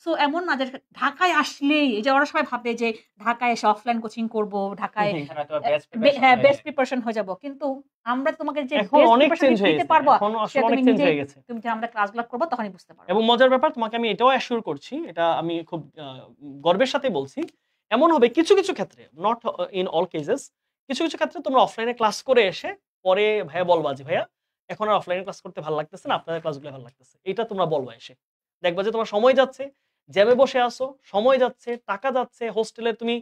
সো এমন না যে ঢাকায় আসলেই এই যে ওরা সবাই ভাবে যে ঢাকায় এসে অফলাইন কোচিং করব, ঢাকায় এখানে তো বেস্ট প্রিপারেশন হ্যাঁ হয়ে বেস্ট যায়। প্রিপারেশন হয়ে যাব। কিন্তু আমরা তোমাকে যে এখন বেস্ট অনেক প্রিপারেশন চেঞ্জ হয়ে দিতে গেছে। পারবো, এখন আসলে সেটা অনেক তুমি চেঞ্জ নিজেই হয়ে গেছে। তুমি যখন আমরা ক্লাসগুলো করবো তখনই বুঝতে পারবে। এবং মজার ব্যাপার, তোমাকে আমি এটাও অ্যাসিওর করছি, এটা আমি খুব গর্বের সাথে বলছি। এমন হবে কিছু, কিছু ক্ষেত্রে, নট ইন অল কেসেস, কিছু, কিছু ক্ষেত্রে তোমরা অফলাইনে ক্লাস করে এসে পরে ভাইয়া বলবা যে, "ভাইয়া এখন আর অফলাইনে ক্লাস করতে ভালো লাগতেছে না, আপনাদের ক্লাসগুলো ভালো লাগতেছে।" এটা তোমরা বলবা এসে। দেখবা যে তোমার সময় যাচ্ছে, জ্যামে বসে আছো, সময় যাচ্ছে, টাকা যাচ্ছে, হোস্টেলে তুমি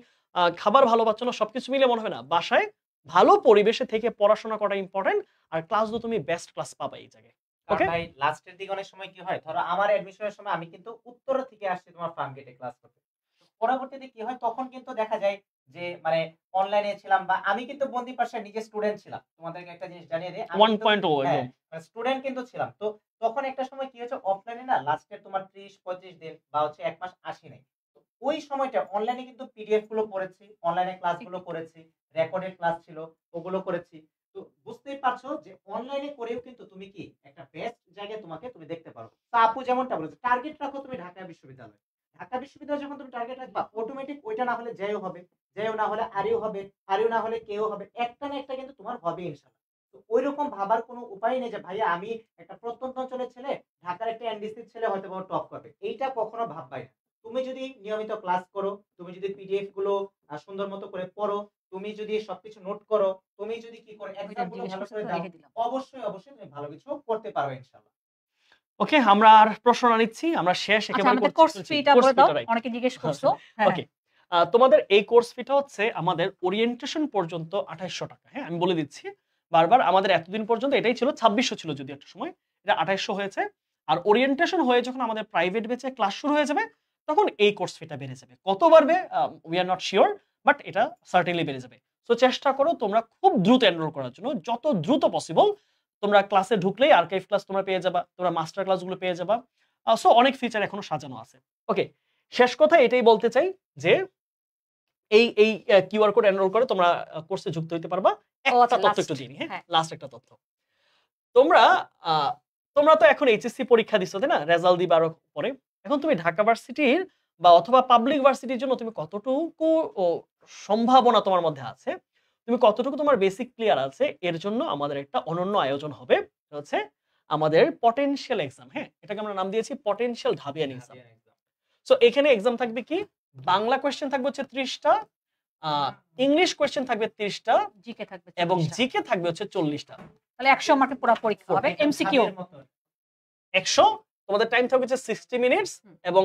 খাবার ভালো পাচ্ছ না, সবকিছু মিলে মনে হবে না বাসায় ভালো পরিবেশে থেকে পড়াশোনা করা ইম্পোর্টেন্ট, আর ক্লাসগুলো তুমি বেস্ট ক্লাস পাবা এই জায়গায়। কারণ ওকে? ভাই লাস্টের দিকে অনেক সময় কি হয়, ধরো আমার অ্যাডমিশনের সময় আমি কিন্তু উত্তরা থেকে আসছি তোমার ফার্ম গেটে ক্লাস করতে। তো পরবর্তীতে কি হয়, তখন কিন্তু দেখা যায় যে মানে অনলাইনে ছিলাম বা আমি কিন্তু বন্দিপাশায় নিজে স্টুডেন্ট ছিলাম। তোমাদেরকে একটা জিনিস জানিয়ে দেই। আমি কিন্তু 1.0 হ্যাঁ, একদম। মানে স্টুডেন্ট কিন্তু ছিলাম। তো তখন একটা সময় কি হয়েছে, অফলাইনে না লাস্টের তোমার ৩০-৩৫ দিন বা হচ্ছে ১ মাস আসি নাই। তো ওই সময়টা অনলাইনে কিন্তু পিডিএফ গুলো পড়েছি, অনলাইনে ক্লাসগুলো করেছি, রেকর্ডেড ক্লাস ছিল ওগুলো করেছি। তো বুঝতেই পারছো যে অনলাইনে করেও কিন্তু তুমি কি একটা বেস্ট জায়গায় তুমি দেখতে পারো। তো আপু যেমনটা বলেছে, টার্গেট রাখো তুমি ঢাকা বিশ্ববিদ্যালয়। ঢাকা বিশ্ববিদ্যালয়ে যখন তুমি টার্গেট রাখবা, অটোমেটিক ওইটা না হলে যেও হবে, যেও না হলে আরইউ হবে, আরইউ না হলে কেও হবে। একটা না একটা কিন্তু তোমার হবে ইনশাআল্লাহ। তো ঐরকম ভাবার কোনো উপায় নেই যে ভাইয়া আমি একটা প্রত্যন্ত অঞ্চলের ছেলে, ঢাকার একটা এনডিসির ছেলে হয়তোবা ও টপ করবে। এইটা কখনো ভাববাই না। তুমি যদি নিয়মিত ক্লাস করো, তুমি যদি পিডিএফ গুলো সুন্দর মতো করে পড়ো, তুমি যদি সবকিছু নোট করো, তুমি যদি কি করো এক্সাম গুলো জিজ্ঞেস ভালো করছে করে তো দাও, রেখে দিলাম। অবশ্যই, অবশ্যই তুমি ভালো কিছু করতে পারবে ইনশাআল্লাহ। ওকে, আমরা আর প্রশ্ন না নিচ্ছি। আমরা শেষ আচ্ছা, একেবারে আমাদের করছি কোর্স চলছি। ফিটা কোর্স বলে দাও। ফিটা রাইট। অনেকে জিজ্ঞেস করছো। হ্যাঁ, ওকে। তোমাদের এই কোর্স ফিটা হচ্ছে আমাদের ওরিয়েন্টেশন পর্যন্ত ৳২৮০০। হ্যাঁ? আমি বলে দিচ্ছি। বারবার আমাদের এতদিন পর্যন্ত এটাই ছিল, ২৬০০ ছিল যদিও একটা সময়। এটা ২৮০০ হয়েছে। আর ওরিয়েন্টেশন হয়ে যখন আমাদের প্রাইভেট ব্যাচে ক্লাস শুরু হয়ে যাবে, তখন এই কোর্স ফিটা বেড়ে যাবে। কত বাড়বে? We are not sure, but এটা সার্টেনলি বেড়ে যাবে। সো চেষ্টা করো তোমরা খুব দ্রুত এনরোল করার জন্য। যত দ্রুত পসিবল তোমরা ক্লাসে ঢুকলেই আর্কাইভ ক্লাস তোমরা পেয়ে যাবা। তোমরা মাস্টার ক্লাসগুলো পেয়ে যাবা। সো অনেক ফিচার এখনো সাজানো আছে। ওকে, শেষ কথা এটাই বলতে চাই যে এই কিউআর কোড এনরোল করে তোমরা কোর্সে যুক্ত হইতে পারবা। ও একটা আচ্ছা, তথ্য লাস্ট। একটু দিয়ে নিই, হ্যাঁ? হ্যাঁ। লাস্ট একটা তথ্য। তোমরা আ তোমরা তো এখন এইচএসসি পরীক্ষা দিছো, তাই না? রেজাল্ট দিবা আরো পরে। এখন তুমি ঢাকা ভার্সিটির বা অথবা পাবলিক ভার্সিটির জন্য তুমি কতটুকু ও সম্ভাবনা তোমার মধ্যে আছে, তুমি কতটুকু তোমার বেসিক ক্লিয়ার আছে, এর জন্য আমাদের একটা অনন্য আয়োজন হবে। সেটা হচ্ছে আমাদের পটেনশিয়াল এক্সাম, হ্যাঁ? এটাকে আমরা নাম দিয়েছি পটেনশিয়াল ঢাবিয়ান এক্সাম। সো এখানে এক্সাম থাকবে কি? বাংলা কোয়েশ্চেন থাকবে হচ্ছে ৩০ টা, আ ইংলিশ কোয়েশ্চেন থাকবে ৩০ টা জিকে থাকবে এবং ৪০ টা। জিকে থাকবে হচ্ছে ৪০ টা। তাহলে ১০০ মার্কের পুরা পরীক্ষা হবে। এমসিকিউ। ১০০, তোমাদের টাইম থাকবে হচ্ছে 60 মিনিটস হুম। এবং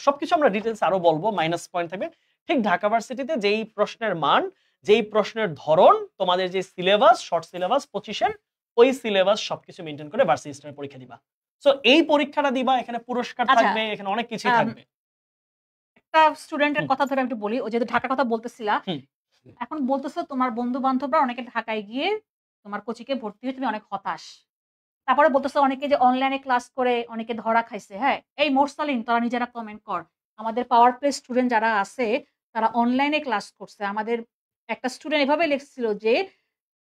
সবকিছু আমরা ডিটেইলস আরো বলবো, মাইনাস পয়েন্ট থাকবে। ঠিক ঢাকা ভার্সিটিতে যেই প্রশ্নের মান, যেই প্রশ্নের ধরন, তোমাদের যে সিলেবাস, শর্ট সিলেবাস ২৫ এর, ওই সিলেবাস সবকিছু মেইনটেইন করে ভার্সিটি স্টার পরীক্ষা দিবা। সো এই পরীক্ষাটা দিবা, এখানে পুরস্কার আচ্ছা, থাকবে, এখানে অনেক কিছুই আম থাকবে। একটা স্টুডেন্টের হুম। কথা ধরে একটু বলি। ও যেহেতু ঢাকার কথা বলতেছিলা, হুম। এখন বলতেছো তোমার বন্ধু-বান্ধবরা অনেকে ঢাকায় গিয়ে তোমার কোচিংয়ে ভর্তি হয়ে তুমি অনেক হতাশ। তারপরে বলতেছো অনেকে যে অনলাইনে ক্লাস করে অনেকে ধরা খাইছে, হ্যাঁ? এই মোরসালিন তোরা নিজেরা কমেন্ট কর। আমাদের পাওয়ার প্লে স্টুডেন্ট যারা আছে তারা অনলাইনে ক্লাস করছে। আমাদের একটা স্টুডেন্ট এভাবে লিখছিল যে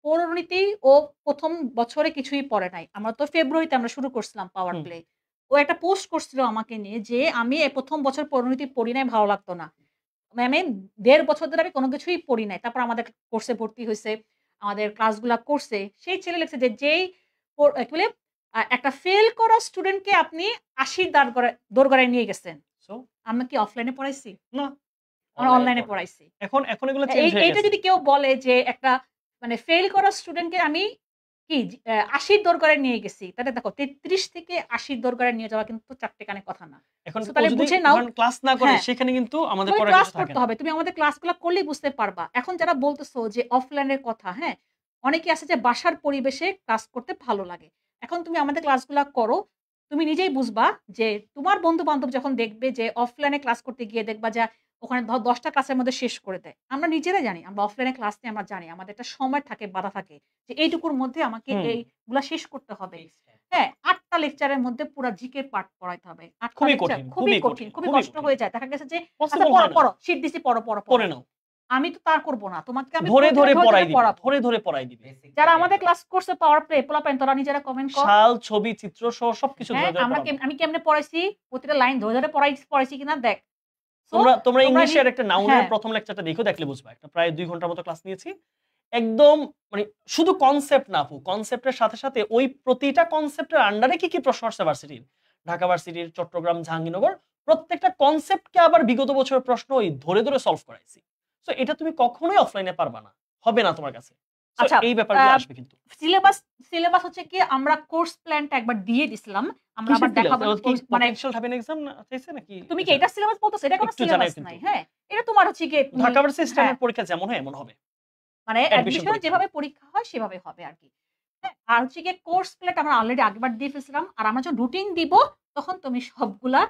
পরিণীতি ও ১ম বছরে কিছুই পড়ে নাই। আমরা তো ফেব্রুয়ারিতে আমরা শুরু করছিলাম পাওয়ার হুম। প্লে। ও একটা পোস্ট করছিল আমাকে নিয়ে যে আমি ১ম বছর পরিণীতি পড়ি নাই, ভালো লাগতো না। আমি ১.৫ বছর ধরে আমি কোনো কিছুই পড়ি নাই। তারপর আমাদের কোর্সে ভর্তি হইছে। আমাদের ক্লাসগুলা করছে। সেই ছেলে লিখছে যে যেই কি বলে একটা ফেল করা স্টুডেন্টকে আপনি ৮০ দোরগোড়ায় নিয়ে গেছেন। সো আমরা কি অফলাইনে পড়াইছি? না, আমরা অনলাইনে অনলাইনে পড়া। পড়াইছি। এখন এগুলো চেঞ্জ হয়ে এইটা গেছে। যদি কেউ বলে যে একটা মানে ফেল করা স্টুডেন্টকে আমি কি ৮০ দোরগোড়ায় নিয়ে গেছি। তাহলে দেখো ৩৩ থেকে ৮০ দোরগোড়ায় নিয়ে যাওয়া কিন্তু ৪ টেকানে কথা না। এখন সো ও তাহলে যদি বুঝে নাও ধরেন ক্লাস না করে হ্যাঁ। সেখানে কিন্তু আমাদের তোমাকে করার ক্লাস কিছু থাকে করতে না। হবে। তুমি আমাদের ক্লাসগুলা করলেই বুঝতে পারবা। এখন যারা বলতেছো যে অফলাইনের কথা, হ্যাঁ? অনেকে আছে যে বাসার পরিবেশে ক্লাস করতে ভালো লাগে। এখন তুমি আমাদের ক্লাসগুলা করো। তুমি নিজেই বুঝবা যে তোমার বন্ধু-বান্ধব যখন দেখবে যে অফলাইনে ক্লাস করতে গিয়ে দেখবা যে ওখানে ১০ টা ক্লাসের মধ্যে শেষ করে দেয়। আমরা নিজেরাই জানি। আমরা অফলাইনে ক্লাস নিয়ে আমরা জানি। আমাদের একটা সময় থাকে, বাধা থাকে। যে এইটুকুর মধ্যে আমাকে হুম। এইগুলা শেষ করতে হবে। হ্যাঁ, ৮ টা লেকচারের মধ্যে পুরা জিকে পার্ট পড়াইতে হবে। ৮ টা খুবই লেকচার কঠিন, খুবই খুবই কঠিন, কঠিন, খুবই খুবই কষ্ট কঠিন। হয়ে যায়। দেখা গেছে যে আচ্ছা পসিবল পড়ো, হয় না। পড়ো। শীট দিছি পড়ো। পড়ে নাও। আমি তো তার করব না। তোমাকে আমি ধরে প্রতিটা পড়াই দিবে। পড়াবো। ধরে পড়াই দিবে। যারা আমাদের ক্লাস করছে পাওয়ার প্লে পোলাপাইন তোরা নিজেরা কমেন্ট কর। শাল, ছবি, চিত্র সহ সবকিছু হ্যাঁ, ধরে পড়াবো। আমি কেমনে পড়াইছি, প্রতিটা লাইন ধরে পড়াইছি কিনা দেখ। সো তোমরা ইংলিশের একটা নাউনের হ্যাঁ, প্রথম লেকচারটা দেখো, দেখলে বুঝবা। একটা প্রায় ২ ঘন্টার মতো ক্লাস নিয়েছি। একদম মানে শুধু কনসেপ্ট না আপু, কনসেপ্টের সাথে সাথে ওই প্রতিটা কনসেপ্টের আন্ডারে কি প্রশ্ন আসছে ভার্সিটির, ঢাকা ভার্সিটির, চট্টগ্রাম, জাহাঙ্গীরনগর, প্রত্যেকটা কনসেপ্টকে আবার বিগত বছরের প্রশ্ন ওই ধরে সলভ করাইছি। সো এটা তুমি কখনোই অফলাইনে পারবা না, হবে না তোমার কাছে। So, আচ্ছা, এই ব্যাপারগুলো আসবে কিন্তু। সিলেবাস হচ্ছে কি আমরা কোর্স প্ল্যানটা একবার দিয়ে দিছিলাম। আমরা কিসের আবার দেখাবো syllabus? কি মানে potential ঢাবির এক্সাম না চাইছে নাকি? তুমি কি এটা সিলেবাস বলতেছো? এটা কোনো একটু জানাই সিলেবাস কিন্তু। নাই। হ্যাঁ, এটা তোমার হচ্ছে কি ঢাকা ভার্সিটি হ্যাঁ, স্ট্যান্ডার্ড পরীক্ষা যেমন হয় এমন হবে। মানে Admission অ্যাডমিশনে পরীক্ষা। যেভাবে পরীক্ষা হয় সেভাবে হবে আরকি। হ্যাঁ, আর হচ্ছে গিয়ে কোর্স প্ল্যাট আমরা অলরেডি আগেরবার দিয়ে ফেলছিলাম। আর আমরা যখন রুটিন দিব তখন তুমি সবগুলা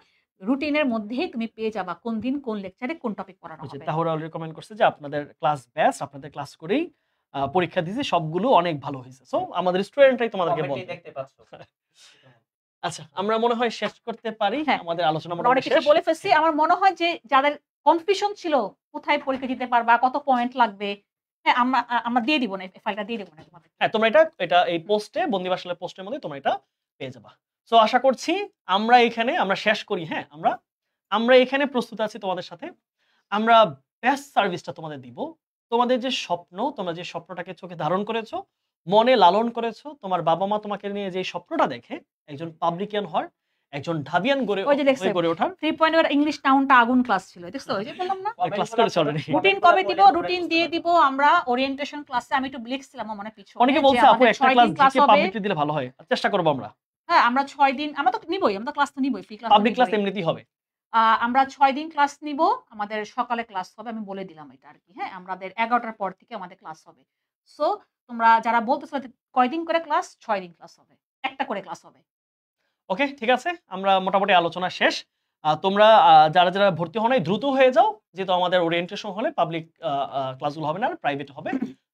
রুটিনের মধ্যেই তুমি পেয়ে যাবা কোন দিন কোন লেকচারে কোন টপিক পড়ানো ওই যে হবে। তাহরা অলরেডি কমেন্ট করছে যে আপনাদের ক্লাস বেস্ট, আপনাদের ক্লাস করেই পরীক্ষা দিয়েছি, সবগুলো অনেক ভালো হয়েছে। সো আমাদের স্টুডেন্টরাই তোমাদেরকে কমেন্টে বলবে। দেখতে পাচ্ছ। আচ্ছা, আমরা মনে হয় শেষ করতে পারি। হ্যাঁ, আমাদের আলোচনা আমরা অনেক মোটামুটি কিছু শেষ। বলে ফেলছি। আমার মনে হয় যে যাদের কনফিউশন ছিল কোথায় পরীক্ষা দিতে পারবা, কত পয়েন্ট লাগবে, হ্যাঁ, আমরা দিয়ে দিব না, এই ফাইলটা দিয়ে দিব না তোমাদের। হ্যাঁ, তোমরা এটা এই পোস্টে, বন্দিবাসালের পোস্টের মধ্যে তোমরা এটা পেয়ে যাবা। সো আশা করছি আমরা শেষ করি। হ্যাঁ, আমরা এখানে প্রস্তুত আছি তোমাদের সাথে। আমরা বেস্ট সার্ভিসটা তোমাদের দিব। তোমাদের যে স্বপ্ন, তোমরা যে স্বপ্নটাকে চোখে ধারণ করেছো, মনে লালন করেছো, তোমার বাবা-মা তোমাকে নিয়ে যে স্বপ্নটা দেখে, একজন পাবলিকিয়ান হওয়ার, একজন ঢাবিয়ান ওই যে দেখছো গড়ে ওঠার। 3.0 এর ইংলিশ টাউনটা আগুন ক্লাস ছিল। দেখছো? ওই যে বললাম না? ক্লাস করেছো অলরেডি। রুটিন কবে দিব? রুটিন দিয়ে দিব আমরা ওরিয়েন্টেশন ক্লাসে। আমি একটু লিখছিলাম মনে পিছনে অনেকে যে বলছে আপু আমাদের একটা 6 ক্লাস দিন ক্লাস জিকে হবে। পাবলিকলি দিলে ভালো হয়। চেষ্টা করব আমরা। হ্যাঁ, আমরা 6 দিন আমরা তো নিবই। আমরা তো ক্লাস তো নিবই। ফ্রি ক্লাস তো পাবলিক ক্লাস নিবই। এমনিতেই হবে। আমরা 6 দিন ক্লাস নিব। আমাদের সকালে ক্লাস হবে। আমি বলে দিলাম এটা আরকি। হ্যাঁ, আমাদের 11 টার পর থেকে আমাদের ক্লাস হবে। সো তোমরা যারা বলতেছো যে কয়দিন করে ক্লাস? 6 দিন ক্লাস হবে। একটা করে ক্লাস হবে। ওকে, ঠিক আছে। আমরা মোটামুটি আলোচনা শেষ। তোমরা যারা ভর্তি হও নাই দ্রুত হয়ে যাও, যেহেতু আমাদের ওরিয়েন্টেশন হলে পাবলিক ক্লাসগুলো হবে না, প্রাইভেট হবে।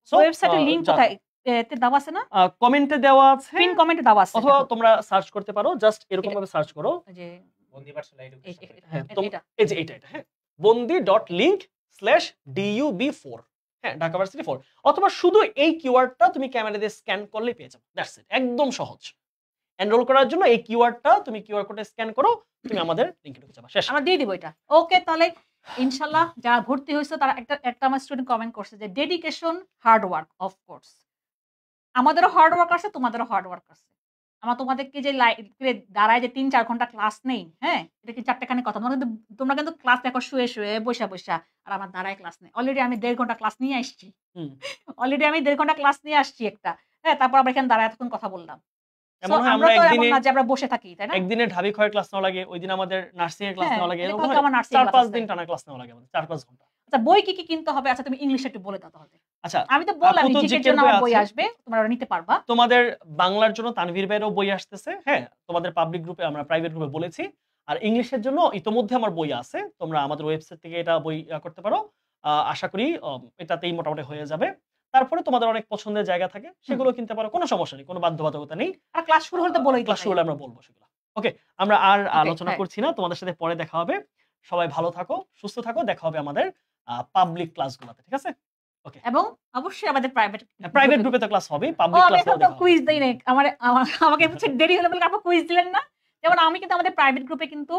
সো ওয়েবসাইটের লিংক কোথায় এতে দেওয়া আছে না? কমেন্টে দেওয়া আছে, পিন কমেন্টে দেওয়া আছে। অথবা তোমরা সার্চ করতে পারো। জাস্ট এরকম ভাবে সার্চ করো ওই যে বন্দিবাসাল এডুকেশন। হ্যাঁ, এটা। এই যে এটা হ্যাঁ, bondi.link/dub4, হ্যাঁ, ঢাকা ভার্সিটি 4, অথবা শুধু এই কিওয়ার্ডটা তুমি ক্যামেরা দিয়ে স্ক্যান করলে পেয়ে যাবে। দ্যাটস ইট, একদম সহজ। এনরোল করার জন্য এই কিওয়ার্ডটা তুমি কিউআর কোডে স্ক্যান করো, তুমি আমাদের লিংকে ঢুকে যাবে। শেষ। আমরা দিয়ে দিব এটা। ওকে, তাহলে ইনশাআল্লাহ যারা ভর্তি হইছে তারা একটা আমার স্টুডেন্ট কমেন্ট করছে যে dedication hard work of course. আমাদেরও হার্ড ওয়ার্ক আছে, তোমাদেরও হার্ড ওয়ার্ক আছে। আমরা তোমাদেরকে যে দাঁড়ায় যে ৩-৪ ঘন্টা ক্লাস নেই, হ্যাঁ? এটা কি চারটেখানি কথা। তোমরা কিন্তু ক্লাস দেখো শুয়ে বইসা আর আমার দাঁড়ায় ক্লাস নেই। অলরেডি আমি ১.৫ ঘন্টা ক্লাস নিয়ে আসছি। অলরেডি আমি ১.৫ ঘন্টা ক্লাস নিয়ে আসছি একটা। হ্যাঁ, তারপর আবার এখানে দাঁড়ায় এতক্ষণ কথা বললাম। এমন হয় আমরা আমরা তো এমন একদিনে না যে আমরা বসে থাকি, তাই না? একদিনে ঢাবি ক্ষয়ের ক্লাস নেওয়া লাগে, ওই দিন আমাদের নার্সিং এর ক্লাস হ্যাঁ, নেওয়া লাগে, এরকম কালকে হয় আমার নার্সিং ৪-৫ ক্লাস দিন আছে। টানা ক্লাস নেওয়া লাগে আমাদের, ৪-৫ ঘন্টা। আচ্ছা, বই কি কিনতে হবে? আচ্ছা, তুমি ইংলিশে একটু বলে দাও তাহলে। আচ্ছা, আমি তো বললাম আপু তো জিকের জিকের জন্য বই আমার বই আছে। আসবে, তোমরা নিতে পারবা। তোমাদের বাংলার জন্য তানভীর ভাইয়েরও বই আসতেছে, হ্যাঁ, তোমাদের পাবলিক গ্রুপে, আমরা প্রাইভেট গ্রুপে বলেছি। আর ইংলিশের জন্য ইতোমধ্যে আমার বই আছে, তোমরা আমাদের ওয়েবসাইট থেকে এটা বই করতে পারো। আশা করি এটাতেই মোটামুটি হয়ে যাবে। তারপরে তোমাদের অনেক পছন্দের জায়গা থাকে, সেগুলো কিনতে পারো, কোনো সমস্যা নেই, কোনো বাধ্যবাধকতা নেই। আর ক্লাস শুরু হলে তো বলেই ক্লাস শুরু হলে আমরা বলবো সেগুলো। ওকে, আমরা আর আলোচনা হ্যাঁ। করছি না, তোমাদের সাথে পরে দেখা হবে। সবাই ভালো থাকো, সুস্থ থাকো, দেখা হবে আমাদের পাবলিক ক্লাসগুলোতে, ঠিক আছে? ওকে। এবং অবশ্যই আমাদের প্রাইভেট গ্রুপে তো ক্লাস হবেই, ও পাবলিক আমি ক্লাসেও এখন তো দেখা হবে। কুইজ দেই নাই। আমাকে হচ্ছে দেরি হলো বলে আপু কুইজ দিলেন না? যেমন আমি কিন্তু আমাদের প্রাইভেট গ্রুপে কিন্তু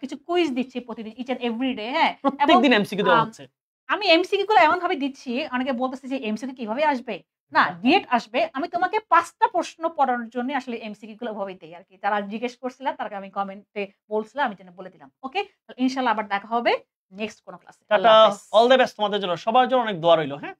কিছু কুইজ দিচ্ছি প্রতিদিন, ইচ এন্ড এভরি ডে, হ্যাঁ? এবং প্রত্যেকদিন এমসিকিউ দেওয়া হচ্ছে। আমি এমসিকিউ গুলো এমনভাবে দিচ্ছি, অনেকে বলতেছে যে এমসিকিউ কিভাবে আসবে? না, ডিরেক্ট আসবে। আমি তোমাকে ৫ টা প্রশ্ন পড়ানোর জন্য আসলে এমসিকিউ গুলো ওভাবেই দেই আরকি। যারা জিজ্ঞেস করছিলা তাদেরকে আমি কমেন্টে বলছিলাম, আমি জন্য বলে দিলাম। ওকে? তো ইনশাআল্লাহ আবার দেখা হবে নেক্সট কোন ক্লাসে। টাটা, আল্লাহ হাফেজ। অল দ্য বেস্ট তোমাদের জন্য, সবার জন্য অনেক দোয়া রইলো, হ্যাঁ?